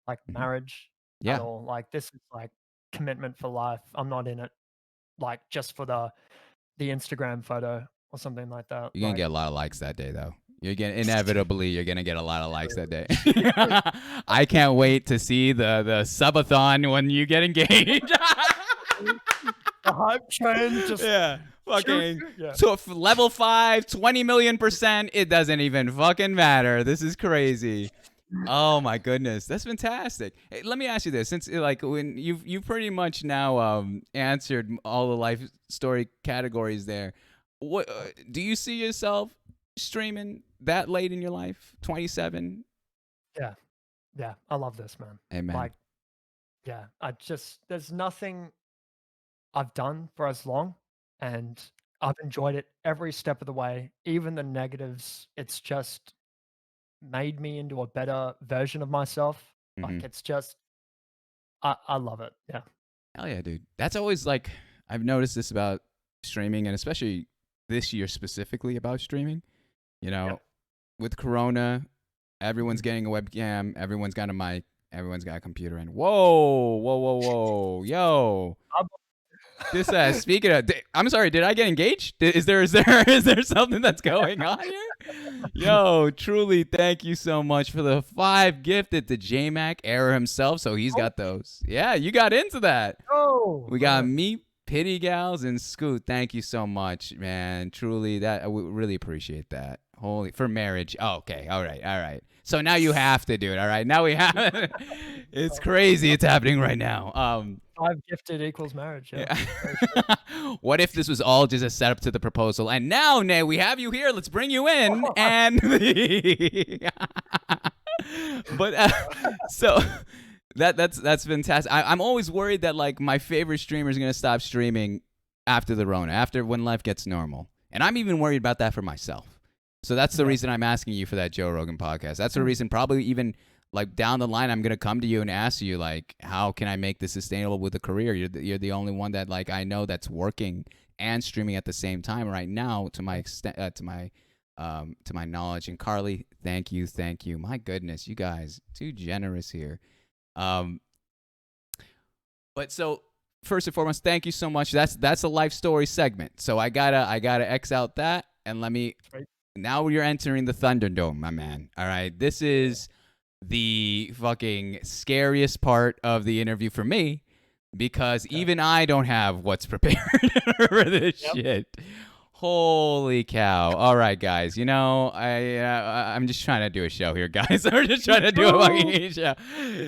like Mhm. marriage at Yeah, all. Like this is like commitment for life. I'm not in it like just for the Instagram photo or something like that. you're gonna Like get a lot of likes that day, though. You're gonna get a lot of likes that day. I can't wait to see the subathon when you get engaged. the hype train just Yeah, shoot, fucking. yeah. So if level 5, 20 million %, it doesn't even fucking matter. This is crazy. Oh my goodness, that's fantastic. Hey, let me ask you this: since like when you've pretty much now answered all the life story categories there, what do you see yourself streaming that late in your life? 27. Yeah, yeah, I love this, man. Amen. Like, yeah, I just there's nothing I've done for as long, and I've enjoyed it every step of the way, even the negatives. It's just made me into a better version of myself. Mm-hmm. Like, it's just I love it. Yeah. Hell yeah, dude. That's always like I've noticed this about streaming, and especially this year specifically about streaming. You Yep. know, with Corona, everyone's Mhm. getting a webcam, everyone's got a mic, everyone's got a computer, and whoa, yo, I'm this speaking of, I'm sorry, did I get engaged? Is there is there something that's going on here? Yo, truly, thank you so much for the 5 gifted to JMac Error himself. So he's Oh, got those. Yeah, you got into that. oh, We got man. me, Pity Gals, and Scoot. Thank you so much, man. Truly, that I really appreciate that. Holy for marriage. Oh, okay. All right. So now you have to do it. All right. Now we have. It's crazy. It's happening right now. 5 gifted equals marriage, yeah. Yeah. Very true. What if this was all just a setup to the proposal? And now, Nay, we have you here. Let's bring you in. And but so that's fantastic. I'm always worried that like my favorite streamer is gonna stop streaming after the Rona, after when life gets normal, and I'm even worried about that for myself. So that's the Yeah. reason I'm asking you for that Joe Rogan podcast. That's the Mm. reason probably even like down the line I'm gonna come to you and ask you like how can I make this sustainable with a career? You're the only one that like I know that's working and streaming at the same time right now to my extent to my knowledge. And Carly, thank you. My goodness, you guys too generous here. Um, but so first and foremost, thank you so much. That's a life story segment. So I gotta X out that and let me. Right. Now you're entering the Thunderdome, my man. All right, this is the fucking scariest part of the interview for me because Okay. even I don't have what's prepared for this Yep. shit. Holy cow! All right, guys. You know, I'm just trying to do a show here, guys. I'm just Me trying to do a too. fucking show.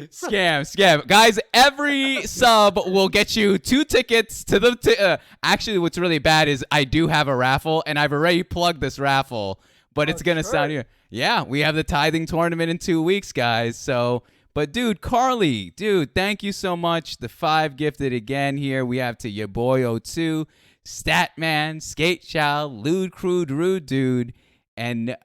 Scam, guys. Every sub will get you 2 tickets to the. Actually, what's really bad is I do have a raffle, and I've already plugged this raffle, but Oh, it's gonna sound true. here. Yeah, we have the tithing tournament in 2 weeks, guys. So. But dude, Carly, dude, thank you so much. The 5 gifted again here. We have to your boy O2. Statman, Skate Child, Lewd Crude Rude Dude, and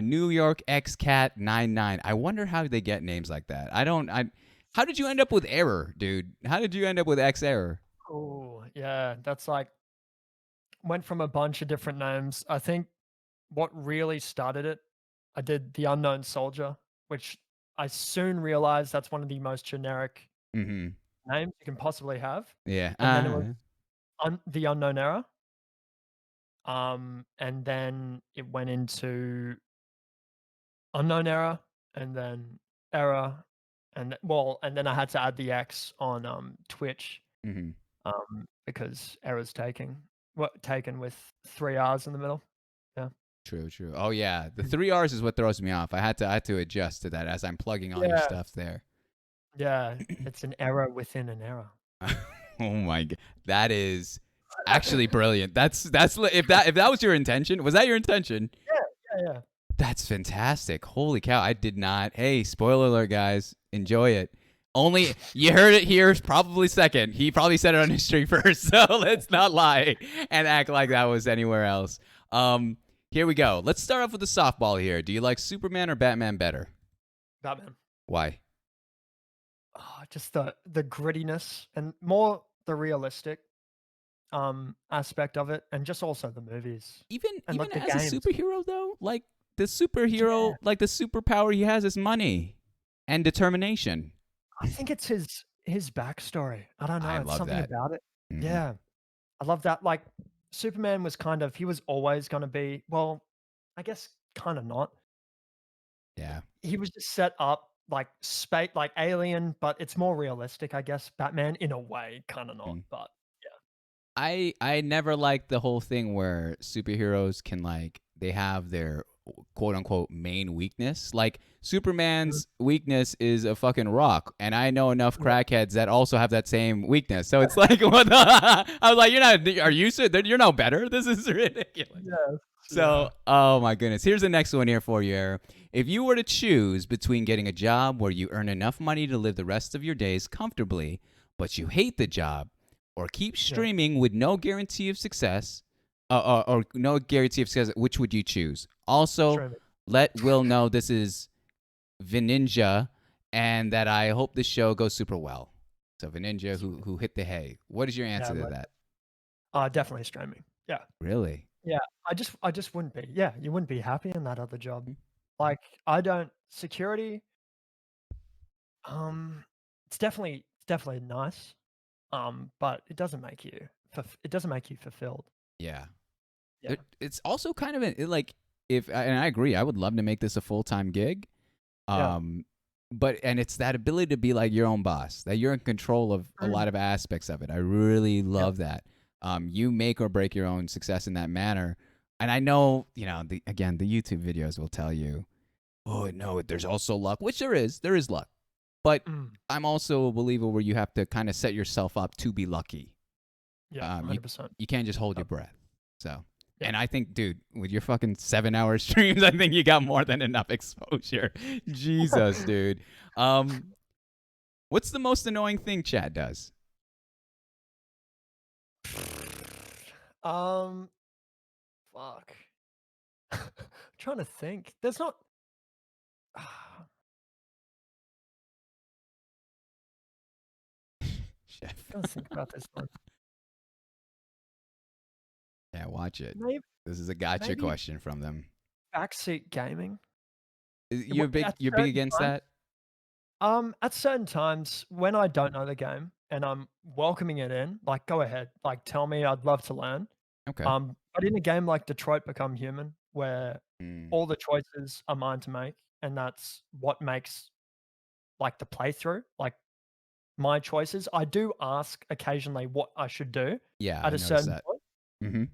New York X Cat 99. I wonder how they get names like that. I don't. I. How did you end up with Error, dude? How did you end up with xErrror? Oh, yeah, that's like went from a bunch of different names. I think what really started it, I did The Unknown Soldier, which I soon realized that's one of the most generic Mm-hmm. names you can possibly have. Yeah. And then it was The Unknown Era. And then it went into Unknown Era, and then Era, and then I had to add the X on Twitch, Mm-hmm. because Era's taken with 3 R's in the middle. Yeah. True. True. Oh yeah. The Mm. 3 R's is what throws me off. I had to adjust to that as I'm plugging all your Yeah, stuff there. yeah, it's an error within an error. Oh my god, that is actually brilliant. If that was your intention, was that your intention? Yeah, yeah, yeah. That's fantastic. Holy cow. I did not. Hey, spoiler alert, guys. Enjoy it. Only you heard it here, probably second. He probably said it on his stream first. So let's not lie and act like that was anywhere else. Here we go. Let's start off with the softball here. Do you like Superman or Batman better? Batman. Why? Oh, just the grittiness and more the realistic, aspect of it, and just also the movies Even and, like, the as a games. superhero though, like the Yeah, superhero, like the superpower he has is money and determination. I think it's his backstory. I don't know, I it's love something that. about it. Hmm. Yeah, I love that, like, Superman was kind of he was always gonna be well, I guess kinda not. Yeah. He was just set up like like Alien, but it's more realistic, I guess, Batman in a way, kinda not, Mm. but I never liked the whole thing where superheroes can like they have their quote unquote main weakness. Like Mhm. Superman's weakness is a fucking rock, and I know enough Yeah. crackheads that also have that same weakness. So it's like, what the? I was like, you're not. Are you? You're no better. This is ridiculous. Yes. So, Yeah. oh my goodness. Here's the next one here for you, Eric. If you were to choose between getting a job where you earn enough money to live the rest of your days comfortably, but you hate the job, or keep Yeah. streaming with no guarantee of success, or no guarantee of success, which would you choose? Also, Streaming. let Will know this is Vininja and that I hope this show goes super well. So, Vininja Sweet. who hit the hay. What is your Yeah. answer to that? Definitely streaming. Yeah. Really? Yeah. I just wouldn't be. Yeah. You wouldn't be happy in that other job. Hmm? Like I don't security. It's definitely nice. But it doesn't make you. It doesn't make you fulfilled. Yeah. Yeah. It's also kind of like if and I agree, I would love to make this a full time gig. Yeah. Um, but and it's that ability to be like your own boss, that you're in control of a Mm. lot of aspects of it. I really Yeah. love that. You make or break your own success in that manner. And I know, again, the YouTube videos will tell you, oh no, there's also luck, which there is luck. But Mm. I'm also a believer where you have to kind of set yourself up to be lucky. Yeah. You 100%. you can't just hold your Yep. breath. So, Yeah. and I think, dude, with your fucking 7 hour streams, I think you got more than enough exposure. Jesus, dude. Um, what's the most annoying thing Chad does? Um. Fuck. Trying to think. There's not. Chef. Gotta think about this one. Yeah, watch it. Maybe, This is a gotcha maybe question from them. backseat gaming. At You're big certain against times, that? at certain times when I don't know the game and I'm welcoming it in, like go ahead, like tell me, I'd love to learn. Okay. But in a game like Detroit Become Human, where Mm, all the choices are mine to make, and that's what makes like the playthrough, like my choices. I do ask occasionally what I should do yeah, at I a noticed certain that. point.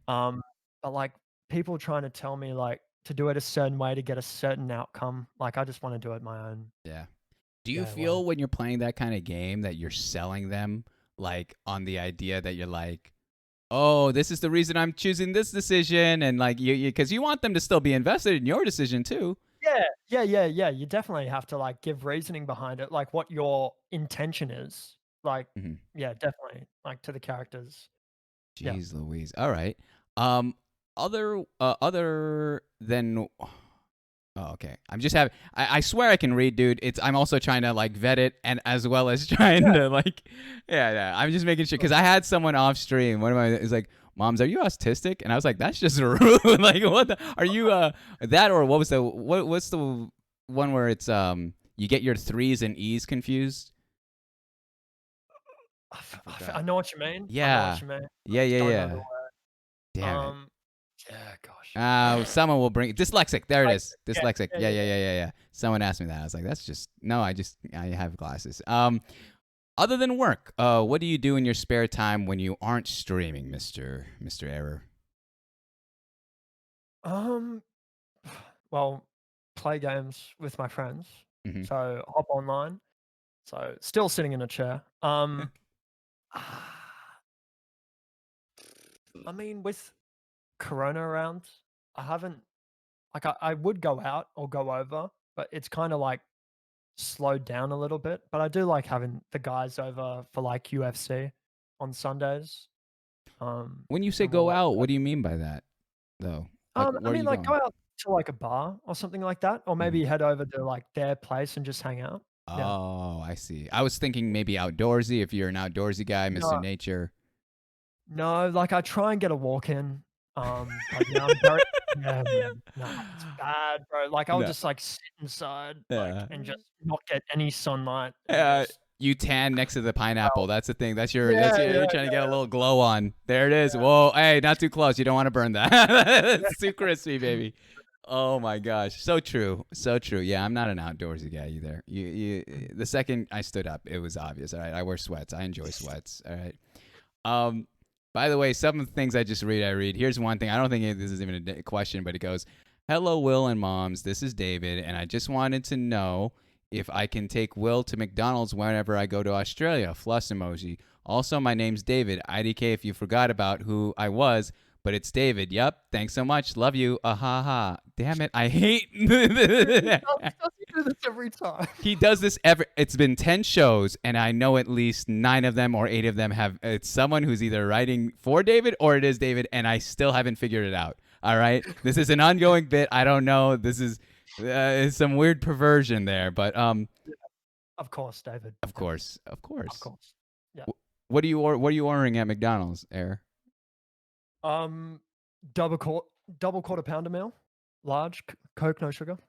Mm-hmm. But like people trying to tell me like to do it a certain way to get a certain outcome, like I just want to do it my own Yeah. Do you yeah way. feel when you're playing that kind of game that you're selling them like on the idea that you're like, oh, this is the reason I'm choosing this decision, and like because you want them to still be invested in your decision too. Yeah, yeah. You definitely have to like give reasoning behind it, like what your intention is. Like, Mm-hmm. yeah, definitely. Like to the characters. Yeah. Jeez Louise. All right. Um, other than oh, okay. I'm just having. I swear I can read, dude. I'm also trying to like vet it, and as well as trying Yeah. to like, yeah. I'm just making sure because I had someone off stream. One of my is like, "Moms, are you autistic?" And I was like, "That's just rude. Like, what? Are you that or what was the what's the one where it's you get your threes and e's confused? I I forgot. know what you mean. I know what Yeah, you mean. I yeah, just yeah, don't know the yeah. word. Damn it. Um, yeah, gosh. Someone will bring dyslexic. There it is. Dyslexic. Yeah, Dyslexic. yeah, Yeah, yeah, yeah, yeah. yeah, yeah, yeah. Someone asked me that. I was like, that's just no. I have glasses. Other than work, what do you do in your spare time when you aren't streaming, Mister Error? Um, well, play games with my friends. Mm-hmm. So hop online. So still sitting in a chair. I mean, with Corona around, I haven't like I would go out or go over, but it's kind of like slowed down a little bit. But I do like having the guys over for like UFC on Sundays. When you say And we'll go like out, what do you mean by that, though? Like, I where are mean you like go going? out to like a bar or something like that, or Mm-hmm. maybe head over to like their place and just hang out. Yeah. Oh, I see. I was thinking maybe outdoorsy. If you're an outdoorsy guy, Mister No, Nature. no, like I try and get a walk in. But yeah, I'm very yeah, man. Nah, it's bad, bro. Like I'll No. just like sit inside, like Yeah. and just not get any sunlight and Uh, just you tan next to the pineapple. well, That's the thing. yeah, You're yeah, trying to get a yeah, little glow on. There it is. yeah, Whoa, hey, not too close. You don't want to burn that. yeah. It's too crispy, baby. Oh my gosh, so true, so true. Yeah, I'm not an outdoorsy guy either. The second I stood up, it was obvious. All right, I wear sweats. I enjoy sweats. All right. Um, by the way, some of the things I read. Here's one thing. I don't think this is even a question, but it goes. Hello, Will and moms. This is David, and I just wanted to know if I can take Will to McDonald's whenever I go to Australia. Plus emoji. Also, my name's David. IDK if you forgot about who I was, but it's David. Yep. Thanks so much. Love you. Ha ha. Damn it. I hate. He does this every time. He does this every. It's been 10 shows, and I know at least 9 of them or 8 of them have. It's someone who's either writing for David or it is David, and I still haven't figured it out. All right, this is an ongoing bit. I don't know. This is some weird perversion there, but Of course, David. of course, of Of course. course. Yeah. What are you ordering at McDonald's, Air? Um, double quarter pounder meal, large, Coke, no sugar.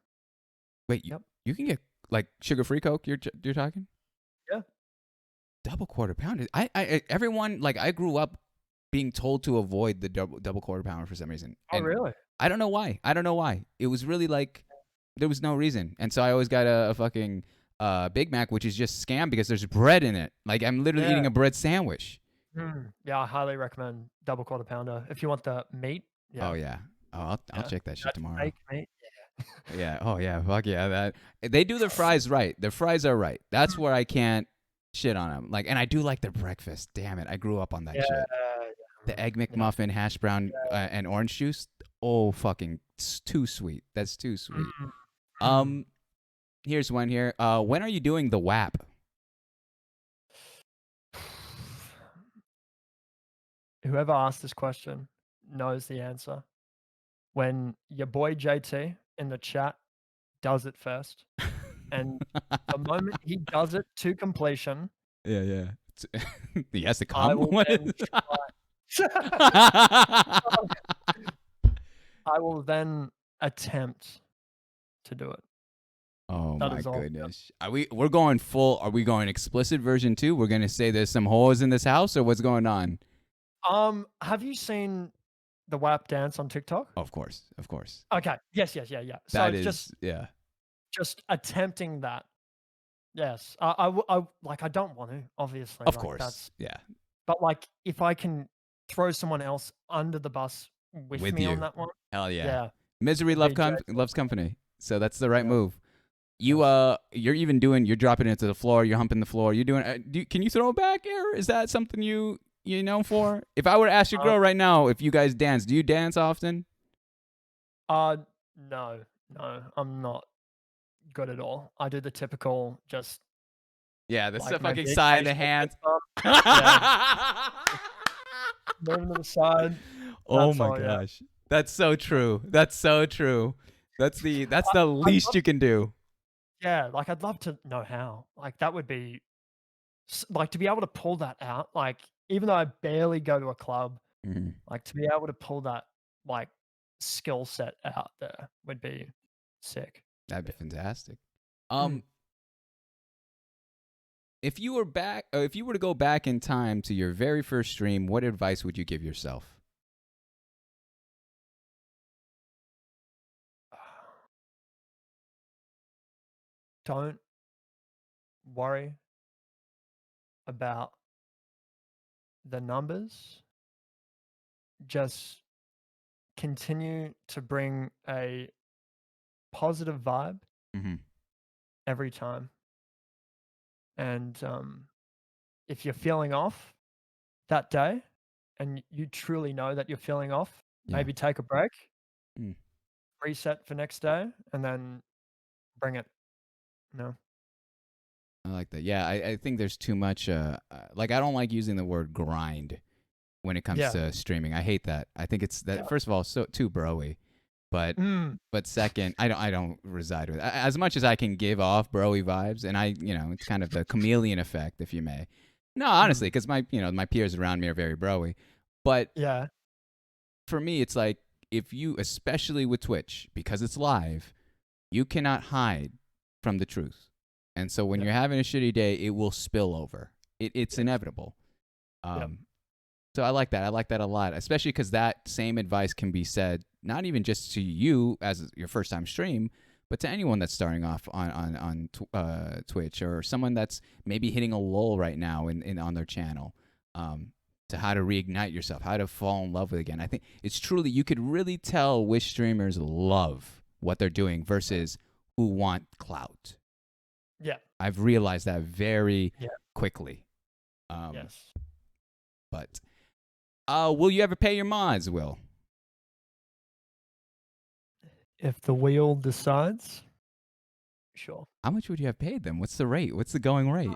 Wait, Yep. you can get like sugar-free Coke. You're talking Yeah. double quarter pounder. Everyone like I grew up being told to avoid the double quarter pounder for some reason. Oh, And really? I don't know why. I don't know why. It was really like there was no reason, and so I always got a fucking Big Mac, which is just scam because there's bread in it. Like I'm literally eating Yeah. a bread sandwich. Yeah, I highly recommend double quarter pounder if you want the meat. Yeah. Oh yeah. Oh, I'll Yeah. check that shit That's tomorrow. fake meat. Yeah. Oh yeah. Fuck yeah. That they do the fries right. The fries are right. That's where I can't shit on them. Like, and I do like their breakfast. Damn it, I grew up on that Yeah. shit. The egg McMuffin, hash brown, and orange juice. Oh, fucking, it's too sweet. That's too sweet. Here's one here. When are you doing the WAP? Whoever asked this question knows the answer. When your boy JT in the chat does it first, and the moment he does it to completion, Yeah. He has to I come. will What then is- I will then attempt to do it. Oh That my is all. goodness. We're going full. Are we going explicit version 2? We're gonna say there's some whores in this house, or what's going on? Have you seen the WAP dance on TikTok? Of course. Okay. Yes. Yeah. So That it's is just attempting that. Yes. I don't want to, obviously. of like, course. That's, Yeah. but like, if I can throw someone else under the bus with me you. on that one, Hell yeah. yeah. Misery VJ. loves company. So that's the right Yeah. move. Yes. You're dropping it to the floor, you're humping the floor, you're doing can you throw it back, Air? Is that something you know for? If I were to ask your girl right now if you guys dance, do you dance often? No, I'm not good at all. I do the typical just Yeah, that's like the my fucking big side of the facial hands. fist bump. Moving to the side. Oh That's my all, yeah. gosh. That's so true. That's the least you can do. Yeah, like I'd love to know how. Like that would be like to be able to pull that out. Like even though I barely go to a club, Mhm. like to be able to pull that like skill set out there would be sick. That'd be fantastic. Mm. If you were to go back in time to your very first stream, what advice would you give yourself? Don't worry about the numbers. Just continue to bring a positive vibe Mm-hmm. every time. And if you're feeling off that day and you truly know that you're feeling off, Yeah. maybe take a break, Mm. reset for next day, and then bring it. No. I like that. Yeah, I think there's too much. Like I don't like using the word grind when it comes Yeah. to streaming. I hate that. I think it's that. Yeah. First of all, so too broy, but Mm. but second, I don't reside with it. As much as I can give off broy vibes, and it's kind of the chameleon effect, if you may. No, honestly, because my peers around me are very broy, but Yeah. for me, it's like if you, especially with Twitch, because it's live, you cannot hide from the truth. And so when Yeah. you're having a shitty day, it will spill over. It's inevitable. So I like that. I like that a lot, especially because that same advice can be said not even just to you as your first time stream, but to anyone that's starting off on Twitch or someone that's maybe hitting a lull right now in on their channel. to how to reignite yourself, how to fall in love with again. I think it's truly, you could really tell which streamers love what they're doing versus who want clout. Yeah. I've realized that very Yeah. quickly. Yes. But will you ever pay your mods, Will? If the wheel decides, sure. How much would you have paid them? What's the rate? What's the going rate?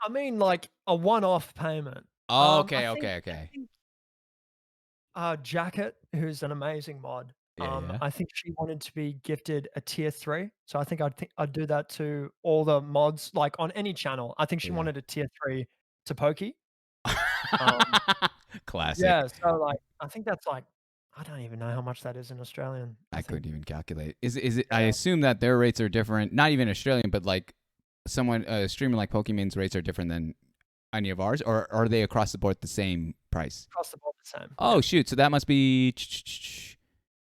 I mean, like a one-off payment. Oh, I okay, think, okay, I okay. think Jacket, who's an amazing mod, Yeah, yeah. I think she wanted to be gifted a tier 3, so I think I'd do that to all the mods, like, on any channel. I think she Yeah. wanted a tier 3 to Pokey. Um, Classic. yeah, so, like, I think that's, like I don't even know how much that is in Australian, I I think. couldn't even calculate. Is it? I Yeah. assume that their rates are different. Not even Australian, but like someone streaming like Pokemon's rates are different than any of ours, or are they across the board the same price? Across the board the same, Oh yeah. shoot! So that must be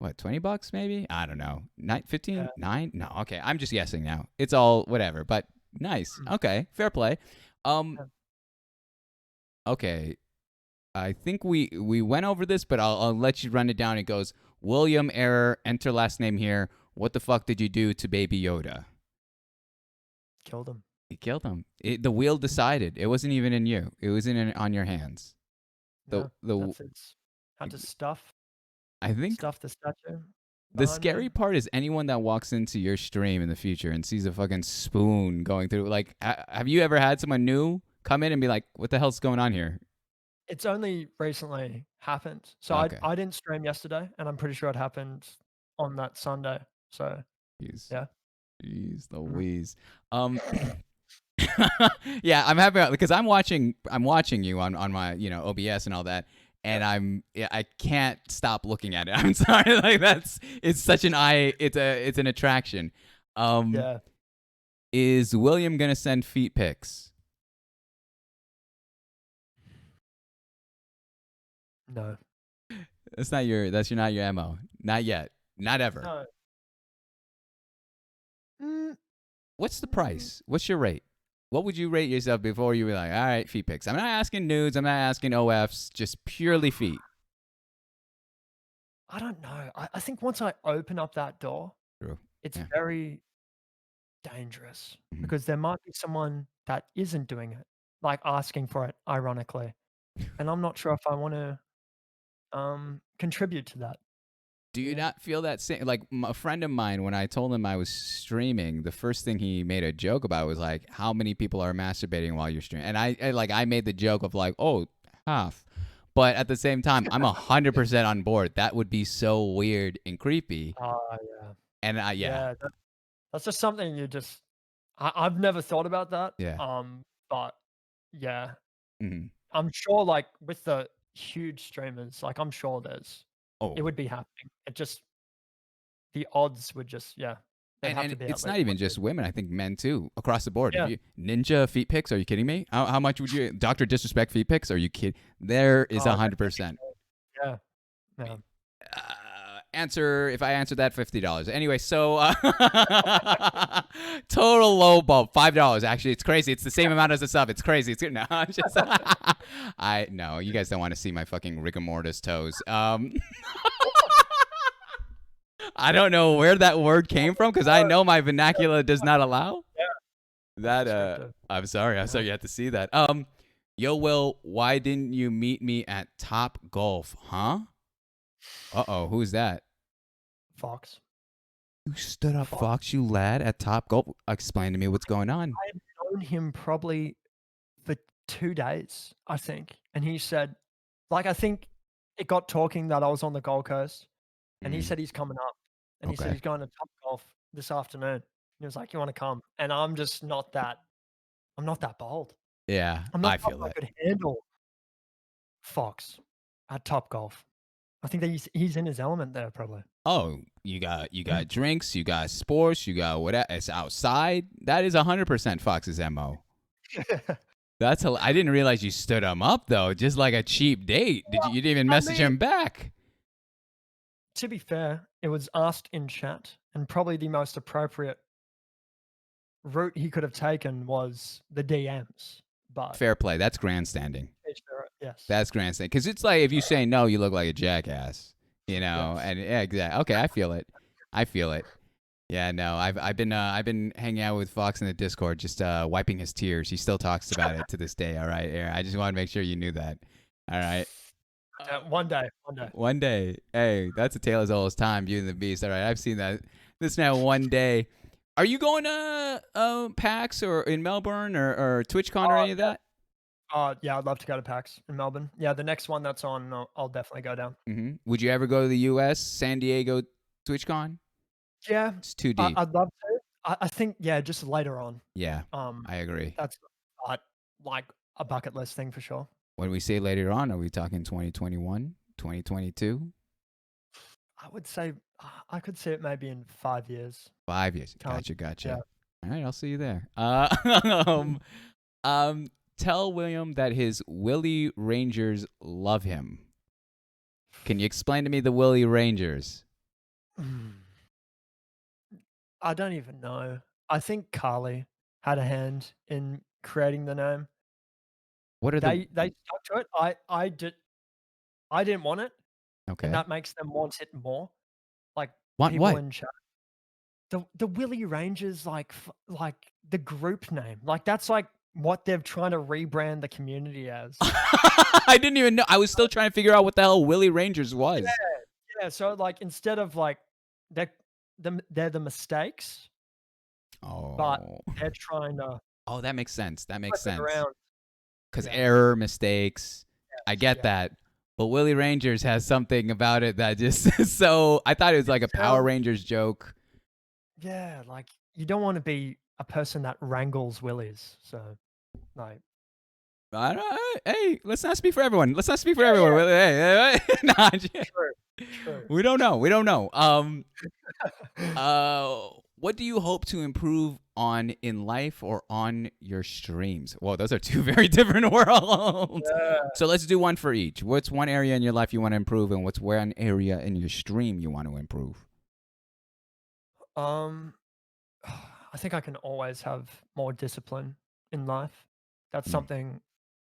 what, $20 maybe? I don't know. 15, Yeah. 9? No, okay. I'm just guessing now. It's all whatever, but nice. Mm, Okay, fair play. yeah. Okay. I think we went over this, but I'll let you run it down. It goes William error. Enter last name here. What the fuck did you do to Baby Yoda? Killed him. You killed him. The wheel decided. It wasn't even in you. It was on your hands. Yeah, The that's it. Had to stuff I think the statue the behind me. scary part is anyone that walks into your stream in the future and sees a fucking spoon going through. Like, have you ever had someone new come in and be like, "What the hell's going on here?" It's only recently happened. So Okay. I didn't stream yesterday, and I'm pretty sure it happened on that Sunday. So, Jeez. yeah. Jeez Mhm. Louise. Yeah, I'm happy because I'm watching you on my, OBS and all that, Yeah. and I can't stop looking at it. I'm sorry, like it's such an it's an attraction. Yeah. Is William gonna send feet pics? No. That's not your MO. Not yet. Not ever. No. Mm, What's the mm, price? What's your rate? What would you rate yourself before you were like, all right, feet pics? I'm not asking nudes. I'm not asking OFs. Just purely feet. I don't know. I think once I open up that door, True. it's Yeah. very dangerous Mhm. because there might be someone that isn't doing it, like asking for it, ironically. And I'm not sure if I wanna, contribute to that. Do you Yeah. not feel that same? Like a friend of mine, when I told him I was streaming, the first thing he made a joke about was like, "How many people are masturbating while you're streaming?" And I made the joke of like, "Oh, half." But at the same time, I'm 100% on board. That would be so weird and creepy. Yeah. And yeah, Yeah, that's just something you just I've never thought about that, yeah. but yeah, Mhm. I'm sure, like, with the huge streamers, like, I'm sure it Oh, would be happening. It just the odds would just yeah, they'd have and to be at it's least not even 1 just women. I think men too, across the board. If Yeah. you ninja feet pics, are you kidding me? How much would you Doctor Disrespect feet pics? Are you kidding? There is Oh, 100%. yeah, yeah. Answer if I answered that $50. Anyway, so total low ball $5. Actually, it's crazy. It's the same amount as the sub. It's crazy. It's no, I'm just I no. You guys don't want to see my fucking rigor mortis toes. I don't know where that word came from because I know my vernacular does not allow Yeah, that's that. descriptive. I'm sorry. I'm Yeah. sorry you had to see that. Yo, Will, why didn't you meet me at Top Golf? Huh? Who's that? Fox. You stood up Fox. Fox, you lad, at Top Golf. Explain to me what's going on. I had known him probably for 2 days, I think, and he said like, I think it got talking that I was on the Gold Coast, and he Mm, said he's coming up, and he said okay. he's going to Topgolf this afternoon. He was like, "You wanna come?" And I'm just not that I'm not that bold. Yeah, I'm not I sure feel if I that. could handle Fox at Topgolf. I think that he's in his element there probably. Oh, you got drinks, you got sports, you got whatever. It's outside. That is 100% Fox's mo. I didn't realize you stood him up though, just like a cheap date. You didn't even I message mean, him back? to be fair, it was asked in chat, and probably the most appropriate route he could have taken was the DMs, but Fair play. That's grandstanding. each their Yes. That's grandstand. Because it's like if you say no, you look like a jackass. Yes. And yeah, exactly. Okay, I feel it. I feel it. Yeah, no, I've been hanging out with Fox in the Discord, just wiping his tears. He still talks about it to this day. All right, Aaron. I just want to make sure you knew that. All right. One day. One day. One day, hey, that's a tale as old as time. Beauty and the Beast. All right, I've seen that. This now one day. Are you going to PAX or in Melbourne or TwitchCon or any of Yeah. that? Yeah, I'd love to go to PAX in Melbourne. Yeah, the next one that's on, I'll definitely go down. Would you ever go to the U.S. San Diego TwitchCon? Yeah, It's too deep. I'd love to. I think yeah, just later on. Yeah, Um, I agree. that's like a bucket list thing for sure. When we say later on, are we talking 2021, 2022? I would say I could see it maybe in 5 years. 5 years. Time. Gotcha. Yeah. All right, I'll see you there. Um, tell William that his Willie Rangers love him. Can you explain to me the Willie Rangers? I don't even know. I think Carly had a hand in creating the name. What are the They stuck to it. I didn't want it, and okay? that makes them want it more. Like Want people what? in chat. The Willy Rangers, like the group name, like that's like what they're trying to rebrand the community as. I didn't even know. I was still trying to figure out what the hell Willie Rangers Yeah, was. yeah. So like instead of like they're they're the mistakes, but Oh, they're trying to oh, that makes sense. That makes flip it sense. around. Because Yeah. error, mistakes. I Yes. get Yeah. that. But Willie Rangers has something about it that just so I thought it was like a Power Sounds Rangers joke. yeah, like you don't want to be a person that wrangles willies. So like I don't, hey, let's not speak for everyone. Let's not speak for yeah, everyone. yeah. Hey, nah, True. True. we don't know. We don't know. What do you hope to improve on in life or on your streams? Well, those are two very different worlds. Yeah. So let's do one for each. What's one area in your life you want to improve, and what's one area in your stream you want to improve? Um, I think I can always have more discipline in life. That's Mm, something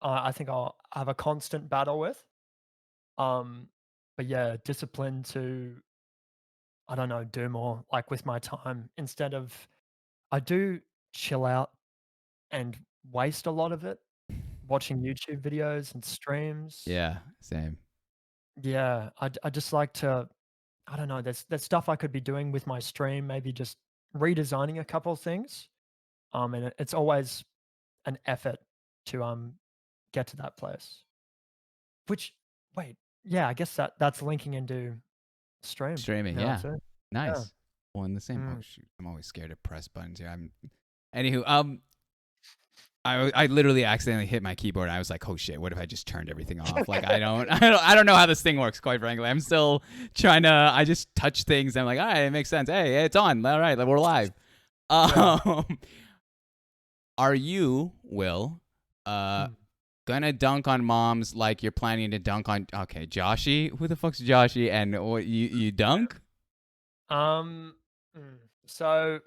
I think I'll have a constant battle with. Um, but yeah, discipline to I don't know, do more like with my time instead of I do chill out and waste a lot of it watching YouTube videos and streams. yeah, same. Yeah, I just like to I don't know, there's stuff I could be doing with my stream, maybe just redesigning a couple of things. And it's always an effort to get to that place. Which wait, yeah, I guess that's linking into stream Streaming, now yeah, too. Yeah. nice. One the same. Oh Mm. shoot, I'm always scared to press buttons here. Anywho, I literally accidentally hit my keyboard. I was like, oh shit, what if I just turned everything off? Like I don't know how this thing works. Quite frankly, I'm still trying to. I just touch things. I'm like, all right, it makes sense. Hey, it's on. All right, we're live. Yeah. Um, are you Mm. gonna dunk on moms like you're planning to dunk on? Okay, Joshy. Who the fuck's Joshy? And what you dunk? Um, so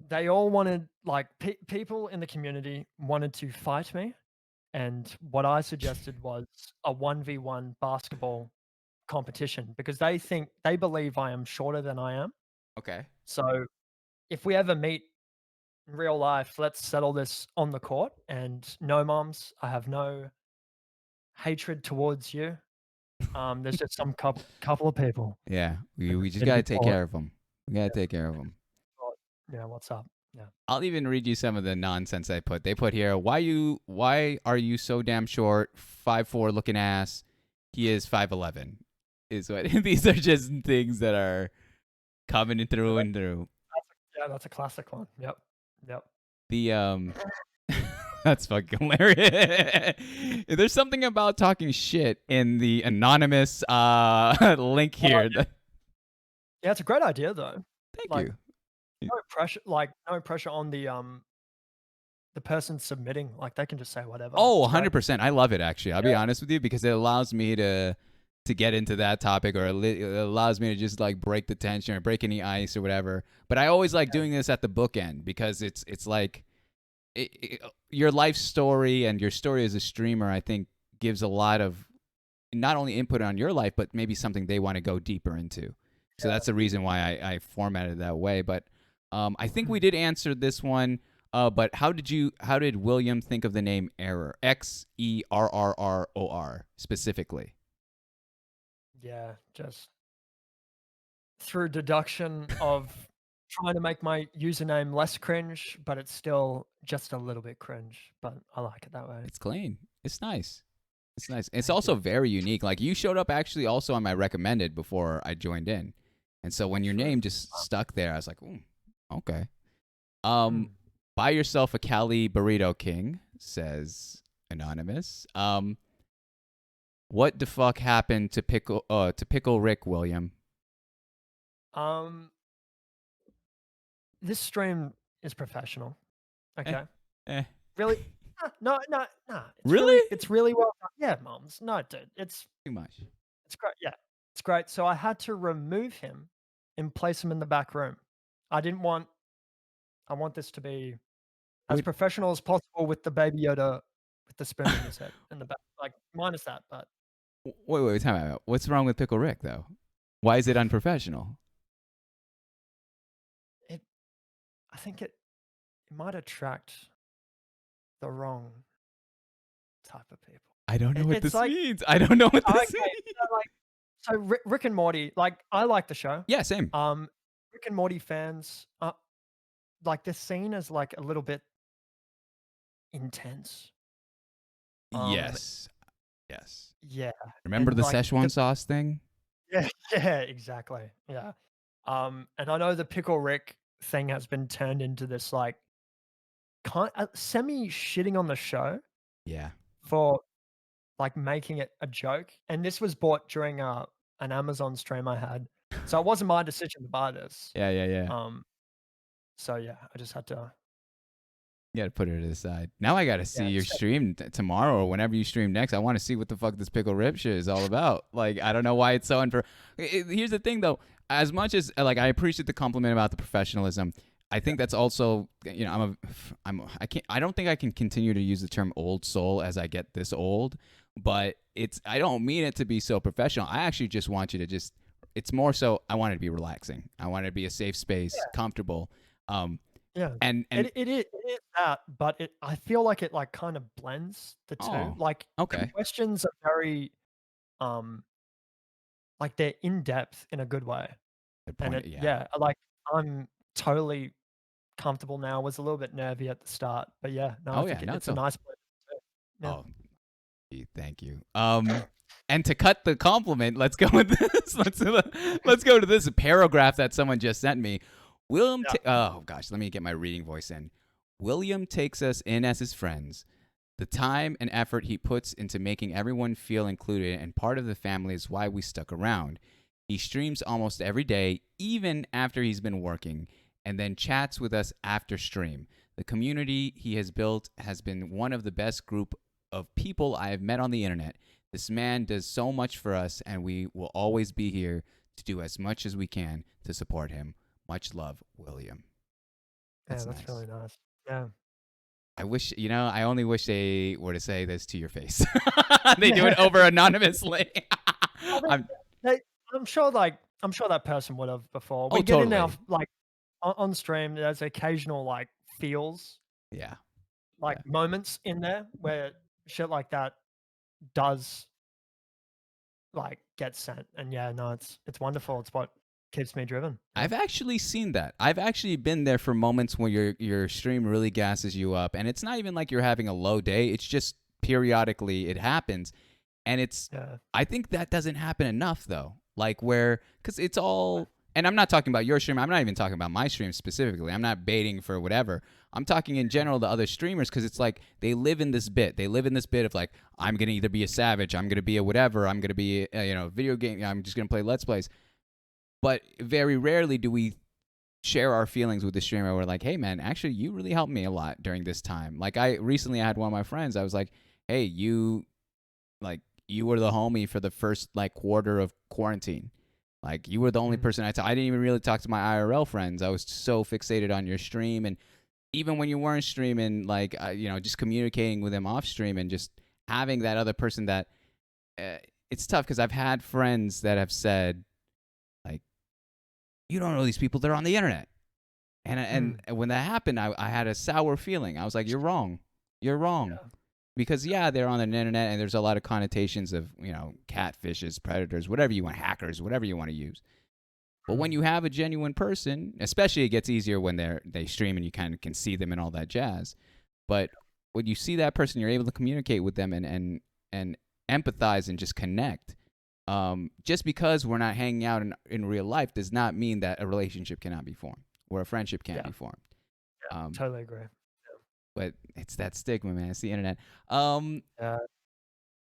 they all wanted like people in the community wanted to fight me, and what I suggested was a 1v1 basketball competition because they believe I am shorter than I am. Okay. So if we ever meet in real life, let's settle this on the court. And no, moms, I have no hatred towards you. There's just some couple of people Yeah, that we just need to gotta be take followed. care of them. We gotta take care of them. Oh, yeah, what's up? Yeah. I'll even read you some of the nonsense I put. They put here, why are you so damn short? 5'4" looking ass. He is 5'11". Is what these are just things that are coming through and through. Yeah, that's a classic one. Yep. Yep. The that's fucking hilarious. There's something about talking shit in the anonymous link here. Yeah, it's a great idea though. Thank Like you. no pressure on the person submitting. Like they can just say whatever. Oh, It's great. 100%. I love it actually. I'll be honest with you because it allows me to get into that topic or it allows me to just like break the tension or break any ice or whatever. But I always like doing this at the bookend because it's like your life story and your story as a streamer I think gives a lot of not only input on your life, but maybe something they want to go deeper into. So Yeah. that's the reason why I formatted it that way. But I think we Mm. did answer this one. But how did William think of the name Error? XErrror specifically. Yeah, just through deduction of trying to make my username less cringe, but it's still just a little bit cringe, but I like it that way. It's clean. It's nice. It's nice. It's Thank also you. very unique. Like you showed up actually also on my recommended before I joined in. And so when your True. name just stuck there, I was like, ooh, okay. Mm. Buy yourself a Cali Burrito King, says Anonymous. What the fuck happened to Pickle Rick, William? Um, this stream is professional. Eh, Okay. eh. Really? No, no, no. Really? It's really well done. Yeah, moms. No, dude. Too much. It's great. Yeah, it's great. So I had to remove him and place him in the back room. I didn't want. I want this to be as Wait, professional as possible with the Baby Yoda with the spoon in his head in the back, like minus that. But wait, time out. What's wrong with Pickle Rick though? Why is it unprofessional? it, I think it might attract the wrong type of people. I don't know what It's this like means. I don't know what okay, this means. so like so Rick and Morty. Like I like the show. Yeah, same. Rick and Morty fans, like this scene is like a little bit intense. Um, Yes. Yes. yeah, Remember and the like Szechuan the sauce thing? yeah, yeah, exactly. Yeah. And I know the Pickle Rick thing has been turned into this like semi shitting on the show Yeah. for like making it a joke. And this was bought during an Amazon stream I had. So it wasn't my decision to buy this. Yeah. Um, so yeah, I just had to You gotta put it to the side. Now I gotta see yeah, your stream tomorrow or whenever you stream next. I want to see what the fuck this pickle rip shit is all about. Like I don't know why it's so Here's the thing though. As much as like I appreciate the compliment about the professionalism, I think that's also I can't I don't think I can continue to use the term old soul as I get this old. But I don't mean it to be so professional. I actually just want you to just. It's more so I want it to be relaxing. I want it to be a safe space, comfortable. Um, yeah. and It is that, but I feel like it like kind of blends the two. oh, Like the okay. questions are very um like they're in depth in a good way. Good And point. Yeah. yeah, like I'm totally comfortable now. I was a little bit nervy at the start, but yeah, no, I Oh yeah. think No, it's it's a all. nice blend. Yeah. Oh, thank you. And to cut the compliment, let's go with this. Let's go to this paragraph that someone just sent me. Yeah. Oh gosh, let me get my reading voice in. William takes us in as his friends. The time and effort he puts into making everyone feel included and part of the family is why we stuck around. He streams almost every day, even after he's been working, and then chats with us after stream. The community he has built has been one of the best group of people I have met on the internet. This man does so much for us, and we will always be here to do as much as we can to support him. Much love, William. Yeah, That's that's nice. really nice. Yeah. I wish, I only wish they were to say this to your face. They do it over anonymously. I think I'm, I'm sure that person would have before. oh, We get in our totally. like on stream, there's occasional like feels, Yeah. like Yeah. moments in there where shit like that does like get sent. And yeah, no, it's wonderful. It's what keeps me driven. Yeah. I've actually seen that. I've actually been there for moments when your stream really gasses you up, and it's not even like you're having a low day. It's just periodically it happens, and Yeah. I think that doesn't happen enough though. Like where because it's all. And I'm not talking about your stream. I'm not even talking about my stream specifically. I'm not baiting for whatever. I'm talking in general to other streamers because it's like they live in this bit. They live in this bit of like I'm gonna either be a savage, I'm gonna be a whatever, I'm gonna be a video game. I'm just gonna play Let's Plays. But very rarely do we share our feelings with the streamer. We're like, hey man, actually you really helped me a lot during this time. Like I had one of my friends. I was like, hey, you were the homie for the first like quarter of quarantine. Like you were the only Mm. person I didn't even really talk to my IRL friends. I was so fixated on your stream, and even when you weren't streaming, like just communicating with them off stream and just having that other person that uh, it's tough because I've had friends that have said like, you don't know these people, they're on the internet. Mm, And when that happened, I had a sour feeling. I was like, you're wrong. You're wrong. yeah. Because yeah, they're on the internet and there's a lot of connotations of, catfishes, predators, whatever you want, hackers, whatever you want to use. But when Mm, you have a genuine person, especially it gets easier when they stream and you kind of can see them and all that jazz. But when you see that person, you're able to communicate with them and empathize and just connect. Just because we're not hanging out in real life does not mean that a relationship cannot be formed or a friendship can't yeah. be formed. Yeah. Um, Totally agree. but it's that stigma, man. It's the internet. Um, Yeah.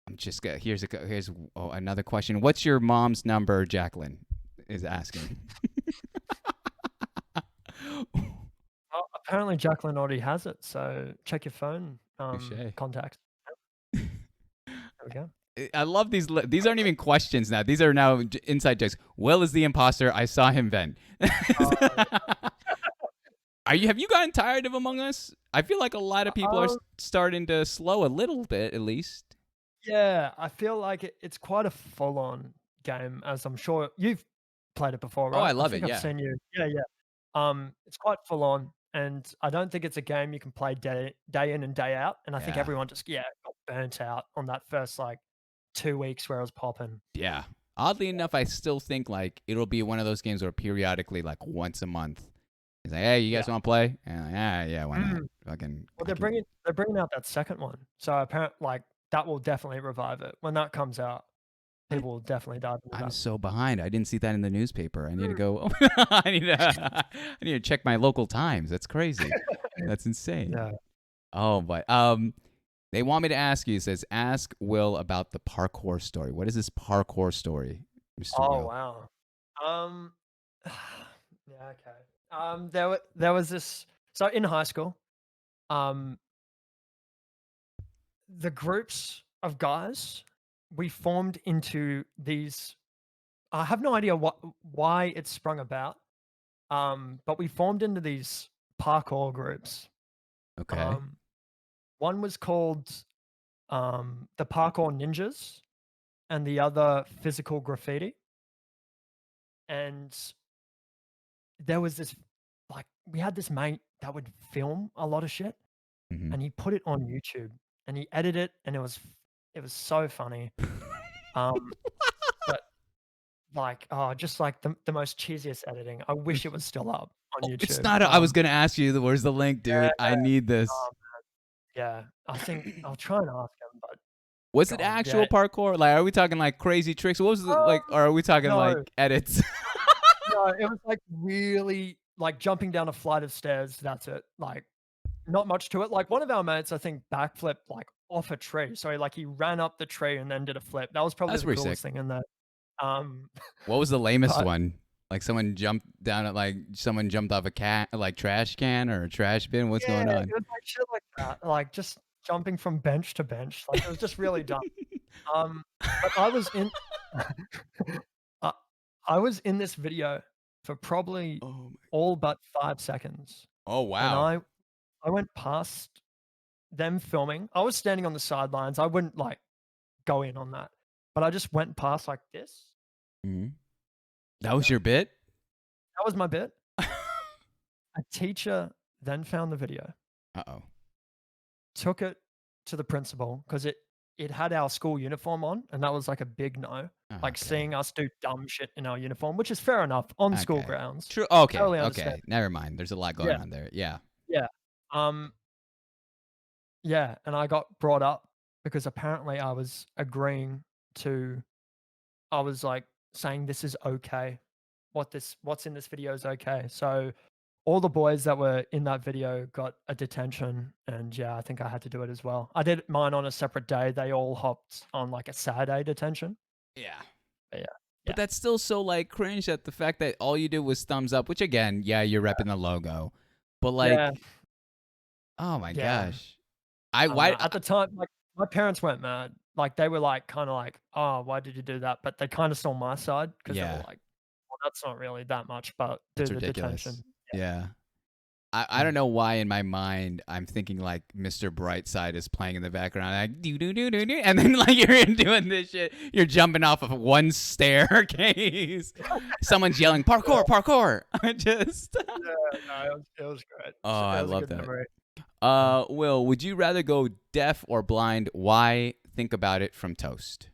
I'm just gonna, here's another question. What's your mom's number? Jacqueline is asking. Well, apparently Jacqueline already has it, so check your phone, Touche. contacts. There we go. I love these. These aren't even questions now. These are now inside jokes. Will is the imposter. I saw him vent. Uh, Are you? Have you gotten tired of Among Us? I feel like a lot of people are um, starting to slow a little bit, at least. yeah, I feel like it's quite a full-on game, as I'm sure you've played it before, Oh, I right? I love it. think I've Yeah, seen you. Yeah, yeah. It's quite full on, and I don't think it's a game you can play day in and day out. And I think yeah, everyone just got burnt out on that first like 2 weeks where I was popping. yeah. Oddly enough, I still think like it'll be one of those games where periodically, like once a month, it's like, hey, you Yeah. guys want to play? And like, yeah, why not? Mm. Fucking, Well, I can. they're bringing out that second one, so apparently like that will definitely revive it when that comes out. I, People will definitely dive into I'm that. so behind. I didn't see that in the newspaper. I need to Mm. go. I need to check my local times. That's crazy. That's insane. Yeah. Oh, but they want me to ask you. It says, ask Will about the parkour story. What is this parkour story, Mr. Oh Will? wow. Um. Yeah. Okay. There was this. So in high school, um, the groups of guys, we formed into these. I have no idea why it sprung about, but we formed into these parkour groups. Okay. Um, one was called the Parkour Ninjas, and the other Physical Graffiti. And there was this, like, we had this mate that would film a lot of shit, Hmm. and he put it on YouTube, and he edited it, and it was so funny. Um, but like, oh, just like the most cheesiest editing. I wish it was still up on Oh, it's YouTube. not. I was gonna ask you. Where's the link, Yeah, dude? I need this. um, yeah. I think I'll try and ask him, but Was it God, yeah. actual parkour? Like, are we talking like crazy tricks? What was it like? Um, Or are we talking like no, edits? no, it was like really like jumping down a flight of stairs. That's it. Like not much to it. Like one of our mates, I think, backflipped like off a tree. So he ran up the tree and then did a flip. That was probably That's the pretty sick. coolest thing in there. Um, What was the lamest but one? Like someone jumped down at like someone jumped off a like trash can or a trash bin. What's yeah, going it on? was like shit like that. Like just jumping from bench to bench. Like it was just really dumb. Um, but I was in I I was in this video for probably Oh my. all but 5 seconds, Oh and wow. I went past them filming. I was standing on the sidelines. I wouldn't, like, go in on that, but I just went past like this. Hmm. That was Yeah, your bit. that was my bit. A teacher then found the video, Uh-oh. took it to the principal because it had our school uniform on, and that was, like, a big no. Like, Okay. seeing us do dumb shit in our uniform, which is fair enough, on school Okay. grounds. True. Okay. Totally understand. Okay. Never mind. There's a lot going Yeah, on there. Yeah. yeah. Um, yeah, and I got brought up because apparently I was agreeing to I was, like, saying, "This is okay. What's in this video is okay." So, all the boys that were in that video got a detention, and, yeah, I think I had to do it as well. I did mine on a separate day. They all hopped on, like, a Saturday detention. Yeah. But, yeah. But Yeah. that's still so like cringe that the fact that all you did was thumbs up, which again, yeah, you're repping the logo. But Yeah, like, oh my yeah. gosh. I I don't why know. At the time, like, my parents weren't mad. Like, they were, like, kinda like, "Oh, why did you do that?" But they kinda saw my side because they were yeah, like, "Well, that's not really that much, but do that's the ridiculous. detention." Yeah. I don't know why in my mind I'm thinking like Mr. Brightside is playing in the background, like do do do do do, and then like you're doing this shit. You're jumping off of one staircase. Someone's yelling parkour, parkour. Just Yeah, no, it was great. oh, It I was a love good that. memory. Um, Will, would you rather go deaf or blind? Why? Think about it from Toast.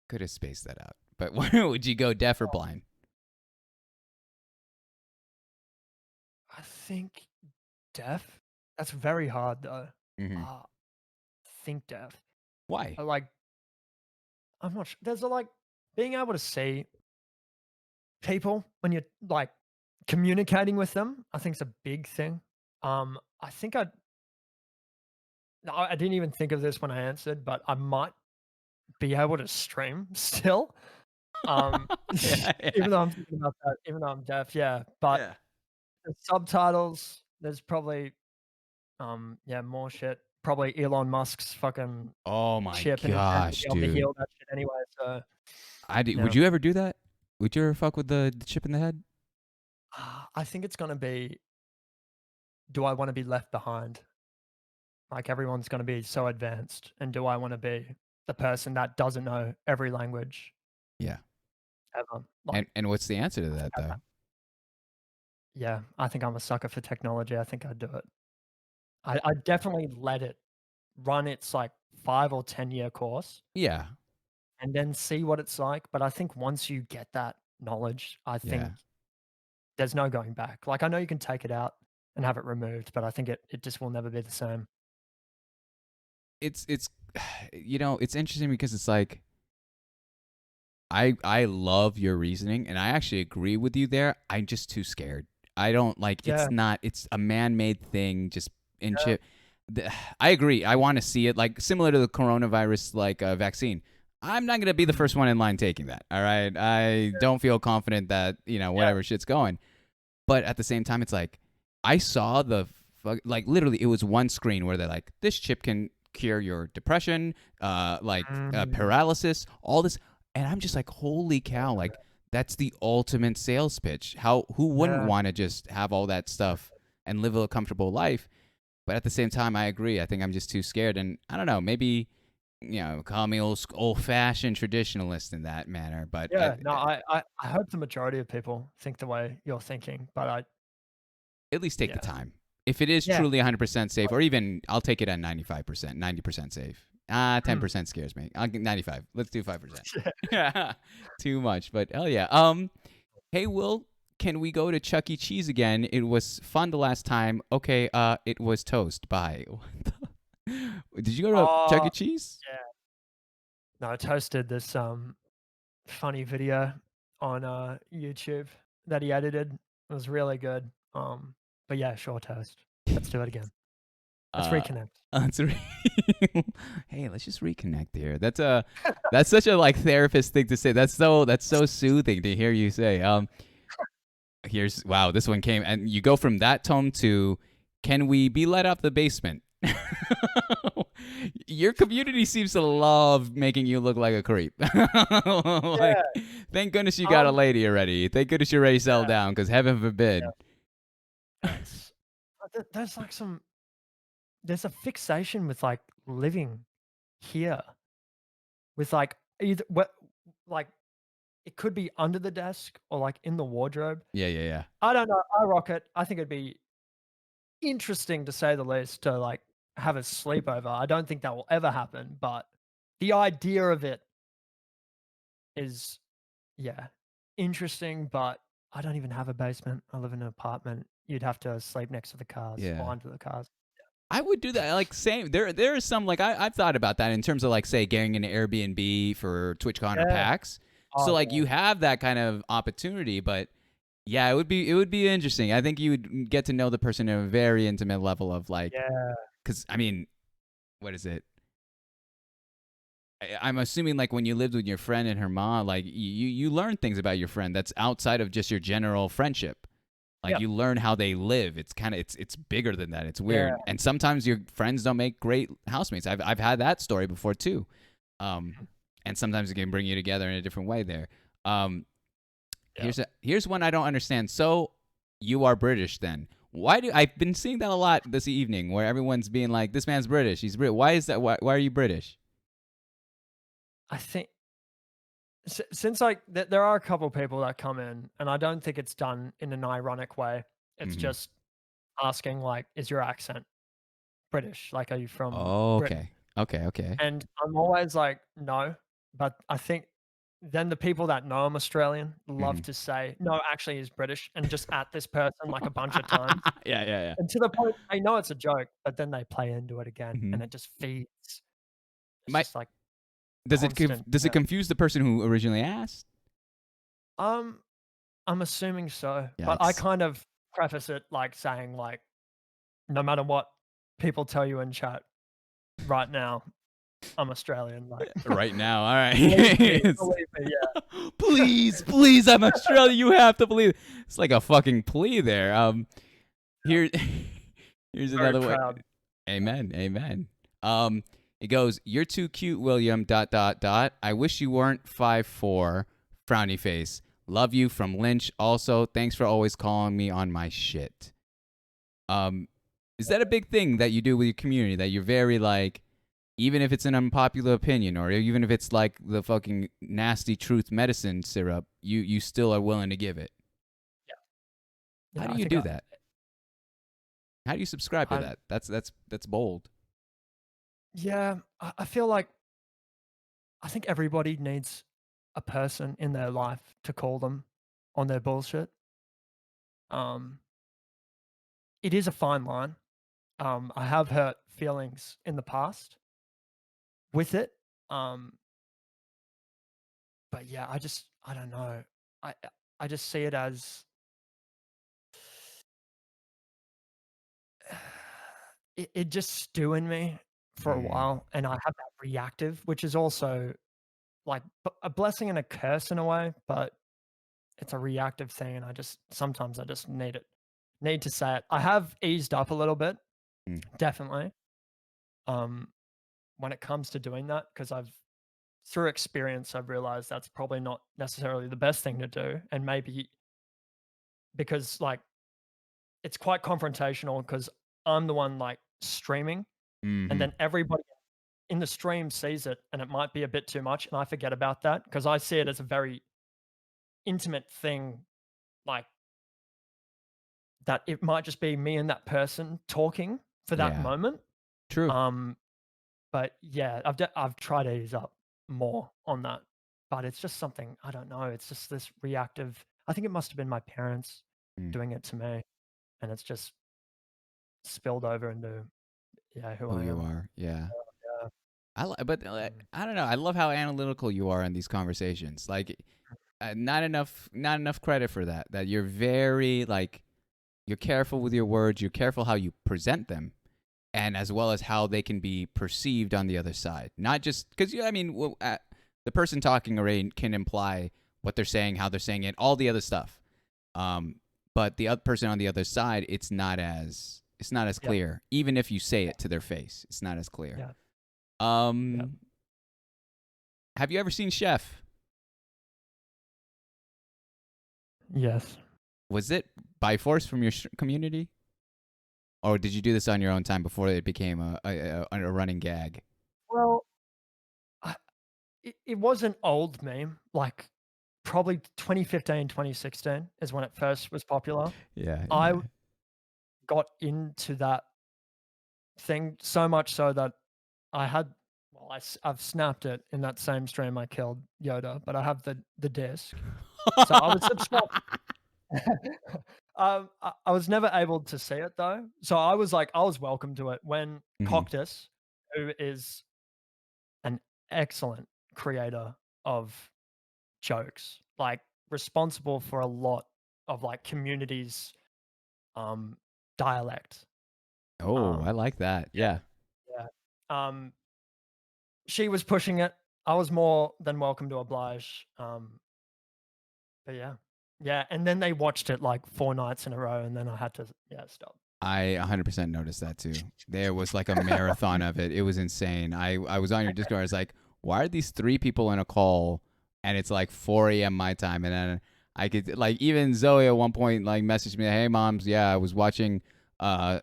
Could have spaced that out, but would you go deaf or blind? I think deaf. That's very hard though. Mm-hmm. Uh, think deaf. Why? I like. I'm not sure. There's a like being able to see people when you're like communicating with them. I think it's a big thing. I think no, I didn't even think of this when I answered, but I might be able to stream still. Um, Yeah, yeah, even though I'm thinking about that, even though I'm deaf, yeah. But yeah. the subtitles, there's probably yeah, more shit. Probably Elon Musk's fucking Oh my chip in his head to gosh, be able to dude. heal that shit anyway. So I do. yeah, Would you ever do that? Would you ever fuck with the chip in the head? I think it's gonna be. Do I want to be left behind? Like everyone's gonna be so advanced, and do I want to be the person that doesn't know every language Yeah. ever? Like, And what's the answer to I think that though? yeah, I think I'm a sucker for technology. I think I'd do it. I definitely let it run its like 5 or 10 year course Yeah. and then see what it's like. But I think once you get that knowledge, I Yeah. think there's no going back. Like I know you can take it out and have it removed, but I think it just will never be the same. It's it's interesting because it's like I love your reasoning and I actually agree with you there. I'm just too scared. I don't like Yeah, it's a man-made thing just in yeah, chip. I agree. I want to see it like similar to the coronavirus like vaccine. I'm not going to be the mm, first one in line taking that. All right? I don't feel confident that, yeah, whatever shit's going. But at the same time it's like I saw like literally it was one screen where they're like this chip can cure your depression, mm, paralysis, all this and I'm just like, holy cow, like that's the ultimate sales pitch. Who wouldn't yeah, want to just have all that stuff and live a comfortable life? But at the same time, I agree. I think I'm just too scared, and I don't know. Maybe call me old fashioned traditionalist in that manner. But yeah. No, I hope the majority of people think the way you're thinking, but at least take the yeah, time. If it is yeah, truly 100% safe, or even I'll take it at 95%, 90% safe. 10% scares me. I'll get 95. Let's do 5%. Yeah, too much. But hell yeah. Hey Will, can we go to Chuck E. Cheese again? It was fun the last time. Okay. It was toast. Bye. Did you go to Chuck oh E. Cheese? yeah. No, I posted this funny video on YouTube that he edited. It was really good. But yeah, sure toast. Let's do it again. Let's Uh, reconnect. let's hey, let's just reconnect here. That's such a like therapist thing to say. That's so soothing to hear you say. Here's wow, this one came and you go from that tone to can we be let out the basement? Your community seems to love making you look like a creep. Like, Yeah. thank goodness you got a Um. lady already. Thank goodness you're ready to settle Yeah. down, because heaven Yeah. forbid. That's. There's like some. There's a fixation with like living here with like either what like it could be under the desk or like in the wardrobe. Yeah, yeah, yeah. I don't know. I rock it. I think it'd be interesting to say the least to like have a sleepover. I don't think that will ever happen, but the idea of it is, yeah, interesting. But I don't even have a basement. I live in an apartment. You'd have to sleep next to the cars or Yeah. under the cars. I would do that. Like same. There is some like I've thought about that in terms of like say getting an Airbnb for TwitchCon or Yeah. PAX. So Oh like yeah. you have that kind of opportunity, but yeah, it would be interesting. I think you would get to know the person at a very intimate level of like, Yeah. because I mean, what is it? I'm assuming like when you lived with your friend and her mom, like you learn things about your friend that's outside of just your general friendship. Like Yeah. you learn how they live. It's kind of it's bigger than that. It's Yeah. weird. And sometimes your friends don't make great housemates. I've had that story before too. Um, and sometimes it can bring you together in a different way there. Um, Yeah. here's one I don't understand. So you are British then? Why do I've been seeing that a lot this evening, where everyone's being like, "This man's British. He's Brit." Why is that? Why are you British? I think since like there are a couple people that come in, and I don't think it's done in an ironic way. It's Mm-hmm. just asking like, "Is your accent British? Like, are you from Oh, Britain?" okay. Okay. Okay. And I'm always like, "No," but I think then the people that know I'm Australian love Mm-hmm. to say, "No, actually he's British," and just at this person like a bunch of times, Yeah. Yeah. Yeah. and to the point they know it's a joke, but then they play into it again, Mm-hmm. and it just feeds. It's My just like constant, does it confuse the person who originally asked? um, I'm assuming so, but I Yikes. kind of preface it like saying like, "No matter what people tell you in chat right now, I'm Australian," like, Right now. All right. believe me, yeah. Please, please, I'm Australian. You have to believe. It's like a fucking plea there. Here, here's Very another way. proud. Amen. Amen. It goes, "You're too cute, William. Dot dot dot. I wish you weren't 5'4". Frowny face. Love you from Lynch. Also, thanks for always calling me on my shit. Um, is that a big thing that you do with your community? That you're very like, even if it's an unpopular opinion, or even if it's like the fucking nasty truth medicine syrup, you still are willing to give it. How Yeah, do I you think do that? How do you subscribe to I'm that? That's bold. yeah, I feel like I think everybody needs a person in their life to call them on their bullshit. Um, it is a fine line. I have hurt feelings in the past with it. Um, but yeah, I don't know. I I just see it as it just stew in me for a Mm, while, and I have that reactive, which is also like a blessing and a curse in a way, but it's a reactive thing, and I just sometimes I just need to say it. I have eased up a little bit, mm. definitely, um, when it comes to doing that, because I've through experience, I've realized that's probably not necessarily the best thing to do, and maybe because, like, it's quite confrontational because 'cause I'm the one, like, streaming, and Mm-hmm. then everybody in the stream sees it, and it might be a bit too much, and I forget about that because I see it as a very intimate thing, like, that it might just be me and that person talking for that Yeah. moment. True. Um, but yeah, I've tried to ease up more on that, but it's just something I don't know. It's just this reactive. I think it must have been my parents Mm. doing it to me, and it's just spilled over into yeah who Who I you am. are. Yeah. Yeah. But Mm. I don't know. I love how analytical you are in these conversations. Like, not enough credit for that. That you're very like, you're careful with your words. You're careful how you present them, and as well as how they can be perceived on the other side. Not just because I mean, the person talking already can imply what they're saying, how they're saying it, all the other stuff. Um, but the other person on the other side, it's not as Yep. clear. Even if you say it to their face, it's not as clear. Yeah. Yep. Um, have you ever seen Chef? Yes. Was it by force from your community, or did you do this on your own time before it became a running gag? Well, I, it was an old meme, like probably 2015, 2016 is when it first was popular. Yeah, I yeah. got into that thing so much so that I had well, I've snapped it in that same stream I killed Yoda, but I have the disc. So I was subscribed. I was never able to see it though. So I was like, I was welcome to it when Mhm. Coctus, who is an excellent creator of jokes, like responsible for a lot of like communities um dialect. Oh, I Um like that. yeah, Yeah. yeah. She was pushing it. I was more than welcome to oblige. But yeah. Yeah, and then they watched it like 4 nights in a row, and then I had to, yeah, stop. I 100% noticed that too. There was like a marathon of it. It was insane. I was on your Discord. I was like, why are these three people in a call and it's like 4 a.m. my time, and then I could like even Zoe at one point like messaged me, "Hey, moms, yeah, I was watching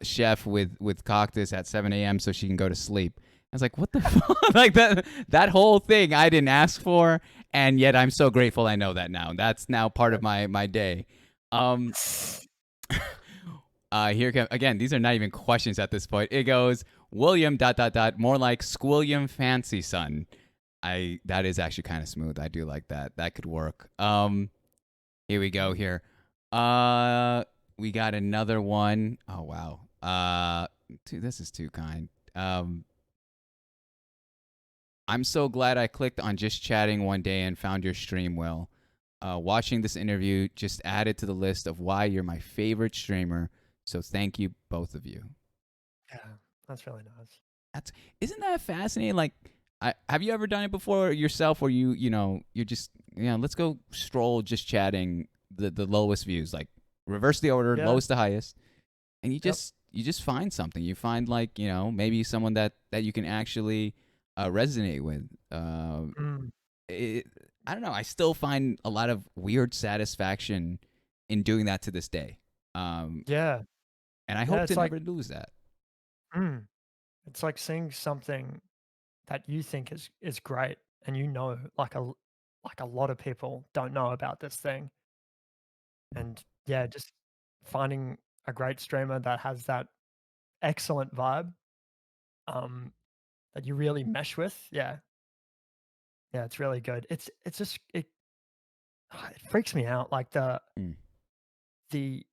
Chef with Cactus at 7 a.m. so she can go to sleep." I was like, "What the fuck?" Like that whole thing I didn't ask for, and yet I'm so grateful I know that now. That's now part of my day. Um, here come again. These are not even questions at this point. It goes William dot dot dot more like Squilliam Fancy Son. I that is actually kind of smooth. I do like that. That could work. Here we go. Here, we got another one. Oh wow. This is too kind. I'm so glad I clicked on just chatting one day and found your stream, Will. Watching this interview just added to the list of why you're my favorite streamer. So thank you, both of you. Yeah, that's really nice. That's isn't that fascinating? Like, have you ever done it before yourself, where you're just let's go stroll, just chatting the lowest views, like reverse the order, Yeah. lowest to highest, and Yep. you just find something. You find like maybe someone that you can actually resonate with. Mm. It, I don't know. I still find a lot of weird satisfaction in doing that to this day. Yeah. And I Yeah. hope to It's like, never lose that. mm, it's like seeing something that you think is great, and like a lot of people don't know about this thing, and yeah, just finding a great streamer that has that excellent vibe, um, that you really mesh with. Yeah, yeah, it's really good. It's just it freaks me out. Like Mm. the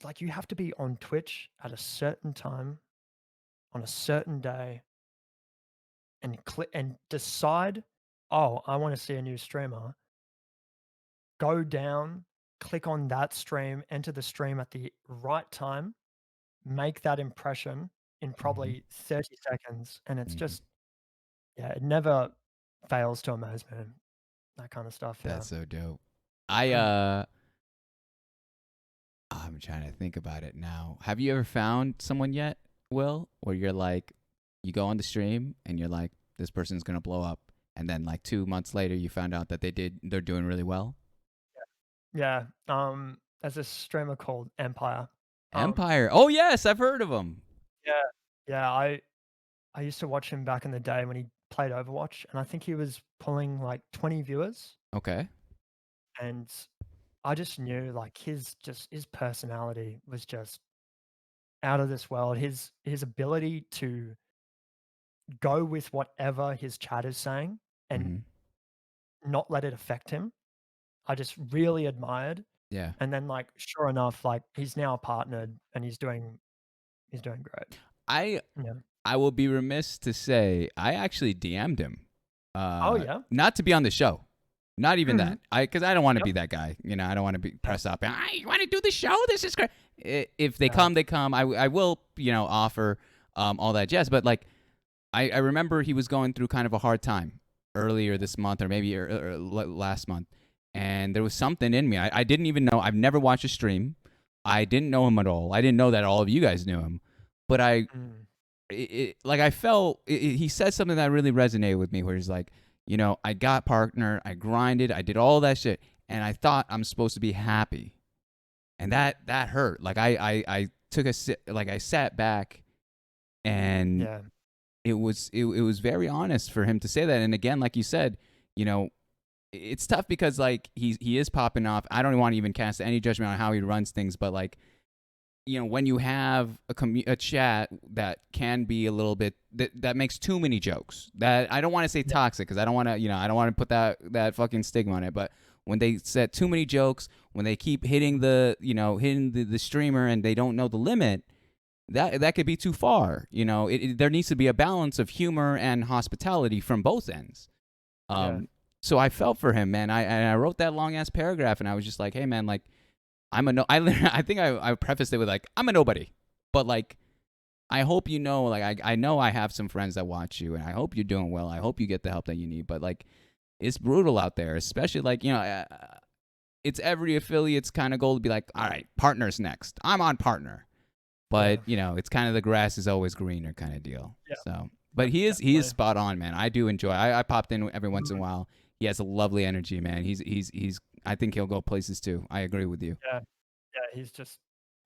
like you have to be on Twitch at a certain time on a certain day and click and decide, oh, I want to see a new streamer. Go down, click on that stream, enter the stream at the right time, make that impression in Hmm. probably 30 seconds. And it's Hmm. just, yeah, it never fails to amaze me. That kind of stuff. Yeah. That's so dope. I Mm. I'm trying to think about it now. Have you ever found someone yet, Will, where you're like, you go on the stream and you're like, this person's gonna blow up, and then like 2 months later, you found out that they're doing really well. Yeah. There's a streamer called Empire. Um, Empire. Oh yes, I've heard of them. yeah. Yeah. I used to watch him back in the day when he played Overwatch, and I think he was pulling like 20 viewers, Okay. and I just knew like his personality was just out of this world. His ability to go with whatever his chat is saying and Hmm. not let it affect him, I just really admired. Yeah. And then like sure enough, like he's now partnered and he's doing great. I Yeah. I will be remiss to say I actually DM'd him. Oh yeah. Not to be on the show. Not even Mhm. that. Because I don't want to Yep. be that guy. I don't want to be Yeah. pressed up. You want to do the show? This is great. If they Yeah. come, they come. I will, offer all that jazz. But like, I remember he was going through kind of a hard time earlier this month, or maybe last month, and there was something in me. I didn't even know. I've never watched a stream. I didn't know him at all. I didn't know that all of you guys knew him, but Mm. like I felt he said something that really resonated with me, where he's like, I got partner, I grinded, I did all that shit, and I thought I'm supposed to be happy, and that hurt. Like I took like I sat back, and Yeah. it was very honest for him to say that. And again, like you said, you know, it's tough because like he is popping off. I don't want to even cast any judgment on how he runs things, but like when you have a chat that can be a little bit that makes too many jokes, that I don't want to say Yeah. toxic, because I don't want to I don't want to put that fucking stigma on it, but when they set too many jokes, when they keep hitting the streamer and they don't know the limit, that could be too far. There needs to be a balance of humor and hospitality from both ends. Yeah. um so I felt for him, man. I wrote that long ass paragraph, and I was just like, hey man, like I'm a no. I think I prefaced it with like, I'm a nobody, but like I hope like I know I have some friends that watch you, and I hope you're doing well. I hope you get the help that you need. But like, it's brutal out there, especially like it's every affiliate's kind of goal to be like, all right, partners next. I'm on partner, Yeah. but it's kind of the grass is always greener kind of deal. Yeah. So, but he is Definitely. spot on, man. I do enjoy. I popped in every once in a Mm. while. He has a lovely energy, man. He's. I think he'll go places too. I agree with you. Yeah, yeah, he's just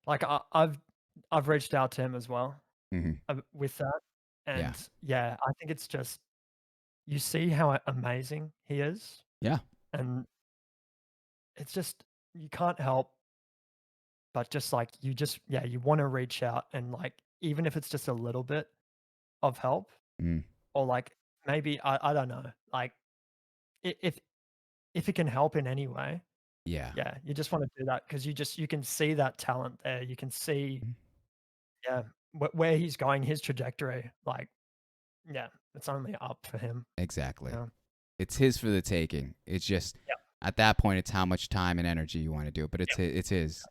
like I've reached out to him as well, Hmm. with that, Yeah. and yeah, I think it's just you see how amazing he is, Yeah. and it's just you can't help but just like yeah, you wanna reach out and like even if it's just a little bit of help Mm. or like maybe I don't know, like if if it can help in any way, Yeah. yeah, you just wanna do that because you can see that talent there. You can see, Mhm. yeah, where he's going, his trajectory, like, yeah, it's only up for him, Exactly. yeah. It's his for the taking. It's just Yep, at that point, it's how much time and energy you want to do it. But yep, it's his.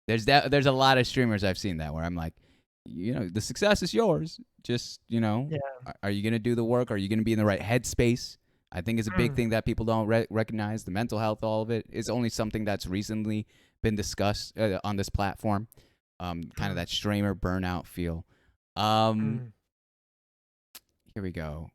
There's a lot of streamers I've seen that where I'm like, the success is yours. Just yeah, are you gonna do the work? Are you gonna be in the right headspace? I think it's a big mm, thing that people don't recognize. The mental health, all of it, is only something that's recently been discussed on this platform. Kind of mm, that streamer burnout feel. Um, mm. here we go.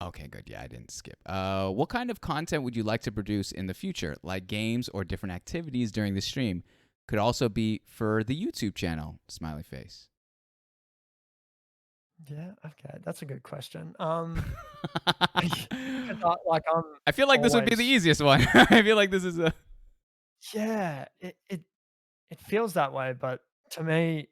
Okay, good. Yeah, I didn't skip. What kind of content would you like to produce in the future, like games or different activities during the stream? Could also be for the YouTube channel. Smiley face. Yeah, okay, that's a good question. 'Cause I'm I feel like this would be the always easiest one. I feel like this is a. yeah, it feels that way, but to me,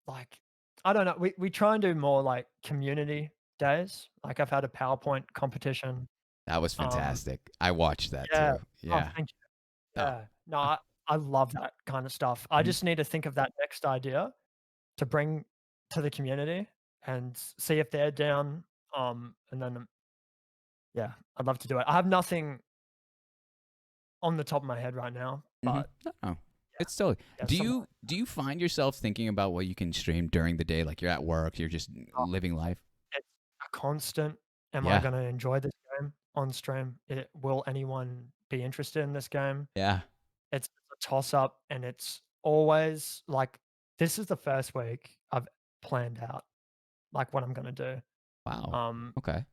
like, I don't know, we try and do more, like, community days, like, I've had a PowerPoint competition, That was um fantastic. I watched that yeah. too. Oh, Yeah. thank you. Oh. Yeah. No, I love that kinda stuff. I Mhm. just need to think of that next idea to bring to the community and see if they're down, and then, yeah, I'd love to do it. I have nothing on the top of my head right now, Mhm. but Oh, yeah, it's still. yeah, Do some you find yourself thinking about what you can stream during the day? Like you're at work, you're just living life. it's a constant, "Am I Yeah. gonna enjoy this game on stream? Will anyone be interested in this game?" Yeah. It's a toss-up, and it's always like, this is the first week I've planned out, like, what I'm gonna do. Wow. Um, Okay.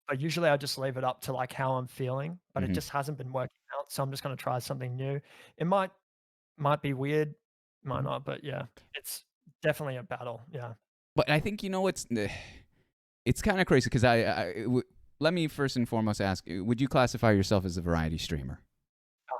but usually I just leave it up to, like, how I'm feeling, but it Hmm. just hasn't been working out, so I'm just gonna try something new. It might be weird, might Hmm. not, but yeah, it's definitely a battle, yeah, But I think it's kind of crazy because let me first and foremost ask: would you classify yourself as a variety streamer?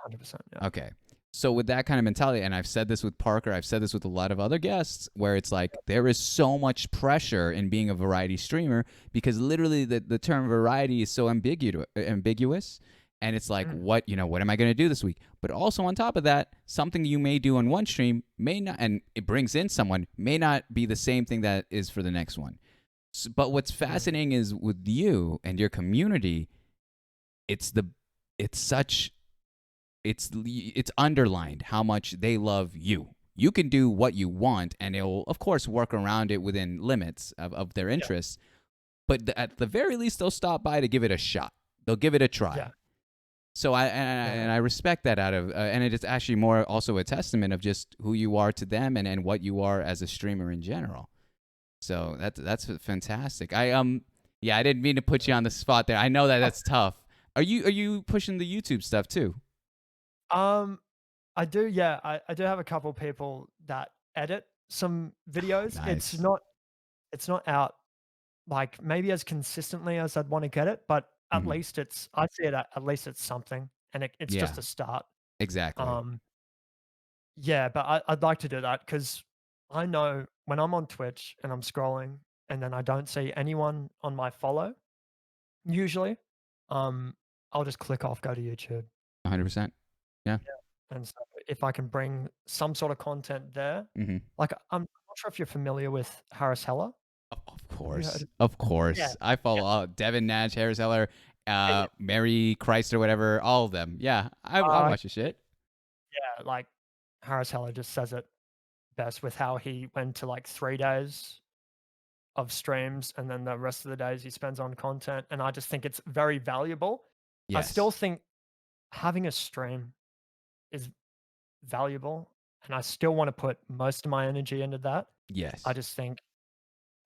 100%, yeah. Okay. So with that kind of mentality, and I've said this with Parker, I've said this with a lot of other guests, where it's like there is so much pressure in being a variety streamer because literally the term variety is so ambiguous. And it's like, Mm, what am I going to do this week? But also on top of that, something you may do on one stream may not, and it brings in someone, may not be the same thing that is for the next one. But what's mm, fascinating is with you and your community, it's the, it's such it's underlined how much they love you. You can do what you want, and it'll of course work around it within limits of their yeah, interests. But at the very least, they'll stop by to give it a shot. They'll give it a yeah, try. So yeah, I respect that out of and it is actually more also a testament of just who you are to them and what you are as a streamer in general. So that's fantastic. I didn't mean to put you yeah. on the spot there. I know that that's tough. Are you pushing the YouTube stuff too? Um, I do, yeah, I do have a couple people that edit some videos. Nice. It's not out, like, maybe as consistently as I'd wanna get it, but at Hmm. least it's I see it at least it's something, and it's Yeah. just a start. Exactly. Um, yeah, but I'd like to do that because I know when I'm on Twitch and I'm scrolling and then I don't see anyone on my follow, usually, um, I'll just click off, go to YouTube. 100%. Yeah. And so if I can bring some sort of content there, Mhm. like, I'm not sure if you're familiar with Harris Heller. Of Have you heard course. of Of Yeah, course. I yeah, follow all Devin Nash, Harris Heller, yeah, yeah. Mary Christ or whatever, all of them. Yeah. I watch the shit. Yeah, like, Harris Heller just says it best with how he went to, like, 3 days of streams, and then the rest of the days he spends on content, and I just think it's very valuable. I still Yes. think having a stream is valuable, and I still wanna put most of my energy into that. I Yes. just think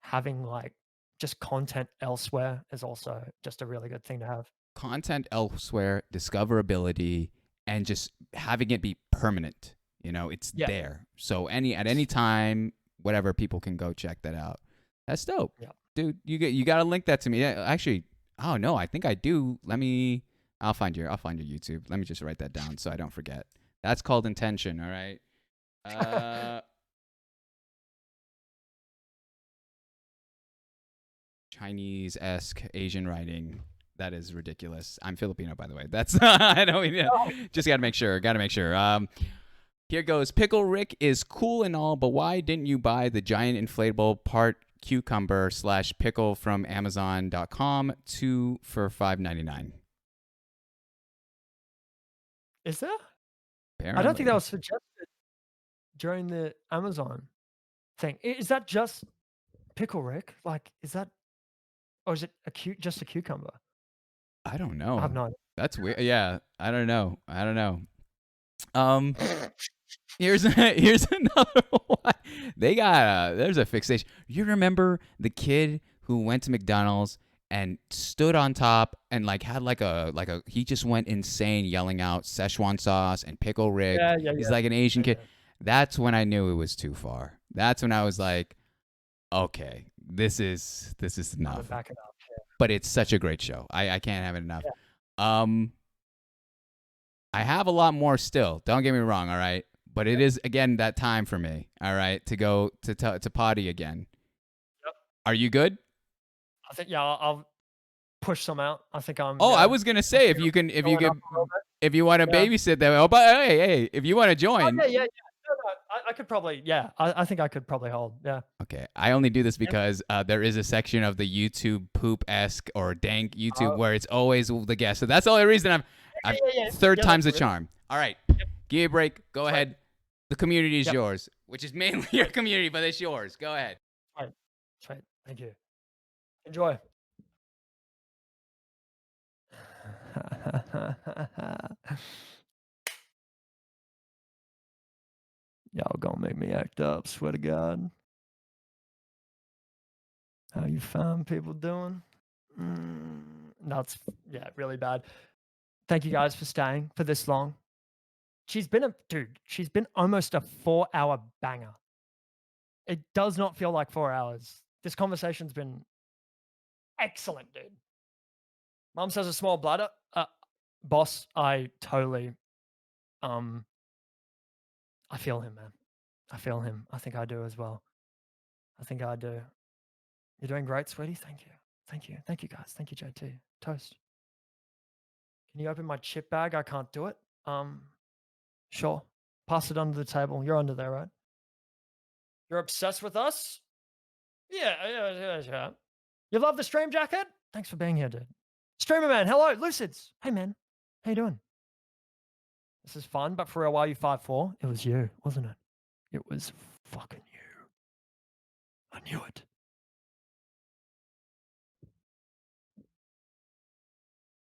having, like, just content elsewhere is also just a really good thing to have. Content elsewhere, discoverability, and just having it be permanent. It's Yeah, there. So at any time, whatever, people can go check that out. That's dope, yeah. dude. You got to link that to me. Yeah, actually, oh no, I think I do. I'll find your YouTube. Let me just write that down so I don't forget. That's called intention. All right. Chinese-esque Asian writing. That is ridiculous. I'm Filipino, by the way. That's I don't mean, just gotta make sure. Gotta make sure. Here goes. Pickle Rick is cool and all, but why didn't you buy the giant inflatable part cucumber / pickle from Amazon.com 2 for $5.99? Is there? I don't think that Apparently, was suggested during the Amazon thing. Is that just pickle Rick? Like, is that, or is it just a cucumber? I don't I have know. no idea. That's weird. Yeah, I don't know. Um, here's another one. They got there's a fixation. You remember the kid who went to McDonald's and stood on top and like had like a he just went insane yelling out Szechuan sauce and pickle Rick. Yeah, yeah, He's yeah, like an Asian yeah, kid. yeah. That's when I knew it was too far. That's when I was like, okay, this is Gotta enough. back it up. But it's such a great show. I can't have it enough. Yeah, Um I have a lot more still. Don't get me wrong, all right? But it yep, is again that time for me, all right, to go to potty again. yep. Are you good? I think, yeah, I'll push some out. I think I'm, Oh, I yeah, was gonna I say think I'm if you going up could a little bit. if you want to Yeah. babysit them. Oh, but hey, if you want to Oh, join, yeah, yeah, yeah. No, no, I could probably, yeah, I think I could probably hold, yeah. okay. I only do this And because there is a section of the YouTube poop esque or dank YouTube oh, where it's always the guest. So that's the only reason I've yeah, yeah, yeah. third Yeah, time's that's the good. charm. All right, Yep, give me a break. Go sweet. ahead. The community is Yep, yours, which is mainly your community, but it's yours. Go ahead. sweet, sweet. Thank you. Enjoy. Y'all gonna make me act up, swear to God. How you fine people doing? That's, yeah, really bad. Thank you guys for staying for this long. She's been almost a 4-hour banger. It does not feel like 4 hours. This conversation's been excellent, dude. Mom says a small bladder. Boss, I totally, um, I feel him, man. I feel him. I think I do as well. I think I do. You're doing great, sweetie. Thank you. Thank you. Thank you, guys. Thank you, JT. Toast. Can you open my chip bag? I can't do it. Sure. Pass it under the table. You're under there, right? You're obsessed with us? Yeah, yeah, yeah, yeah. You love the stream jacket? Thanks for being here, dude. Streamer man, hello, Lucids. Hey man, how you doing? This is fun, but for a while you 5'4", it was you, wasn't it? It was fucking you. I knew it.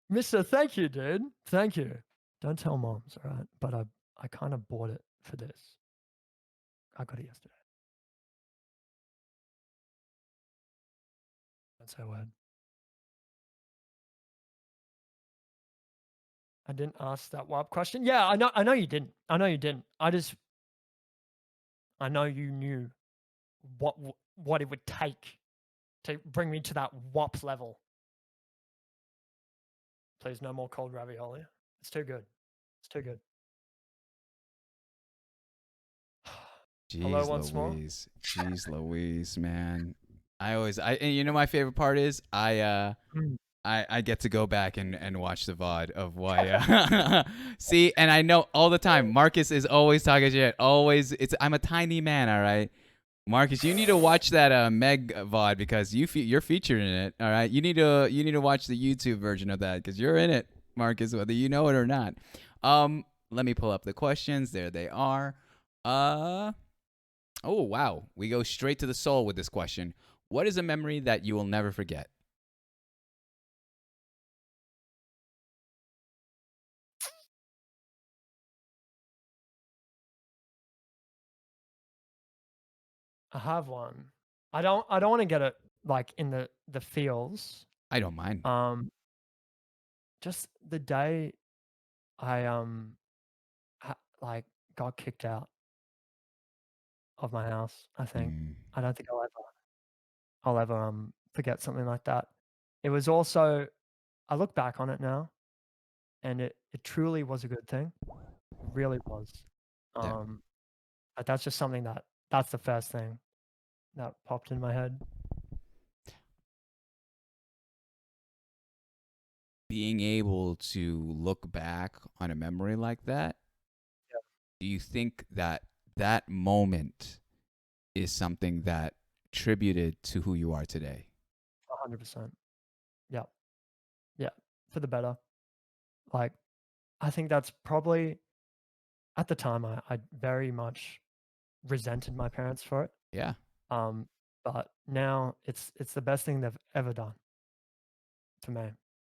Mister, thank you, dude. Thank you. Don't tell moms, all right? But I kind of bought it for this. I got it yesterday. Don't say a word. I didn't ask that WAP question. Yeah, I know you didn't. I know you didn't. I know you knew what it would take to bring me to that WAP level. Please, no more cold ravioli. It's too good. It's too good. Hello Jeez once more. Louise. Jeez Louise, man. And you know my favorite part is Mm. I get to go back and watch the VOD of why see, and I know all the time Marcus is always talking shit. Always I'm a tiny man, all right? Marcus, you need to watch that Meg VOD because you're featured in it, all right? You need to watch the YouTube version of that because you're in it, Marcus, whether you know it or not. Let me pull up the questions. There they are. Oh wow, we go straight to the soul with this question. What is a memory that you will never forget? I have one. I don't want to get it like in the the feels. I don't mind. Um, just the day I like got kicked out of my house, I think. Mm, I don't think I'll ever forget something like that. It was also I look back on it now and it truly was a good thing. It really was. yeah. Um, but that's just something that's the first thing that popped in my head. Being able to look back on a memory like that, Yeah, do you think that that moment is something that attributed to who you are today? 100%. Yeah, yeah, for the better. Like, I think that's probably at the time I very much resented my parents for it. Yeah. Um, but now it's the best thing they've ever done to me,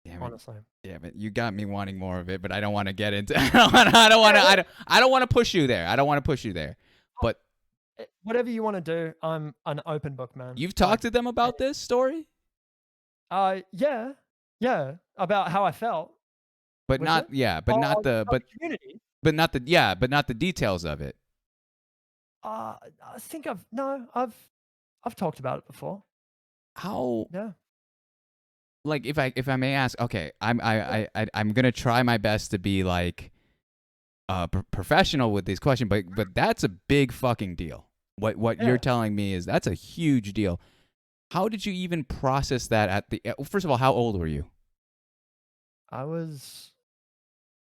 Damn it. honestly. Damn it. You got me wanting more of it, but I don't want to get into I don't want to Yeah, I don't want to push you there. I don't want to push you there. But whatever you wanna do, I'm an open book, man. you've Like, talked to them eh, about this story, yeah, yeah, about how I felt, but was it? not yeah, but Oh, not the of the community? but not the yeah, but not the details of it. I think I've talked about it before. How Yeah. like if I may ask, okay, Yeah, I'm gonna try my best to be like professional with this question, but that's a big fucking deal. What you're yeah. telling me is that's a huge deal. How did you even process that at the first of all? How old were you? I was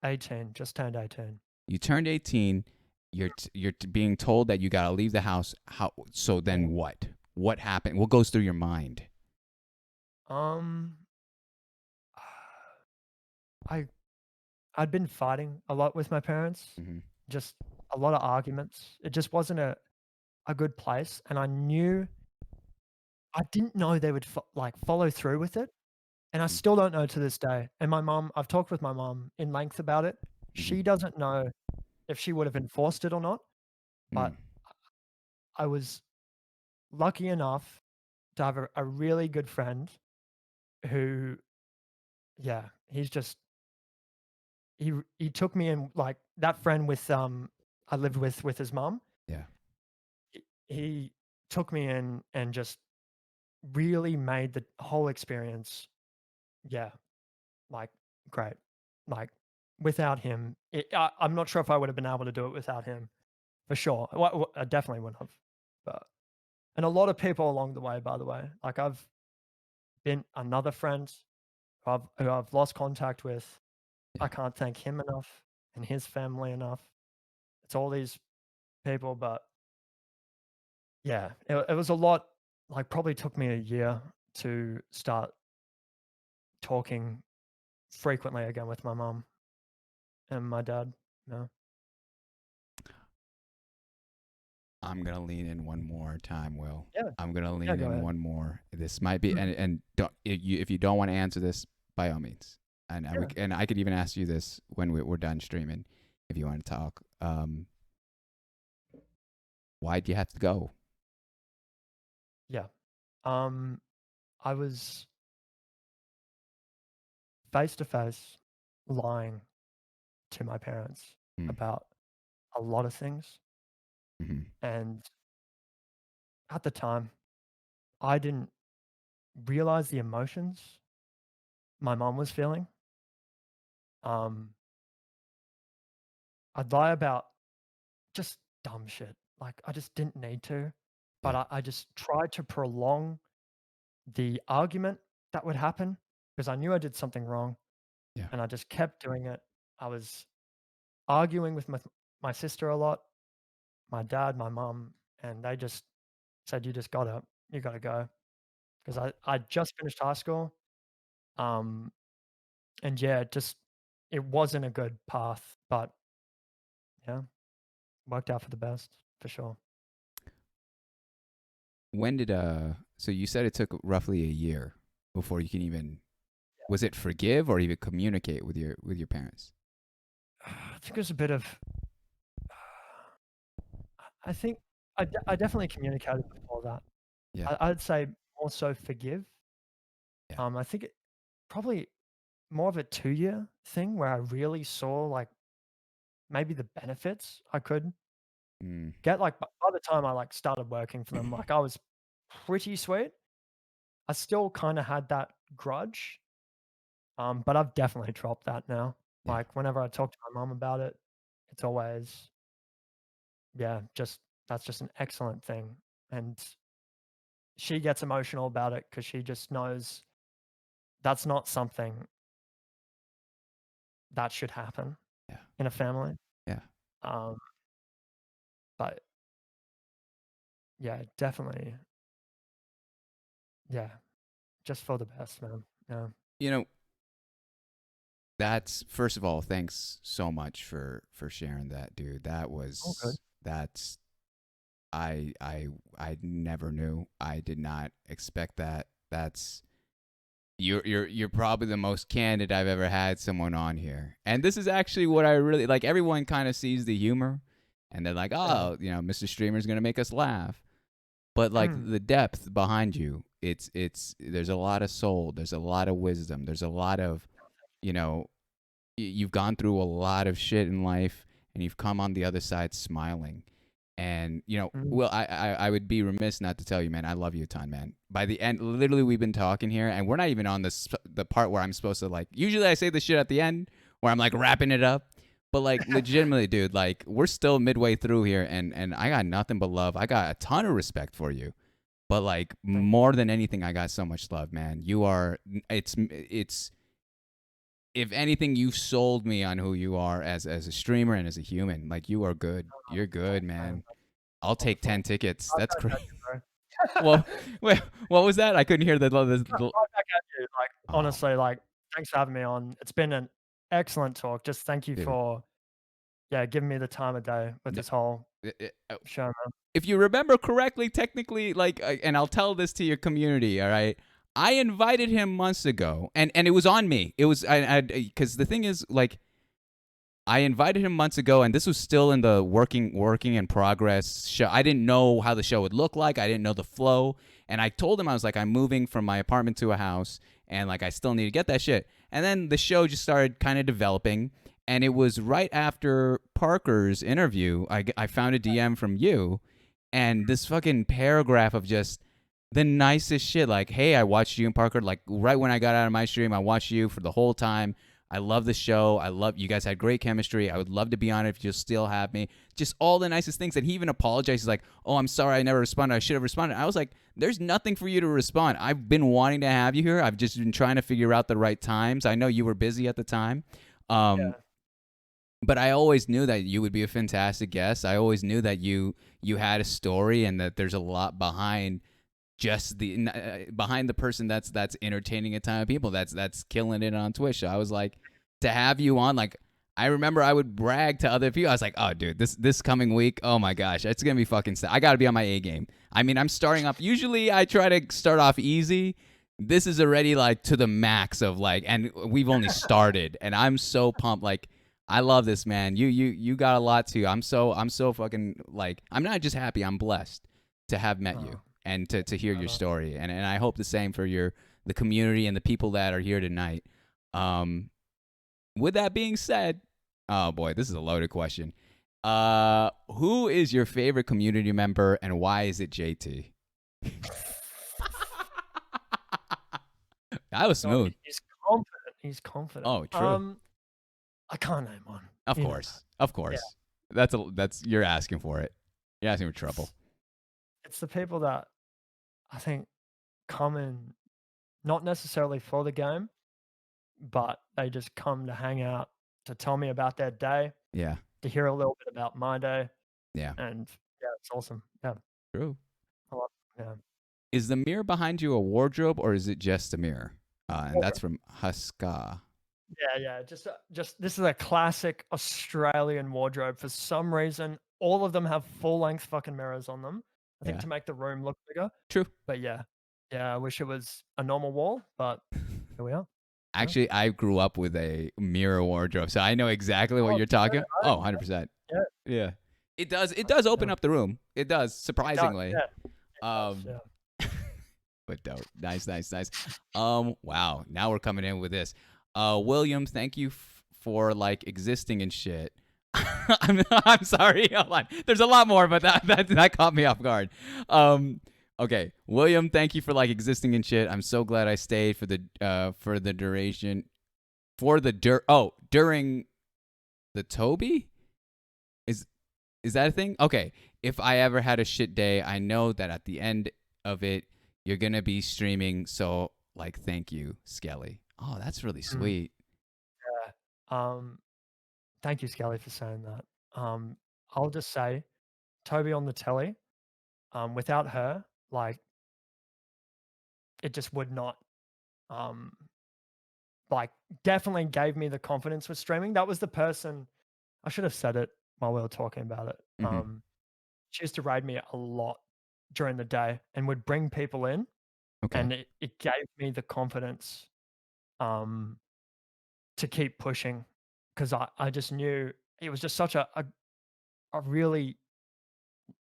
18, just turned 18. You turned 18. You're being told that you gotta leave the house. How? So Yeah. then what? What happened? What goes through your mind? Um, I I'd been fighting a lot with my parents, Hmm. just a lot of arguments. It just wasn't a good place, and I didn't know they would follow through with it, and I still don't know to this day. And my mum, I've talked with my mum in length about it. Hmm. She doesn't know if she would have enforced it or not, Mm. but I was lucky enough to have a really good friend who, yeah, he took me in, like, that friend with, I lived with his mum, Yeah. he took me in and just really made the whole experience, yeah, like, great. Like, without him, I'm not sure if I would have been able to do it without him, for sure. I definitely wouldn't have, but and a lot of people along the way, by the way. Like, I've been another friend who I've lost contact with. Yeah. I can't thank him enough and his family enough. It's all these people, but yeah, it was a lot. Like, probably took me a year to start talking frequently again with my mum and my dad. No. I'm gonna lean in one more time, Will. Yeah, I'm gonna yeah, lean go in ahead. one more. This might be, Mm, and don't, if you don't want to answer this, by all means, yeah, and I could even ask you this when we're done streaming, if you want to talk. Why'd you have to go? yeah. Um, I was face to face lying to my parents Mm. about a lot of things, Hmm. and at the time, I didn't realize the emotions my mom was feeling. Um, I'd lie about just dumb shit. Like, I just didn't need to, but Yeah. I just tried to prolong the argument that would happen because I knew I did something wrong, Yeah. and I just kept doing it. I was arguing with my sister a lot, my dad, my mum, and they just said, you gotta go," 'cause I just finished high school, um, and yeah, it wasn't a good path, but yeah, worked out for the best, for sure. When did So you said it took roughly a year before you can even, was it forgive or even communicate with your parents? I think there's a bit of I think I definitely communicated before that. Yeah. I'd say more so forgive. Yeah. I think it probably more of a 2-year thing where I really saw, like, maybe the benefits I could Mm. get, like, by the time I, like, started working for them, like, I was pretty sweet. I still kinda had that grudge, but I've definitely dropped that now. Yeah. Like, whenever I talk to my mum about it, it's always, yeah, just that's just an excellent thing, and she gets emotional about it because she just knows that's not something that should happen Yeah. in a family. Yeah. Um, but yeah, definitely, yeah, just for the best, man. Yeah. You know, that's first of all, thanks so much for sharing that, dude. All good. That's I never knew. I did not expect that. That's you're probably the most candid I've ever had someone on here. And this is actually what I really like. Everyone kind of sees the humor and they're like, Yeah. "Oh, Mr. Streamer's going to make us laugh." But like Mm, the depth behind you, it's there's a lot of soul, there's a lot of wisdom, there's a lot of, you know, you've gone through a lot of shit in life and you've come on the other side smiling. And mm, well, I would be remiss not to tell you, man, I love you a ton, man. By the end, literally, we've been talking here, and we're not even on the part where I'm supposed to like. Usually, I say the shit at the end where I'm like wrapping it up, but like legitimately, dude, like we're still midway through here, and I got nothing but love. I got a ton of respect for you, but like thank more than anything, I got so much love, man. You are it's if anything, you've sold me on who you are as a streamer and as a human. Like you are good. You're good, man. man. That's I'll take wonderful. 10 tickets. Right That's back great. at you, bro. Well, wait, what was that? I couldn't hear Right back at you, like, oh, honestly, like, thanks for having me on. It's been an excellent talk. Just thank you dude. for, yeah, giving me the time of day with N- this whole it- it- uh, show, man. If you remember correctly, technically, like, and I'll tell this to your community, all right? I invited him months ago, and it was on me. It was because the thing is, like, I invited him months ago, and this was still in the working in progress show. I didn't know how the show would look like. I didn't know the flow, and I told him I was like, I'm moving from my apartment to a house, and like I still need to get that shit. And then the show just started kind of developing, and it was right after Parker's interview. I found a DM from you, and this fucking paragraph of just the nicest shit. Like, hey, I watched you and Parker. Like right when I got out of my stream, I watched you for the whole time. I love the show. I love you guys had great chemistry. I would love to be on it if you'll still have me. Just all the nicest things. And he even apologized. He's like, "Oh, I'm sorry, I never responded. I should have responded." I was like, "There's nothing for you to respond. I've been wanting to have you here. I've just been trying to figure out the right times. I know you were busy at the time, um, Yeah. but I always knew that you would be a fantastic guest. I always knew that you had a story and that there's a lot behind just behind the person that's entertaining a ton of people that's killing it on Twitch. So I was like, to have you on, like I remember I would brag to other people. I was like, oh dude, this coming week, oh my gosh, it's gonna be fucking. I got to be on my A game. I mean, I'm starting off. Usually I try to start off easy. This is already like to the max of like, and we've only started, and I'm so pumped. Like I love this, man. You got a lot too. I'm so fucking like I'm not just happy. I'm blessed to have met you Oh, and to hear right your on. story. And I hope the same for the community and the people that are here tonight. Um, with that being said, oh boy, this is a loaded question. Who is your favorite community member and why is it JT? That was God, smooth. he's confident. He's confident. Oh, true. I can't name one. Of You know that. course. Of Yeah. course. That's you're asking for it. You're asking for trouble. It's the people that I think come in not necessarily for the game, but they just come to hang out, to tell me about their day, Yeah. to hear a little bit about my day, Yeah. and yeah, it's awesome. Yeah, True. I love yeah. Is the mirror behind you a wardrobe or is it just a mirror? And that's Wardrobe. from Huska. Yeah, yeah, just this is a classic Australian wardrobe. For some reason, all of them have full-length fucking mirrors on them, I think Yeah. to make the room look bigger, True. but yeah. Yeah, I wish it was a normal wall, but here we are. Yeah. Actually, I grew up with a mirror wardrobe, so I know exactly what Oh, you're so talking did about. I, Oh, 100%. yeah, Yeah. It like, does open yeah. up the room. It does, It does, surprisingly. yeah, it does, Um yeah. but dope. Nice, nice, nice. Wow. Now we're coming in with this. William, thank you for like existing and shit. I'm sorry. Hold on. There's a lot more, but that caught me off guard. Okay, William, thank you for like existing and shit. I'm so glad I stayed for the duration for the during the Toby. Is is that a thing? Okay. If I ever had a shit day, I know that at the end of it, you're gonna be streaming. So like, thank you, Skelly. Oh, that's really Mm, sweet. yeah. Thank you, Skelly, for saying that. I'll just say, Toby on the telly, without her, like, it just would not, um, like, definitely gave me the confidence with streaming. That was the person I should have said it while we were talking about it. Hmm. She used to raid me a lot during the day and would bring people in, Okay. and it gave me the confidence, um, to keep pushing because I just knew it was just such a really,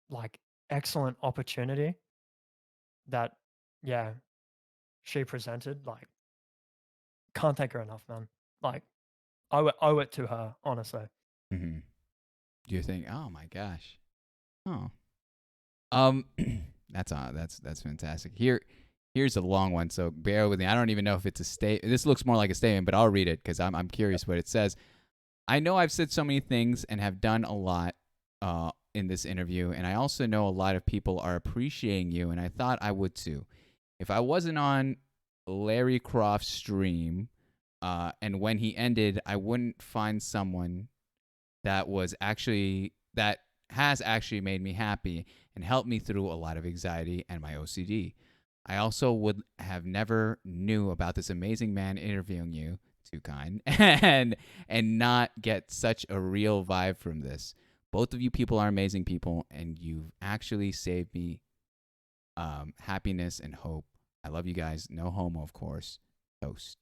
like, excellent opportunity that, yeah, she presented, like, can't thank her enough, man. Like, owe it to her, honestly. Hmm. Do you think? Oh my gosh. Oh. Um, that's fantastic. Here's a long one, so bear with me. I don't even know if it's a state. This looks more like a statement, but I'll read it because I'm curious what it says. I know I've said so many things and have done a lot in this interview, and I also know a lot of people are appreciating you, and I thought I would too. If I wasn't on Larry Croft's stream, and when he ended, I wouldn't find someone that has actually made me happy and helped me through a lot of anxiety and my OCD. I also would have never knew about this amazing man interviewing you, too kind, and not get such a real vibe from this. Both of you people are amazing people, and you've actually saved me happiness and hope. I love you guys. No homo, of course. Toast,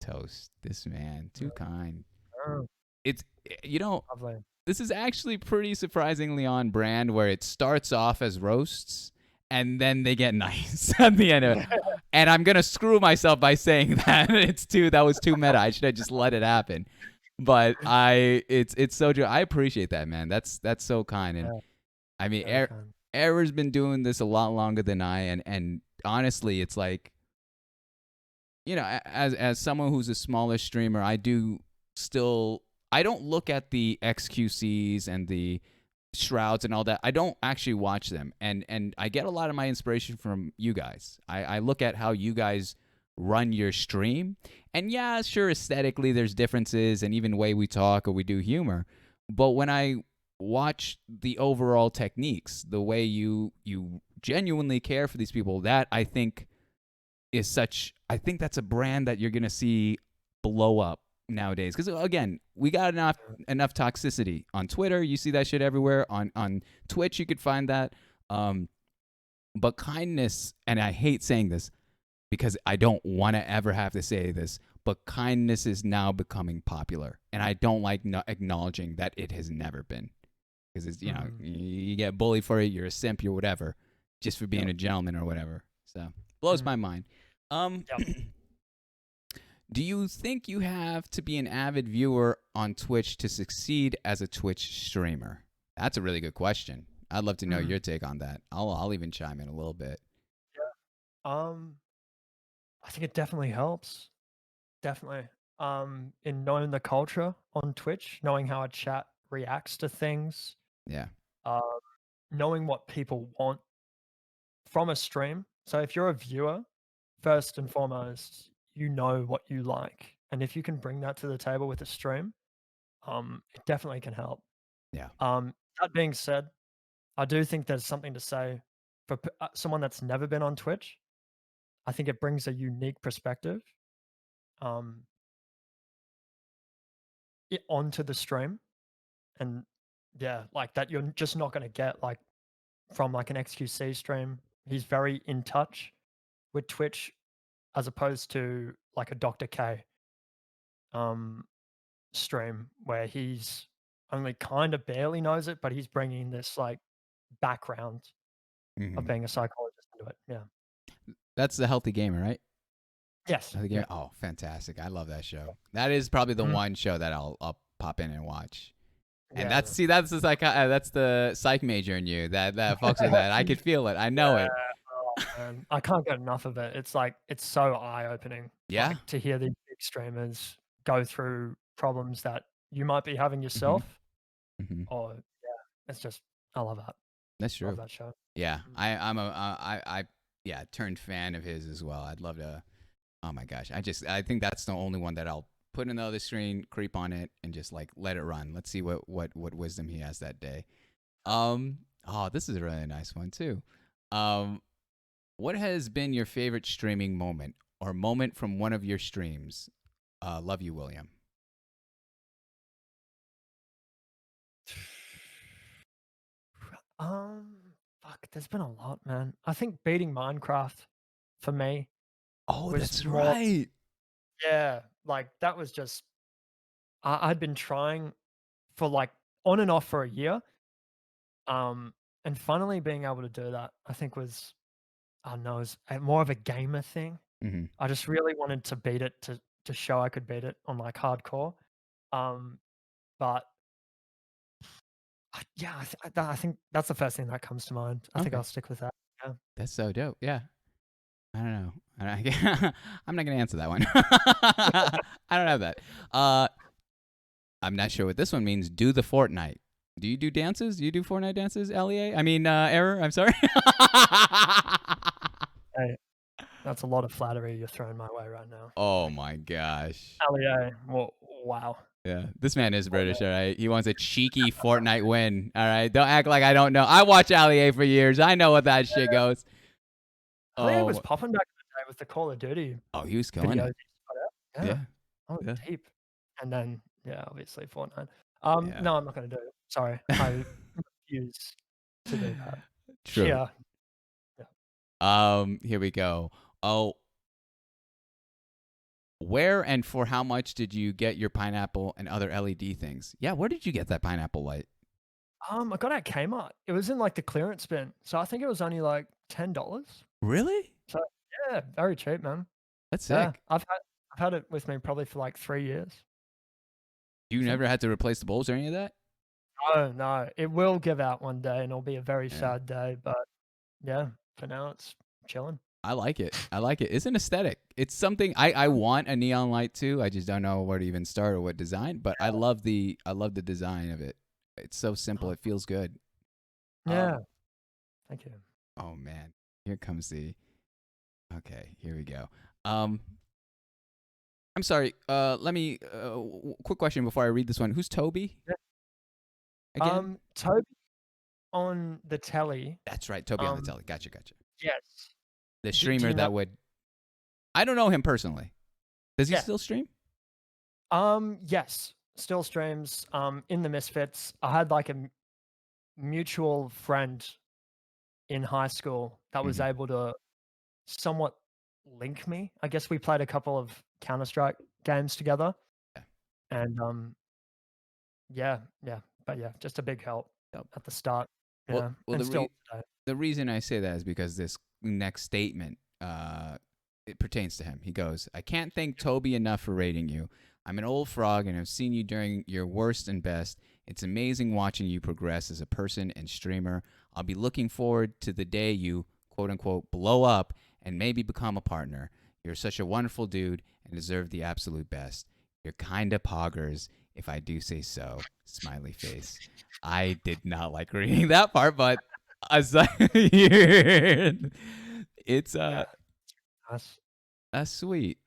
toast. This man, too kind. Oh, It's you know lovely. this is actually pretty surprisingly on brand where it starts off as roasts and then they get nice at the end of it. And I'm gonna screw myself by saying that that was too meta. I should have just let it happen. But it's so true. I appreciate that, man. That's so kind. And Yeah, I mean, very kind. Error's been doing this a lot longer than I, and honestly, it's like, as someone who's a smaller streamer, I don't look at the XQCs and the shrouds and all that. I don't actually watch them, and I get a lot of my inspiration from you guys. I look at how you guys run your stream, and yeah, sure, aesthetically there's differences, and even way we talk or we do humor, but when I watch the overall techniques, the way you genuinely care for these people, that I think that's a brand that you're gonna see blow up nowadays. Because again, we got enough toxicity on Twitter. You see that shit everywhere. On Twitch, you could find that. But kindness, and I hate saying this because I don't want to ever have to say this, but kindness is now becoming popular, and I don't like acknowledging that it has never been. Because it's Mhm. you get bullied for it, you're a simp, you're whatever, just for being Yep. a gentleman or whatever. So blows Mhm. my mind. Um, Yep. do you think you have to be an avid viewer on Twitch to succeed as a Twitch streamer? That's a really good question. I'd love to know Mm. your take on that. I'll even chime in a little bit. Yeah. I think it definitely helps. Definitely. In knowing the culture on Twitch, knowing how a chat reacts to things, Yeah. um, knowing what people want from a stream. So if you're a viewer, first and foremost, you know what you like. And if you can bring that to the table with a stream, it definitely can help. Yeah. That being said, I do think there's something to say for someone that's never been on Twitch. I think it brings a unique perspective um, onto the stream, and yeah, like that you're just not going to get like from like an XQC stream. He's very in touch with Twitch as opposed to like a Dr. K um, stream where he's only kind of barely knows it, but he's bringing this like background of Hmm. being a psychologist into it. Yeah. That's the Healthy Gamer, right? Yes. Healthy Yeah. Gamer. Oh, fantastic! I love that show. That is probably the Mhm. one show that I'll pop in and watch. And Yeah. that's the that's the psych major in you that fucks with that. I could feel it. I know Yeah. it. Oh, man. I can't get enough of it. It's like it's so eye-opening, Yeah. like, to hear these big streamers go through problems that you might be having Mm-hmm. yourself, Mm-hmm. or yeah, it's just I love that. That's Love true. that show. Yeah, Mm. I'm a I yeah turned fan of his as well. I'd love to. Oh my gosh, I think that's the only one that I'll put in the other screen, creep on it, and just like let it run. Let's see what wisdom he has that day. Oh, this is a really nice one too. Um, what has been your favorite streaming moment or moment from one of your streams? Love you, William. Um, fuck, there's been a lot, man. I think beating Minecraft for me Oh, was that's more right. yeah, like, that was just I'd been trying for, like, on and off for a year, um, and finally being able to do that, I think was I don't know, is more of a gamer thing. Mm-hmm. I just really wanted to beat it to show I could beat it on, like, hardcore, um, but yeah, I think that's the first thing that comes to mind. I think Okay, I'll stick with that, yeah. that's so dope. Yeah, I don't know. I'm not gonna answer that one. I don't have that. I'm not sure what this one means. Do the Fortnite. Do you do dances? Do you do Fortnite dances, Lea? I mean, error. I'm sorry. Hey, that's a lot of flattery you're throwing my way right now. Oh Like, my gosh. LEA, wow. Yeah, this man is British. All right, he wants a cheeky Fortnite win. All right, don't act like I don't know. I watch Lea for years. I know what that shit goes. LEA was Oh, popping back in the day with the Call of Duty oh, he was killing videos it. he put out. Yeah, Yeah, I was yeah, deep. And then, yeah, obviously Fortnite. yeah. No, I'm not gonna do it. Sorry, I refuse to do that. True. Yeah, yeah. Here we go. Oh, where and for how much did you get your pineapple and other LED things? Yeah, where did you get that pineapple light? I got it at Kmart. It was in, like, the clearance bin, so I think it was only, like, $10. Really? So, yeah, very cheap, man. That's Yeah, sick. I've had it with me probably for, like, 3 years, You I think. never had to replace the bowls or any of that? No, no, it will give out one day, and it'll be a very Yeah. sad day, but yeah, for now, it's chilling. I like it. I like it. It's an aesthetic. It's something I want a neon light too. I just don't know where to even start or what design, but I love the design of it. It's so simple. Oh, It feels good. yeah, Um thank you. oh man. Here comes the okay, here we go. Um I'm sorry. Let me quick question before I read this one. Who's Toby Yeah. again? Toby on the telly, That's right. Toby on the um, telly. Gotcha, gotcha. yes. The Do streamer you know? that would I don't know him personally. Does he Yeah. still stream? Yes, still streams, in the Misfits. I had, like, a mutual friend in high school that was Mhm. able to somewhat link me. I guess we played a couple of Counter-Strike games together, Yeah. and, yeah, yeah, but yeah, just a big help Yep. at the start, Well, yeah, well, and still today. the reason I say that is because this next statement it pertains to him. He goes, "I can't thank Toby enough for rating you. I'm an old frog and have seen you during your worst and best. It's amazing watching you progress as a person and streamer. I'll be looking forward to the day you quote unquote blow up and maybe become a partner. You're such a wonderful dude and deserve the absolute best. You're kinda poggers, if I do say so. Smiley face." I did not like reading that part, but aside, it's Yeah, nice. that's sweet.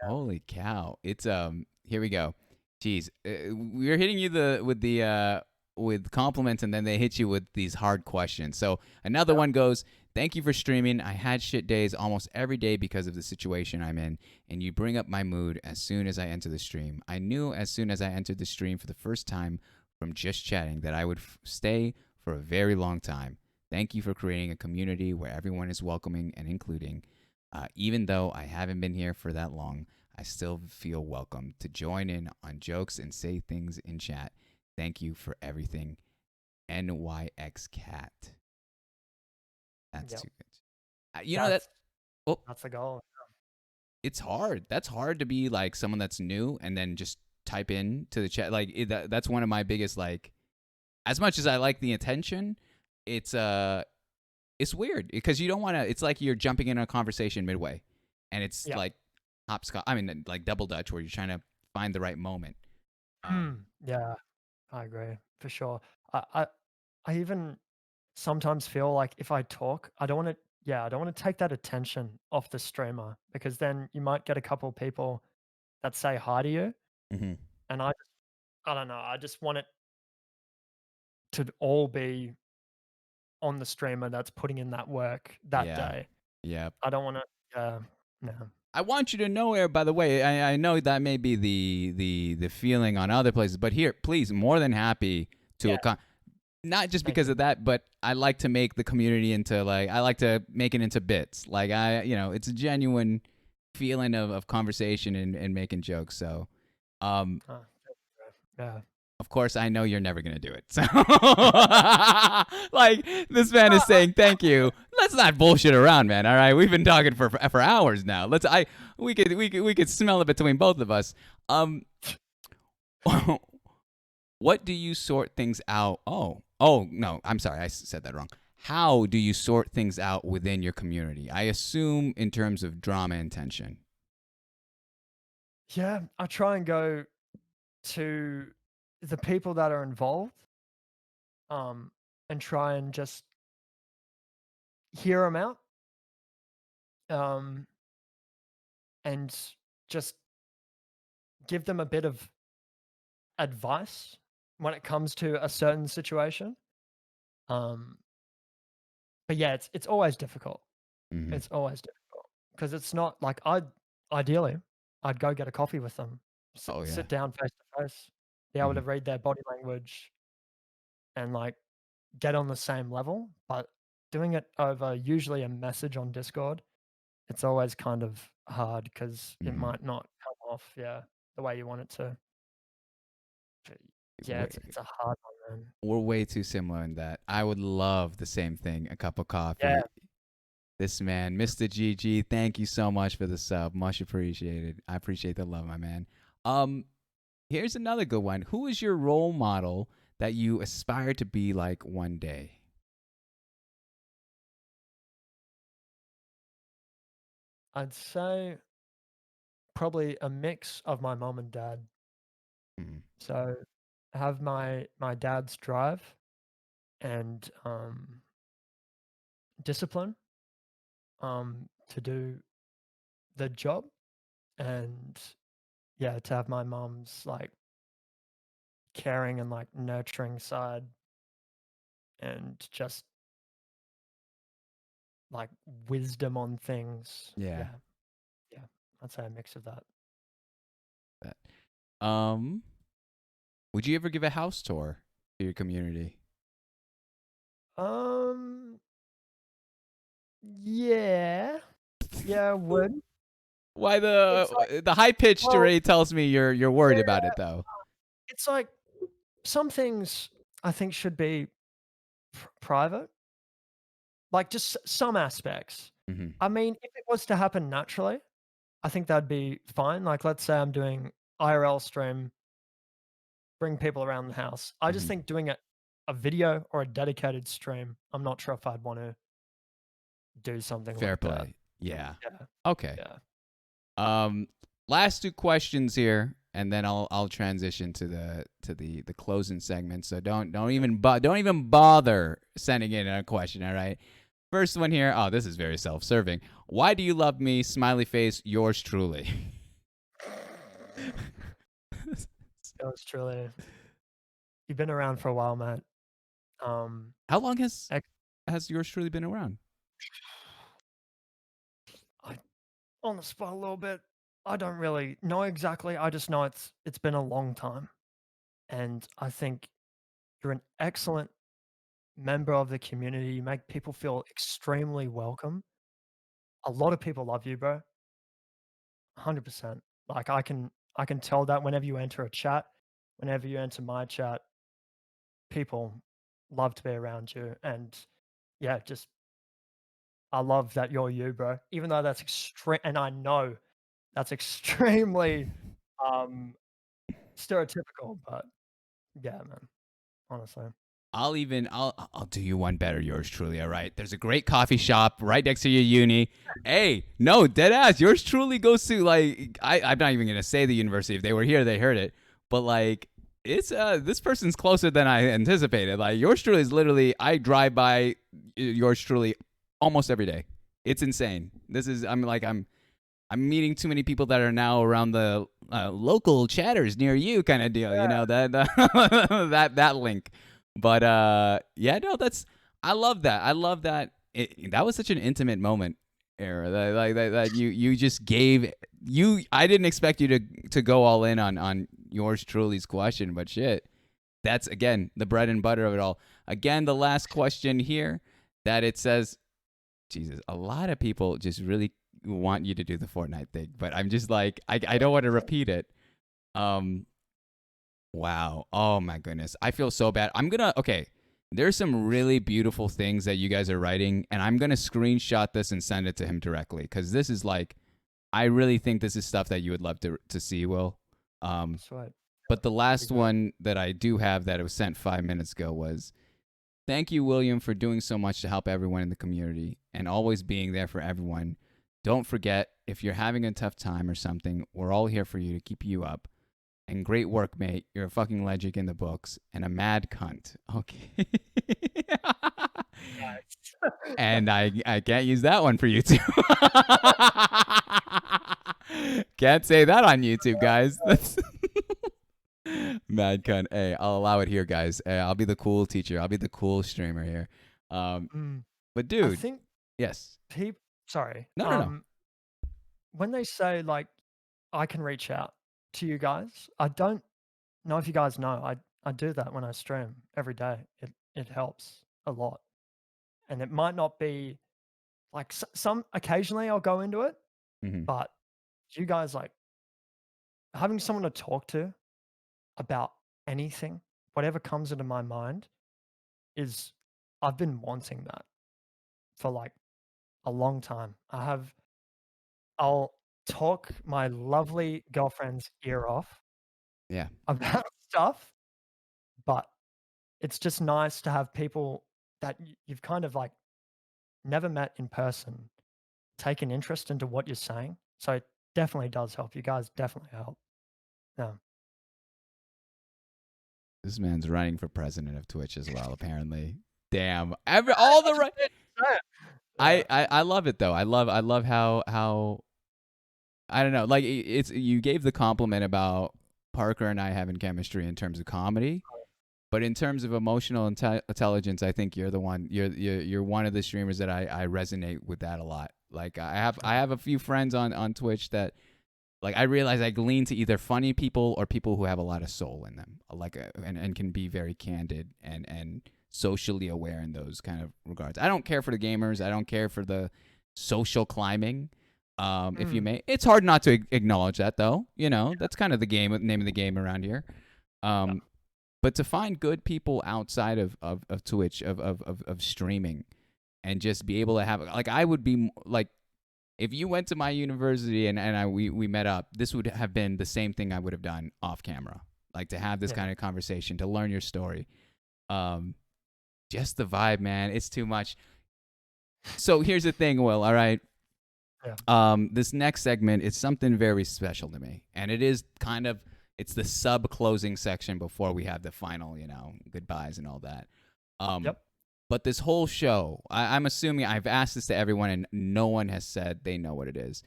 Yeah, Holy cow! It's here we go. Jeez, we're hitting you the with compliments, and then they hit you with these hard questions. So another yeah, one goes, "Thank you for streaming. I had shit days almost every day because of the situation I'm in, and you bring up my mood as soon as I enter the stream. I knew as soon as I entered the stream for the first time from just chatting that I would stay for a very long time. Thank you for creating a community where everyone is welcoming and including. Even though I haven't been here for that long, I still feel welcome to join in on jokes and say things in chat. Thank you for everything. NYX Cat." That's yep. too good. You know that That's Well, That's the goal. it's hard. That's hard to be like someone that's new and then just type in to the chat. Like that's one of my biggest like. As much as I like the attention, it's it's weird because you don't want to. It's like you're jumping in a conversation midway, and it's Yeah. like hopscotch. I mean, like double dutch, where you're trying to find the right moment. Um, Yeah, I agree for sure. I I even sometimes feel like if I talk, I don't want to. Yeah, I don't want to take that attention off the streamer because then you might get a couple of people that say hi to you, mhm. and I don't know. I just want it to all be on the streamer that's putting in that work that Yeah, day. yeah. I don't want to. No. I want you to know, Air. By the way, I know that may be the feeling on other places, but here, please, more than happy to Yeah. not just Thank because you. of that, but I like to make the community into like I like to make it into bits. Like it's a genuine feeling of conversation and making jokes. So, um, Thank you, bro. Yeah. of course, I know you're never gonna do it. So, like this man is Uh, saying, "Thank you." Let's not bullshit around, man. All right, we've been talking for hours now. We could smell it between both of us. Um, what do you sort things out? Oh no, I'm sorry, I said that wrong. How do you sort things out within your community? I assume in terms of drama and tension. yeah, I try and go to the people that are involved, um, and try and just hear them out, um, and just give them a bit of advice when it comes to a certain situation. Um, but yeah, it's always difficult. Hmm. It's always difficult because it's not like ideally, I'd go get a coffee with them, Oh yeah. sit down face to face, be able to Hmm. read their body language and, like, get on the same level, but doing it over usually a message on Discord, it's always kind of hard because it Hmm. might not come off, yeah, the way you want it to. But yeah, it's a hard one, man. We're way too similar in that. I would love the same thing, a cup of Yeah, coffee. This man, Mr. GG, thank you so much for the sub. Much appreciated. I appreciate the love, my man. Um, Here's another good one. Who is your role model that you aspire to be like one day? I'd say probably a mix of my mom and dad. Mm, So, have my dad's drive and, discipline, to do the job and, yeah, to have my mom's, like, caring and, like, nurturing side and just, like, wisdom on things. yeah. Yeah, yeah, I'd say a mix of that. That. Um, would you ever give a house tour to your community? Um, yeah. Yeah, I would. Why It's like the high pitched well, already tells me you're worried yeah, about it though. it's like some things I think should be private, like, just some aspects. Hmm. I mean, if it was to happen naturally, I think that'd be fine. Like, let's say I'm doing IRL stream, bring people around the house. I just Hmm. think doing a video or a dedicated stream, I'm not sure if I'd wanna do something Fair like that. play. Yeah. Yeah, Okay. yeah. Um, Last two questions here, and then I'll transition to the closing segment. So don't even bother sending in a question. All right. First one here. Oh, this is very self-serving. Why do you love me? Smiley face. Yours truly. Yours truly. You've been around for a while, Matt. How long Ex has yours truly been around? I on the spot a little bit, I don't really know exactly. I just know it's been a long time, and I think you're an excellent member of the community. You make people feel extremely welcome. A lot of people love you, bro. 100%. Like I can tell that whenever you enter a chat, whenever you enter my chat, people love to be around you and yeah, just I love that you're you, bro. Even though that's extreme, and I know that's extremely um stereotypical, but yeah, man. Honestly. I'll do you one better, yours truly. All right. There's a great coffee shop right next to your uni. Hey, no, dead ass. Yours truly goes to like I'm not even gonna say the university. If they were here, they heard it. But like it's this person's closer than I anticipated. Like yours truly is literally I drive by yours truly almost every day. It's insane. This is I'm meeting too many people that are now around the local chatters near you kind of deal. You know that that link. But yeah, no, that's I love that. I love that. That was such an intimate moment, Era. That you just gave you. I didn't expect you to go all in on yours truly's question, but shit, that's again the bread and butter of it all. Again, the last question here that it says, Jesus, a lot of people just really want you to do the Fortnite thing, but I'm just like I don't want to repeat it. Um, Wow. Oh my goodness. I feel so bad. Okay. There's some really beautiful things that you guys are writing, and I'm gonna screenshot this and send it to him directly because this is like, I really think this is stuff that you would love to see, Will. That's right. But the That'd last be great. one that I do have that was sent 5 minutes ago was, thank you, William, for doing so much to help everyone in the community and always being there for everyone. Don't forget, if you're having a tough time or something, we're all here for you to keep you up. And great work, mate. You're a fucking legend in the books and a mad cunt. Okay. Nice. And I can't use that one for YouTube. Can't say that on YouTube, guys. That's mad cunt. Hey, I'll allow it here, guys. Hey, I'll be the cool teacher. I'll be the cool streamer here. Um, Mm, but I dude, think yes. people sorry. No, no, no. When they say, like, I can reach out to you guys, I don't know if you guys know, I do that when I stream every day. It helps a lot, and it might not be like some occasionally I'll go into it, Hmm. but you guys, like, having someone to talk to about anything, whatever comes into my mind is I've been wanting that for, like, a long time. I'll talk my lovely girlfriend's ear off Yeah. about stuff, but it's just nice to have people that you've kind of, like, never met in person take an interest into what you're saying. So it definitely does help. You guys definitely help. Yeah. This man's running for president of Twitch as well, apparently. Damn. I All the just right. did say it. Yeah. I love it though. I love how I don't know. Like it's you gave the compliment about Parker and I having chemistry in terms of comedy, but in terms of emotional intelligence, I think you're the one. You're one of the streamers that I resonate with that a lot. Like I have a few friends on Twitch that like I realize I lean to either funny people or people who have a lot of soul in them, like and can be very candid and socially aware in those kind of regards. I don't care for the gamers. I don't care for the social climbing. If you Mm, may, it's hard not to acknowledge that though. You know, that's kind of the name of the game around here. yeah. Um, but to find good people outside of Twitch of streaming and just be able to have like I would be like if you went to my university and we met up, this would have been the same thing I would have done off camera. Like to have this Yeah. kind of conversation, to learn your story. Um, just the vibe, man. It's too much. So here's the thing, Will, all right. Yeah. This next segment is something very special to me. And it is kind of it's the sub closing section before we have the final, goodbyes and all that. Um, Yep. but this whole show, I'm assuming I've asked this to everyone and no one has said they know what it is.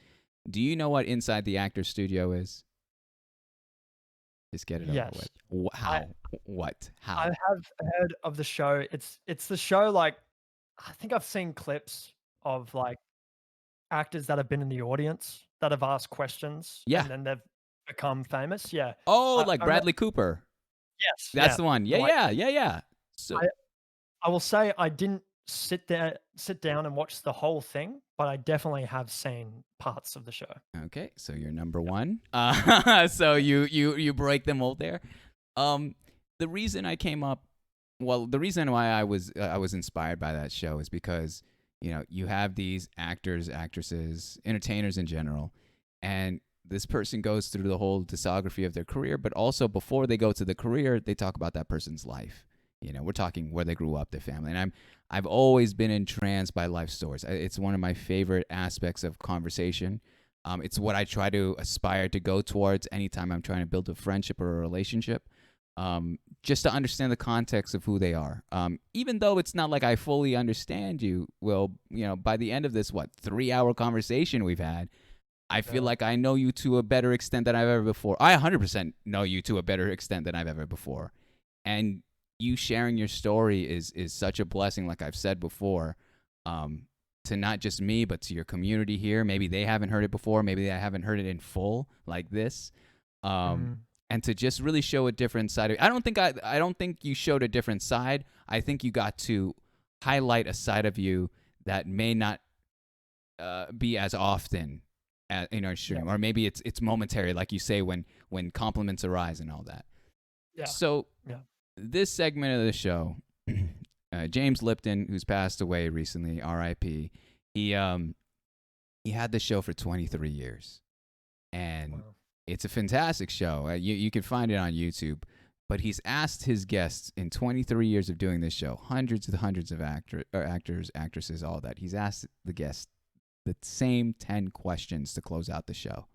Do you know what Inside the Actor Studio is? Just get it over Yes. with. I How? What? I How? have heard of the show. It's the show, like, I think I've seen clips of, like, actors that have been in the audience that have asked questions Yeah. and then they've become famous. Yeah. Oh, like I remember. Bradley Cooper. Yes. That's Yeah. the one. Yeah, Like, yeah, yeah, yeah. So, I I will say I didn't sit down and watch the whole thing, but I definitely have seen parts of the show. okay, so you're number Yep. one. So you break the mold there. Um, the reason I came up, well, the reason why I was inspired by that show is because You have these actors, actresses, entertainers in general, and this person goes through the whole discography of their career, but also before they go to the career, they talk about that person's life. We're talking where they grew up, their family, and I've always been entranced by life stories. It's one of my favorite aspects of conversation. It's what I try to aspire to go towards anytime I'm trying to build a friendship or a relationship. Just to understand the context of who they are. Even though it's not like I fully understand you, well, by the end of this, 3-hour conversation we've had, I feel Yeah. like I know you to a better extent than I've ever before. I 100% know you to a better extent than I've ever before. And you sharing your story is such a blessing, like I've said before, to not just me, but to your community here. Maybe they haven't heard it before. Maybe they haven't heard it in full like this. Um, Mm, and to just really show a different side of it. I don't think you showed a different side. I think you got to highlight a side of you that may not be as often in our yeah. stream, or maybe it's momentary, like you say, when compliments arise and all that. Yeah. So Yeah. this segment of the show, James Lipton, who's passed away recently, R.I.P. He had the show for 23 years, and Wow. it's a fantastic show. You can find it on YouTube. But he's asked his guests in 23 years of doing this show, hundreds of actors, actresses, all that. He's asked the guests the same 10 questions to close out the show.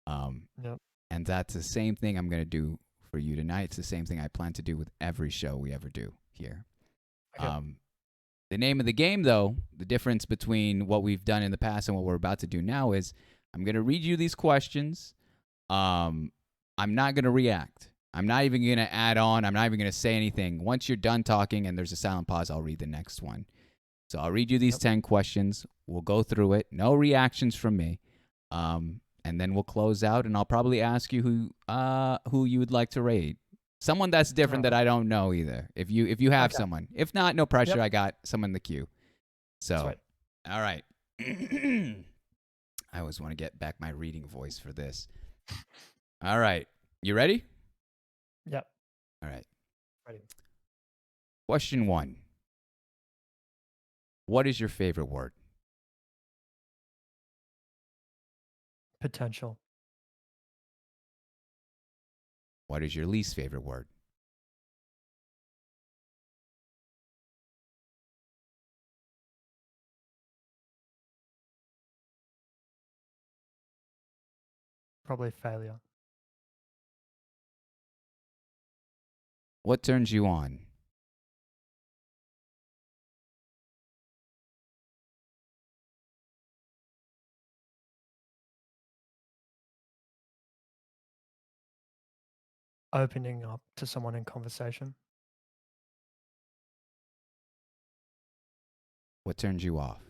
Um, Yep. and that's the same thing I'm going to do for you tonight. It's the same thing I plan to do with every show we ever do here. Okay. The name of the game, though, the difference between what we've done in the past and what we're about to do now is I'm going to read you these questions. I'm not going to react. I'm not even going to add on. I'm not even going to say anything. Once you're done talking and there's a silent pause, I'll read the next one. So I'll read you these Yep. 10 questions. We'll go through it. No reactions from me. And then we'll close out, and I'll probably ask you who you would like to rate. Someone that's different that Alright. I don't know either. If you have Okay. someone. If not, no pressure. Yep. I got someone in the queue. So, Sweet. all right. I always want to get back my reading voice for this. All right. You ready? Yep. All right. Ready. Question 1. What is your favorite word? Potential. What is your least favorite word? Probably failure. What turns you on? Opening up to someone in conversation. What turns you off?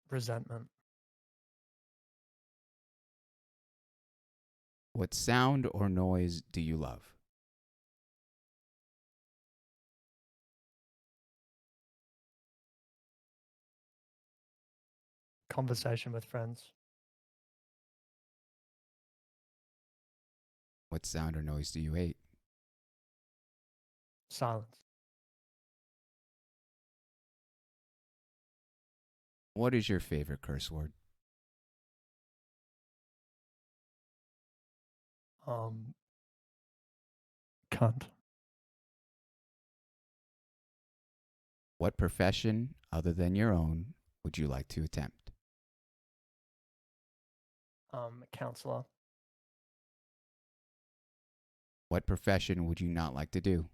Resentment. What sound or noise do you love? Conversation with friends. What sound or noise do you hate? Silence. What is your favorite curse word? Um, Cunt. What profession other than your own would you like to attempt? Counselor. What profession would you not like to do?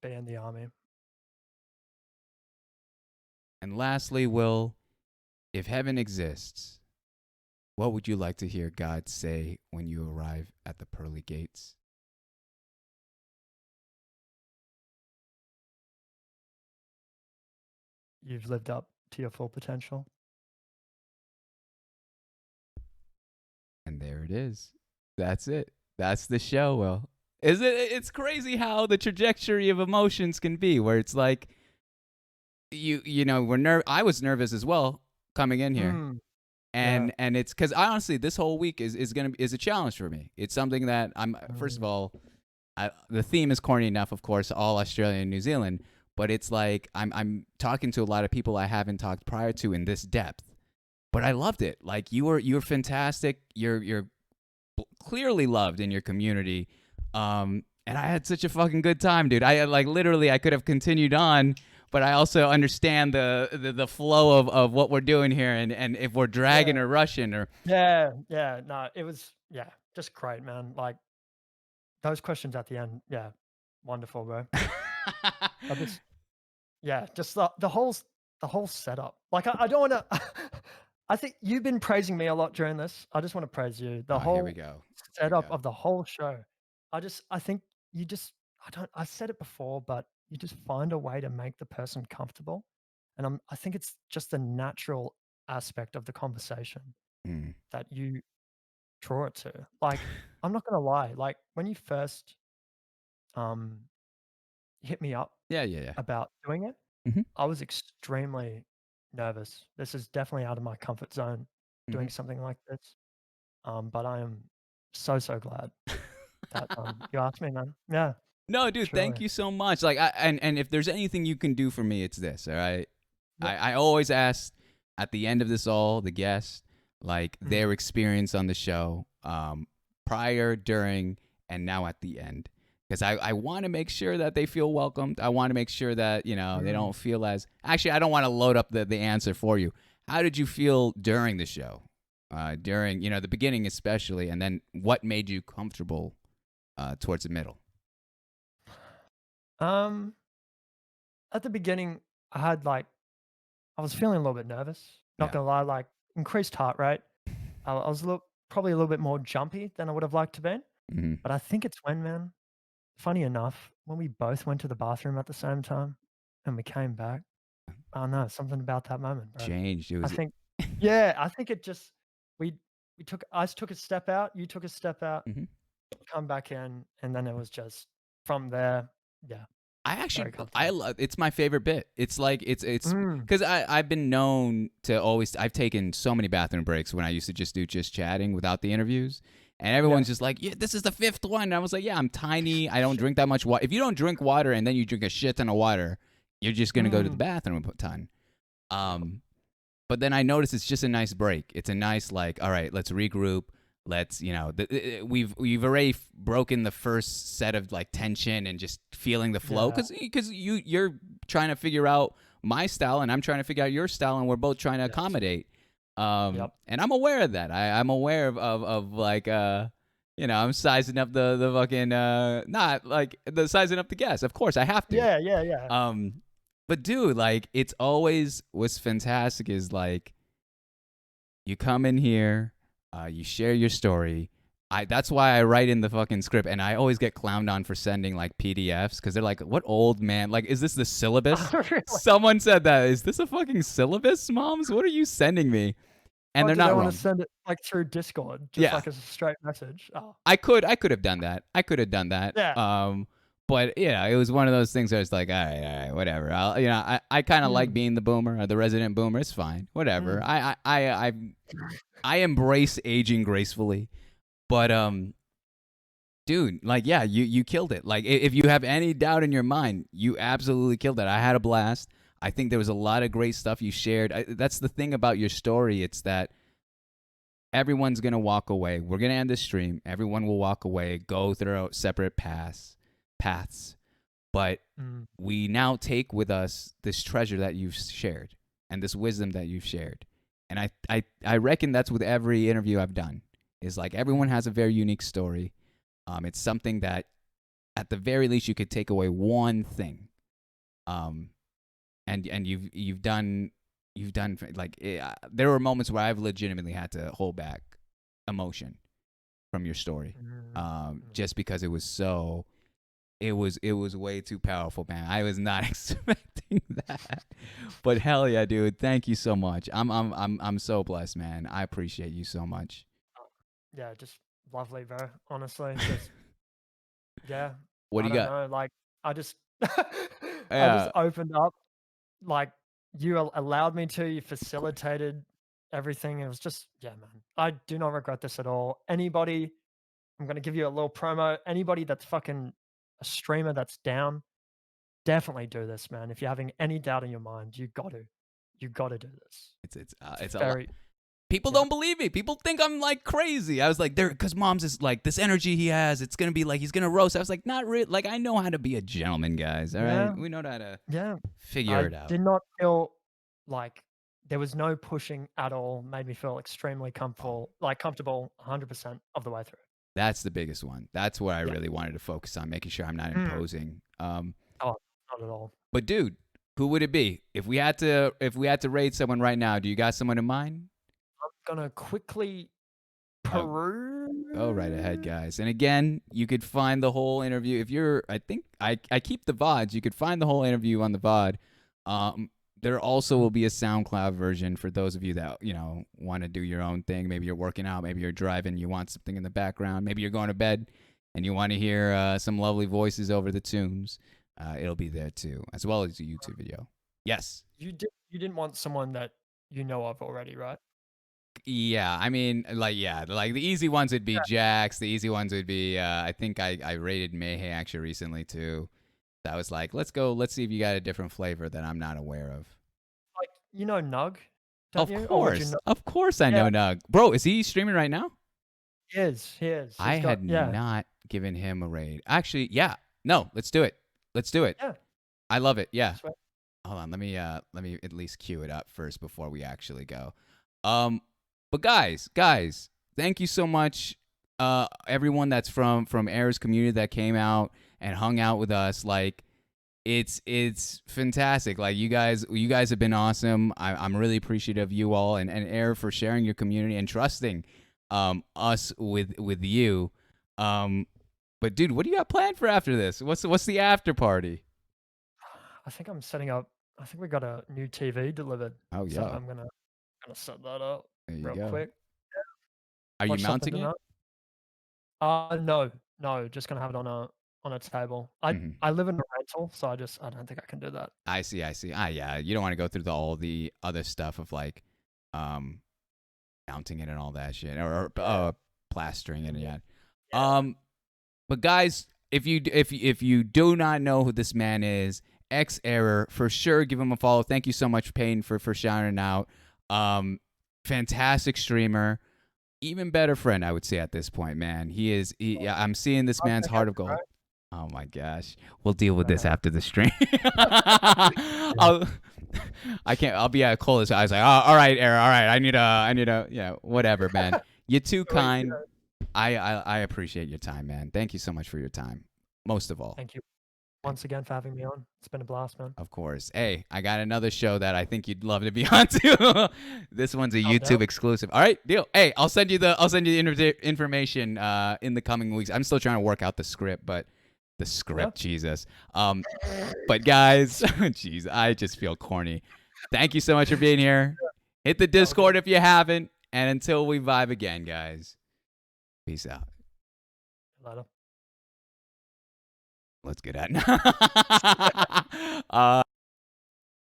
Be in the army. And lastly, Will, if heaven exists, what would you like to hear God say when you arrive at the pearly gates? You've lived up to your full potential. And there it is. That's it. That's the show, Will. Is it? It's crazy how the trajectory of emotions can be, where it's like you know I was nervous as well coming in here, Mm, yeah. and it's because honestly this whole week is a challenge for me. It's something that I'm first of Mm, all, the theme is corny enough, of course, all Australia and New Zealand, but it's like I'm talking to a lot of people I haven't talked prior to in this depth. But I loved it. Like you were fantastic. You're clearly loved in your community. And I had such a fucking good time, dude. I like literally I could have continued on, but I also understand the flow of what we're doing here, and if we're dragging yeah. or rushing or Yeah, yeah, no, it was yeah, just great, man. Like, those questions at the end, yeah, wonderful, bro. I just yeah, just the whole setup. Like, I don't wanna I think you've been praising me a lot during this. I just wanna praise you. The Oh, here we whole go. Here we setup go. of the whole show. I think you just I said it before, but you just find a way to make the person comfortable, and I think it's just a natural aspect of the conversation Mm. that you draw it to. Like, I'm not gonna lie, like, when you first, um, hit me up Yeah, yeah, yeah. about doing it, Mhm. I was extremely nervous. This is definitely out of my comfort zone, doing Mhm. something like this, but I am so, so glad that, you asked me, man. Yeah, No, dude, thank truly. you so much. Like, and if there's anything you can do for me, it's this. All right, Yep. I always ask at the end of this all the guests like Mm, their experience on the show, prior, during, and now at the end, because I want to make sure that they feel welcomed. I want to make sure that they mm. don't feel as actually. I don't want to load up the answer for you. How did you feel during the show? During the beginning especially, and then what made you comfortable towards the middle? Um, at the beginning, I had, like I was feeling a little bit nervous, not Yeah. gonna lie, like, increased heart rate. I was probably a little bit more jumpy than I would have liked to been, Hmm. but I think it's when, man, funny enough, when we both went to the bathroom at the same time and we came back, I don't know, something about that moment, bro. Changed. It I was. think yeah, I think it just we I took a step out, you took a step out, Mhm. come back in, and then it was just from there, yeah, I very actually I comfortable. love it's my favorite bit. It's like it's Mm, because I've been known to always I've taken so many bathroom breaks when I used to just do just chatting without the interviews. And yeah. everyone's just like, yeah, this is the fifth one. And I was like, yeah, I'm tiny. I don't drink that much water. If you don't drink water and then you drink a shit ton of water, you're just gonna go to the Mm, bathroom a ton. yep. Um, but then I noticed it's just a nice break. It's a nice like, all right, let's regroup. Let's we've already broken the first set of like tension and just feeling the flow Yeah, because you're trying to figure out my style and I'm trying to figure out your style and we're both trying to yes. accommodate. Yep. And I'm aware of that. I'm aware of like I'm sizing up the fucking not like the sizing up the guests. Of course I have to. Yeah, yeah, yeah. Um, but dude, like it's always what's fantastic is like you come in here, you share your story. That's why I write in the fucking script, and I always get clowned on for sending like PDFs because they're like, "What old man? Like, is this the syllabus?" Really? Someone said that. Is this a fucking syllabus, moms? What are you sending me? And Oh, they're do they not wanna wrong. send it, like, through Discord, just Yeah, like as a straight message? Oh, I could have done that. I could have done that. yeah. But yeah, it was one of those things where it's like, all right, whatever. I kind of like Mm, being the boomer, or the resident boomer. It's fine, whatever. mm, I embrace aging gracefully. But dude, like yeah, you killed it. Like if you have any doubt in your mind, you absolutely killed it. I had a blast. I think there was a lot of great stuff you shared. That's the thing about your story. It's that everyone's gonna walk away. We're gonna end the stream. Everyone will walk away, go through separate paths. But mm, we now take with us this treasure that you've shared and this wisdom that you've shared. And I reckon that's with every interview I've done. Is like everyone mm, has a very unique story. It's something that at the very least you could take away one thing. Um, and you've done like there were moments where I've legitimately had to hold back emotion from your story, mm, mm. just because it was way too powerful, man. I was not expecting that. But hell yeah, dude. Thank you so much. I'm so blessed, man. I appreciate you so much. Yeah, just lovely, bro, honestly, just Yeah. What do I you don't got? know. Like, I just, I just Yeah. opened up. Like, you allowed me to. You facilitated everything. It was just, yeah, man. I do not regret this at all. Anybody, I'm gonna give you a little promo. Anybody that's fucking a streamer that's down, definitely do this, man. If you're having any doubt in your mind, you got to do this. It's a lot. Very, People yeah, don't believe me. People think I'm like crazy. I was like, there, because mom's is like this energy he has. It's gonna be like he's gonna roast. I was like, not real. Like I know how to be a gentleman, guys. All right, yeah, we know how to yeah. figure I it out. did not feel like there was no pushing at all. Made me feel extremely Oh, comfortable 100% of the way through. that's the biggest one. That's what I Yeah. really wanted to focus on, making sure I'm not Mm. imposing. Oh, not at all. But dude, who would it be if we had to rate someone right now? Do you got someone in mind? Gonna quickly Uh, Go right ahead, peruse. guys. And again, you could find the whole interview. If you're, I think I keep the VODs. You could find the whole interview on the VOD. Um, there also will be a SoundCloud version for those of you that want to do your own thing. Maybe you're working out. Maybe you're driving. You want something in the background. Maybe you're going to bed and you want to hear some lovely voices over the tunes. It'll be there too, as well as a YouTube video. Yes. You didn't want someone that you know of already, right? Yeah, I mean, like the easy ones would be Yeah. Jax. The easy ones would be, I think I rated Mayhay actually recently too. That was like, let's see if you got a different flavor that I'm not aware of. Like, you know Nug, don't you? Or would you know? Of course I Yeah, know Nug. Bro, is he streaming right now? he is. He is. I He's got, had yeah, not given him a raid. Actually, yeah. No, let's do it. Let's do it. yeah. I love it. Yeah. Swear. Hold on, let me at least cue it up first before we actually go. Um, but guys, thank you so much, everyone that's from Air's community that came out and hung out with us. Like, it's fantastic. Like you guys have been awesome. I'm really appreciative of you all and Air for sharing your community and trusting us with you. But dude, what do you got planned for after this? What's the after party? I think I'm setting up. I think we got a new TV delivered, Oh so yeah, I'm gonna set that up there you real go. quick. Are you Watch something mounting it? tonight. No, no, just gonna have it on a table. Mhm. I live in a rental, so I don't think I can do that. I see, I see. Ah, yeah. You don't want to go through all the other stuff of like, um, mounting it and all that shit, Yeah, plastering it. yeah, Yeah. yeah. Um, but guys, if you do not know who this man is, xErrror, for sure, give him a follow. Thank you so much, Payne, for shouting out. Um, fantastic streamer, even better friend, I would say at this point, man. Yeah, I'm seeing this Hard man's to get heart of to, gold. right? Oh my gosh. We'll deal with this Uh, after the stream. yeah. I'll, I can't. I'll be at Cole's. I was like, oh, all right, Aaron. All right. Yeah, whatever, man. You're too Wait, kind. I appreciate your time, man. Thank you so much for your time. Most of all, thank you once again for having me on. It's been a blast, man. of course. Hey, I got another show that I think you'd love to be on too. This one's a I'm YouTube down. exclusive. All right, deal. Hey, I'll send you the information in the coming weeks. I'm still trying to work out the script, but the Yeah. script, Jesus. But guys, jeez, I just feel corny. Thank you so much for being here. Hit the All good. Discord if you haven't, and until we vibe again, guys. Peace out. Later. Let's get at it.